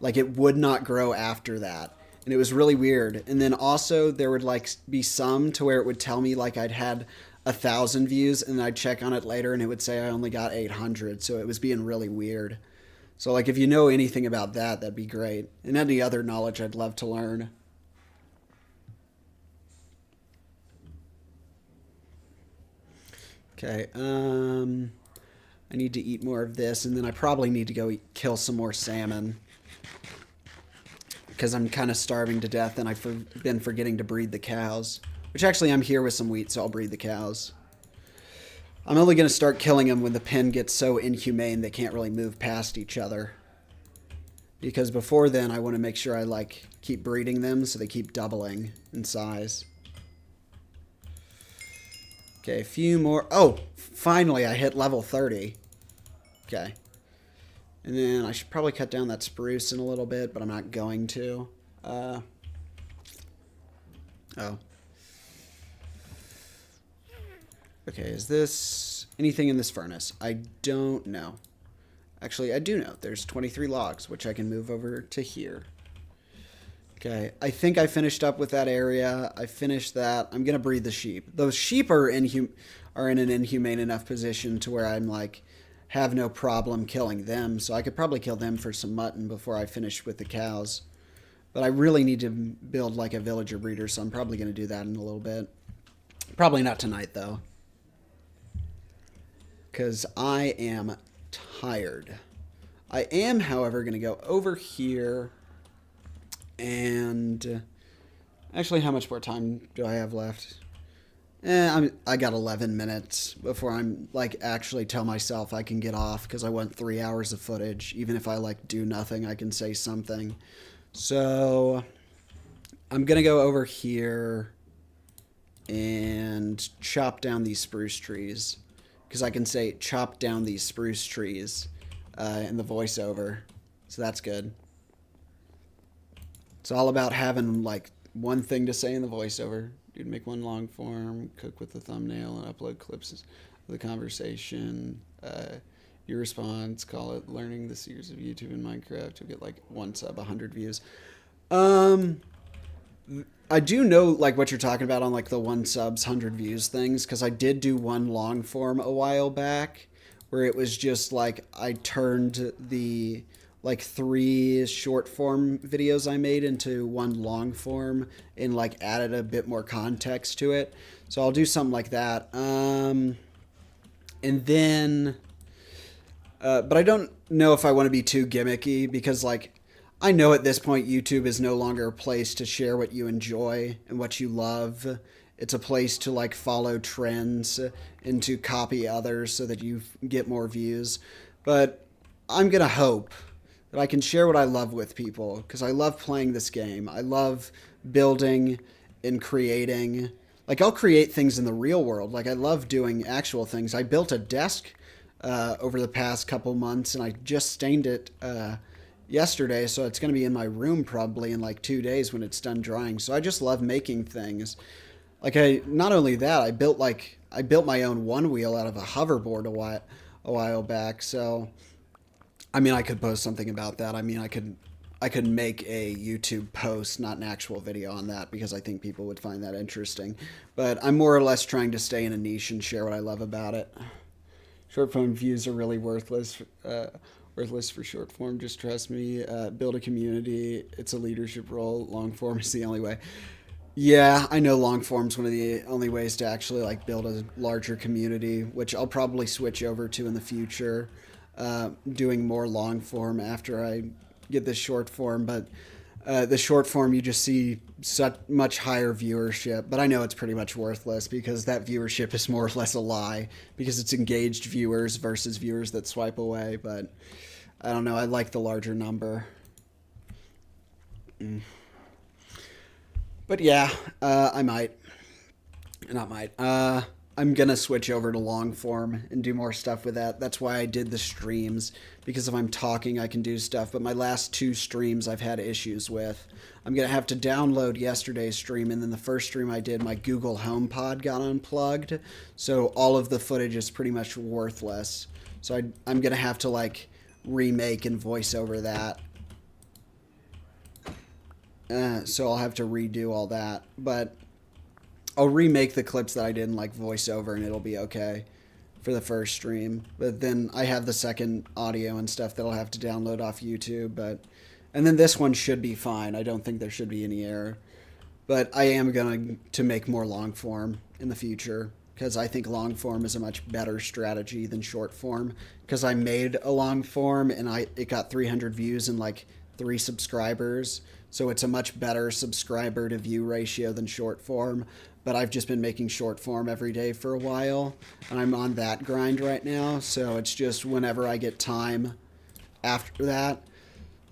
Like it would not grow after that. And it was really weird. And then also there would like be some to where it would tell me like I'd had 1,000 views, and I'd check on it later and it would say I only got 800. So it was being really weird. So like if you know anything about that, that'd be great. And any other knowledge I'd love to learn. Okay, I need to eat more of this, and then I probably need to go kill some more salmon. Because I'm kind of starving to death, and I've been forgetting to breed the cows. Which actually, I'm here with some wheat, so I'll breed the cows. I'm only going to start killing them when the pen gets so inhumane they can't really move past each other. Because before then, I want to make sure I, like, keep breeding them so they keep doubling in size. Okay, a few more. Oh, finally I hit level 30. Okay. And then I should probably cut down that spruce in a little bit, but I'm not going to. Oh. Okay, is this anything in this furnace? I don't know. Actually, I do know. There's 23 logs, which I can move over to here. Okay, I think I finished up with that area. I finished that. I'm going to breed the sheep. Those sheep are in an inhumane enough position to where I'm like, have no problem killing them. So I could probably kill them for some mutton before I finish with the cows. But I really need to build like a villager breeder, so I'm probably going to do that in a little bit. Probably not tonight, though. Because I am tired. I am, however, going to go over here. And actually, how much more time do I have left? I got 11 minutes before I'm like actually tell myself I can get off because I want 3 hours of footage. Even if I like do nothing, I can say something. So I'm gonna go over here and chop down these spruce trees because I can say chop down these spruce trees in the voiceover. So that's good. It's all about having like one thing to say in the voiceover. You'd make one long form, cook with the thumbnail, and upload clips of the conversation. Your response, call it learning the secrets of YouTube and Minecraft. You'll get like 1 sub, 100 views. I do know like what you're talking about on like the 1 subs, 100 views things, because I did do one long form a while back where it was just like I turned the like 3 short form videos I made into 1 long form and like added a bit more context to it. So I'll do something like that. And then, but I don't know if I want to be too gimmicky because, like, I know at this point YouTube is no longer a place to share what you enjoy and what you love. It's a place to like follow trends and to copy others so that you get more views. But I'm going to hope that I can share what I love with people because I love playing this game. I love building and creating. Like, I'll create things in the real world. Like, I love doing actual things. I built a desk over the past couple months, and I just stained it yesterday, so it's going to be in my room probably in like 2 days when it's done drying. So I just love making things. Like, not only that, I built my own one wheel out of a hoverboard a while back. So I mean, I could post something about that. I mean, I could make a YouTube post, not an actual video on that, because I think people would find that interesting. But I'm more or less trying to stay in a niche and share what I love about it. Short form views are really worthless. Worthless for short form. Just trust me. Build a community. It's a leadership role. Long form is the only way. Yeah, I know long form's one of the only ways to actually like build a larger community, which I'll probably switch over to in the future. Doing more long form after I get the short form, but the short form you just see such much higher viewership, but I know it's pretty much worthless because that viewership is more or less a lie because it's engaged viewers versus viewers that swipe away. But I don't know, I like the larger number. But yeah, I might. Not might. I'm gonna switch over to long form and do more stuff with that. That's why I did the streams, because if I'm talking, I can do stuff. But my last 2 streams I've had issues with. I'm gonna have to download yesterday's stream, and then the first stream I did, my Google HomePod got unplugged, so all of the footage is pretty much worthless. So I'm gonna have to like remake and voice over that. So I'll have to redo all that, but I'll remake the clips that I didn't like voiceover, and it'll be okay for the first stream. But then I have the second audio and stuff that I'll have to download off YouTube. And then this one should be fine. I don't think there should be any error. But I am going to make more long form in the future because I think long form is a much better strategy than short form. Because I made a long form and it got 300 views and like 3 subscribers. So it's a much better subscriber to view ratio than short form. But I've just been making short form every day for a while, and I'm on that grind right now, so it's just whenever I get time after that.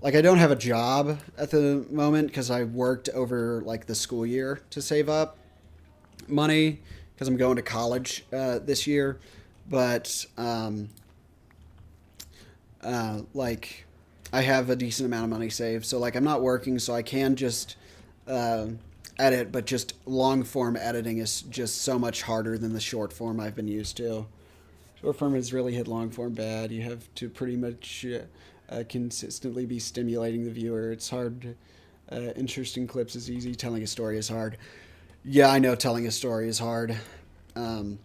Like, I don't have a job at the moment because I worked over, like, the school year to save up money because I'm going to college this year, but, like, I have a decent amount of money saved, so, like, I'm not working, so I can just edit, but just long form editing is just so much harder than the short form I've been used to. Short form has really hit long form bad. You have to pretty much consistently be stimulating the viewer. It's hard. Interesting clips is easy. Telling a story is hard. Yeah, I know telling a story is hard. I've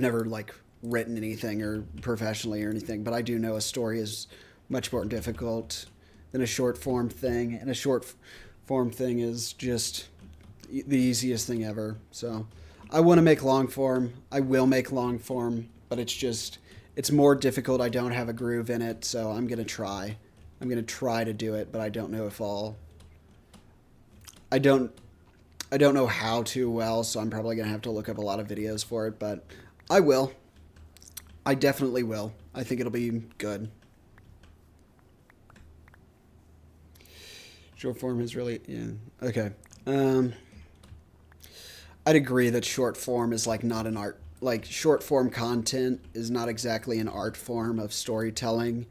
never like written anything or professionally or anything, but I do know a story is much more difficult than a short form thing, and a short form thing is just the easiest thing ever. So I want to make long form. I will make long form, but it's more difficult. I don't have a groove in it, so I'm going to try. I'm going to try to do it, but I don't know if I don't know how to well, so I'm probably going to have to look up a lot of videos for it, but I will. I definitely will. I think it'll be good. Short form is really, yeah. Okay. I'd agree that short form is like not an art. Like, short form content is not exactly an art form of storytelling.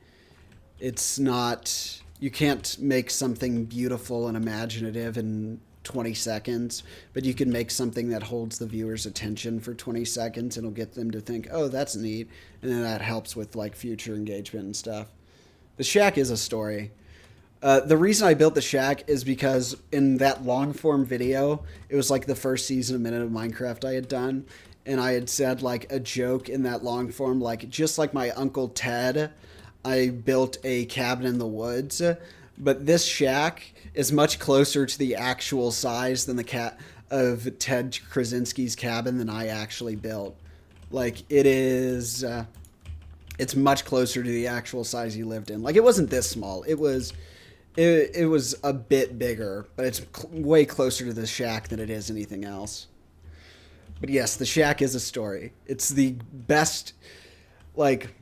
It's not, you can't make something beautiful and imaginative in 20 seconds, but you can make something that holds the viewer's attention for 20 seconds and it'll get them to think, oh, that's neat. And then that helps with like future engagement and stuff. The Shack is a story. The reason I built the Shack is because in that long form video, it was like the first season of Minute of Minecraft I had done. And I had said like a joke in that long form, like just like my Uncle Ted, I built a cabin in the woods. But this Shack is much closer to the actual size than the of Ted Krasinski's cabin than I actually built. Like it is, it's much closer to the actual size you lived in. Like it wasn't this small. It was a bit bigger, but it's way closer to the shack than it is anything else. But yes, the shack is a story. It's the best, like,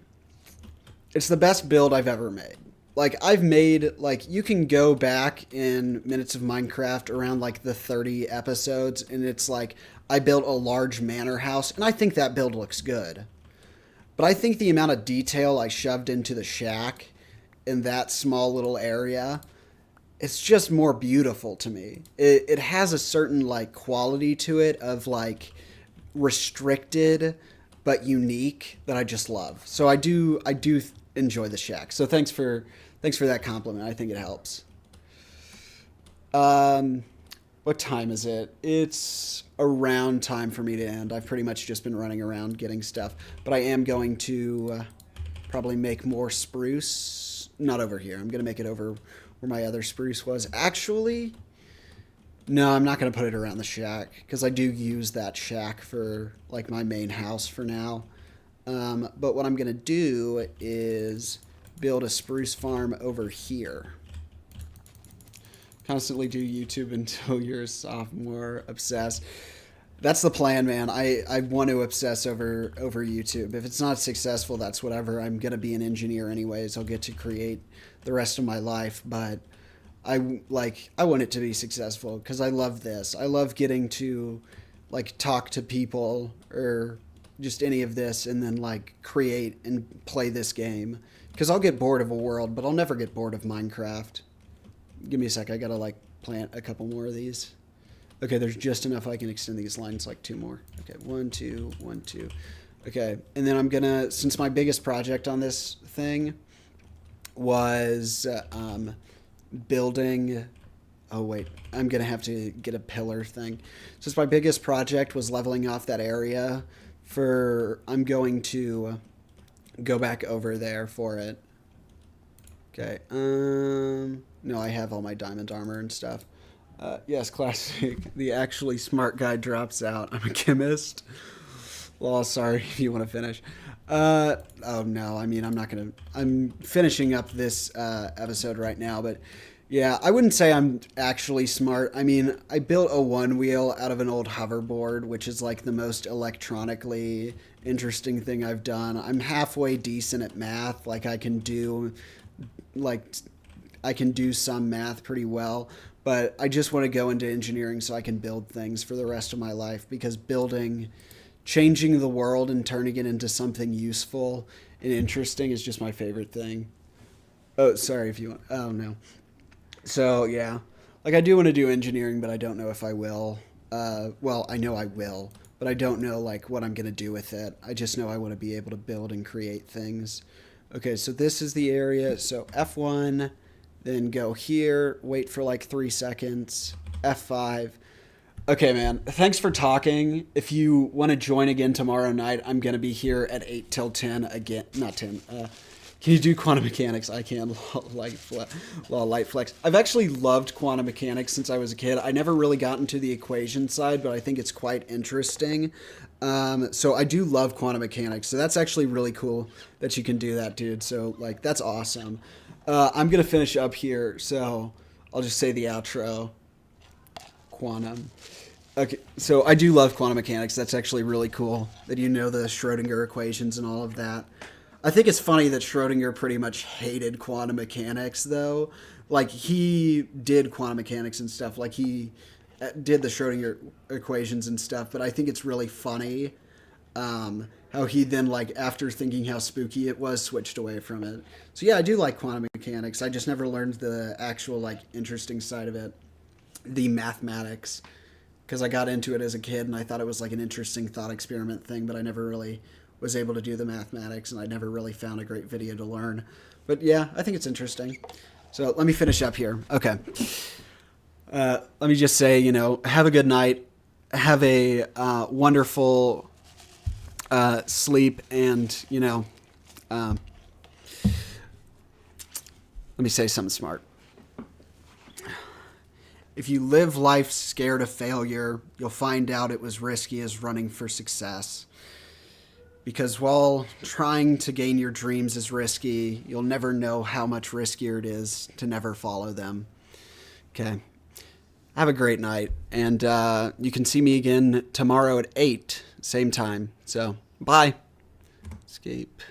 it's the best build I've ever made. Like I've made like you can go back in Minutes of Minecraft around like the 30 episodes and it's like I built a large manor house and I think that build looks good. But I think the amount of detail I shoved into the shack in that small little area, it's just more beautiful to me. It has a certain like quality to it of like restricted but unique that I just love. So I do enjoy the shack. So thanks for that compliment. I think it helps. What time is it? It's around time for me to end. I've pretty much just been running around getting stuff, but I am going to probably make more spruce. Not over here. I'm gonna make it over where my other spruce was. Actually, no, I'm not gonna put it around the shack because I do use that shack for like my main house for now. But what I'm gonna do is build a spruce farm over here. Constantly do YouTube until you're a sophomore. Obsess. That's the plan, man. I want to obsess over YouTube. If it's not successful, that's whatever. I'm gonna be an engineer anyways. I'll get to create the rest of my life, but I want it to be successful because I love this. I love getting to like talk to people or just any of this and then like create and play this game because I'll get bored of a world, but I'll never get bored of Minecraft. Give me a sec. I gotta like plant a couple more of these. Okay, there's just enough I can extend these lines like 2 more. Okay, 1, 2, 1, 2. Okay, and then I'm gonna, since my biggest project on this thing was building, oh wait, I'm gonna have to get a pillar thing. Since my biggest project was leveling off that area I'm going to go back over there for it. Okay, no, I have all my diamond armor and stuff. Yes, classic. The actually smart guy drops out. I'm a chemist. Well, sorry if you want to finish. Oh no, I mean, I'm finishing up this episode right now, but yeah, I wouldn't say I'm actually smart. I mean, I built a one wheel out of an old hoverboard, which is like the most electronically interesting thing I've done. I'm halfway decent at math. Like I can do some math pretty well, but I just want to go into engineering so I can build things for the rest of my life because changing the world and turning it into something useful and interesting is just my favorite thing. Oh, sorry if you want. Oh, no. So, yeah. Like, I do want to do engineering, but I don't know if I will. Well, I know I will, but I don't know, like, what I'm going to do with it. I just know I want to be able to build and create things. Okay, so this is the area. So, F1, then go here, wait for, like, 3 seconds, F5. Okay, man. Thanks for talking. If you want to join again tomorrow night, I'm going to be here at 8 till 10 again. Not 10. Can you do quantum mechanics? I can. Light flex. I've actually loved quantum mechanics since I was a kid. I never really got into the equation side, but I think it's quite interesting. So I do love quantum mechanics. So that's actually really cool that you can do that, dude. So, like, that's awesome. I'm going to finish up here. So I'll just say the outro. Quantum. Okay, so I do love quantum mechanics. That's actually really cool that you know the Schrodinger equations and all of that. I think it's funny that Schrodinger pretty much hated quantum mechanics, though. Like, he did quantum mechanics and stuff. Like, he did the Schrodinger equations and stuff. But I think it's really funny how he then, like, after thinking how spooky it was, switched away from it. So, yeah, I do like quantum mechanics. I just never learned the actual, like, interesting side of it. The mathematics. Because I got into it as a kid, and I thought it was, like, an interesting thought experiment thing. But I never really was able to do the mathematics, and I never really found a great video to learn. But yeah, I think it's interesting. So let me finish up here. Okay. Let me just say, have a good night. Have a wonderful sleep, and, let me say something smart. If you live life scared of failure, you'll find out it was risky as running for success. Because while trying to gain your dreams is risky, you'll never know how much riskier it is to never follow them. Okay. Have a great night. And you can see me again tomorrow at 8, same time. So, bye. Escape.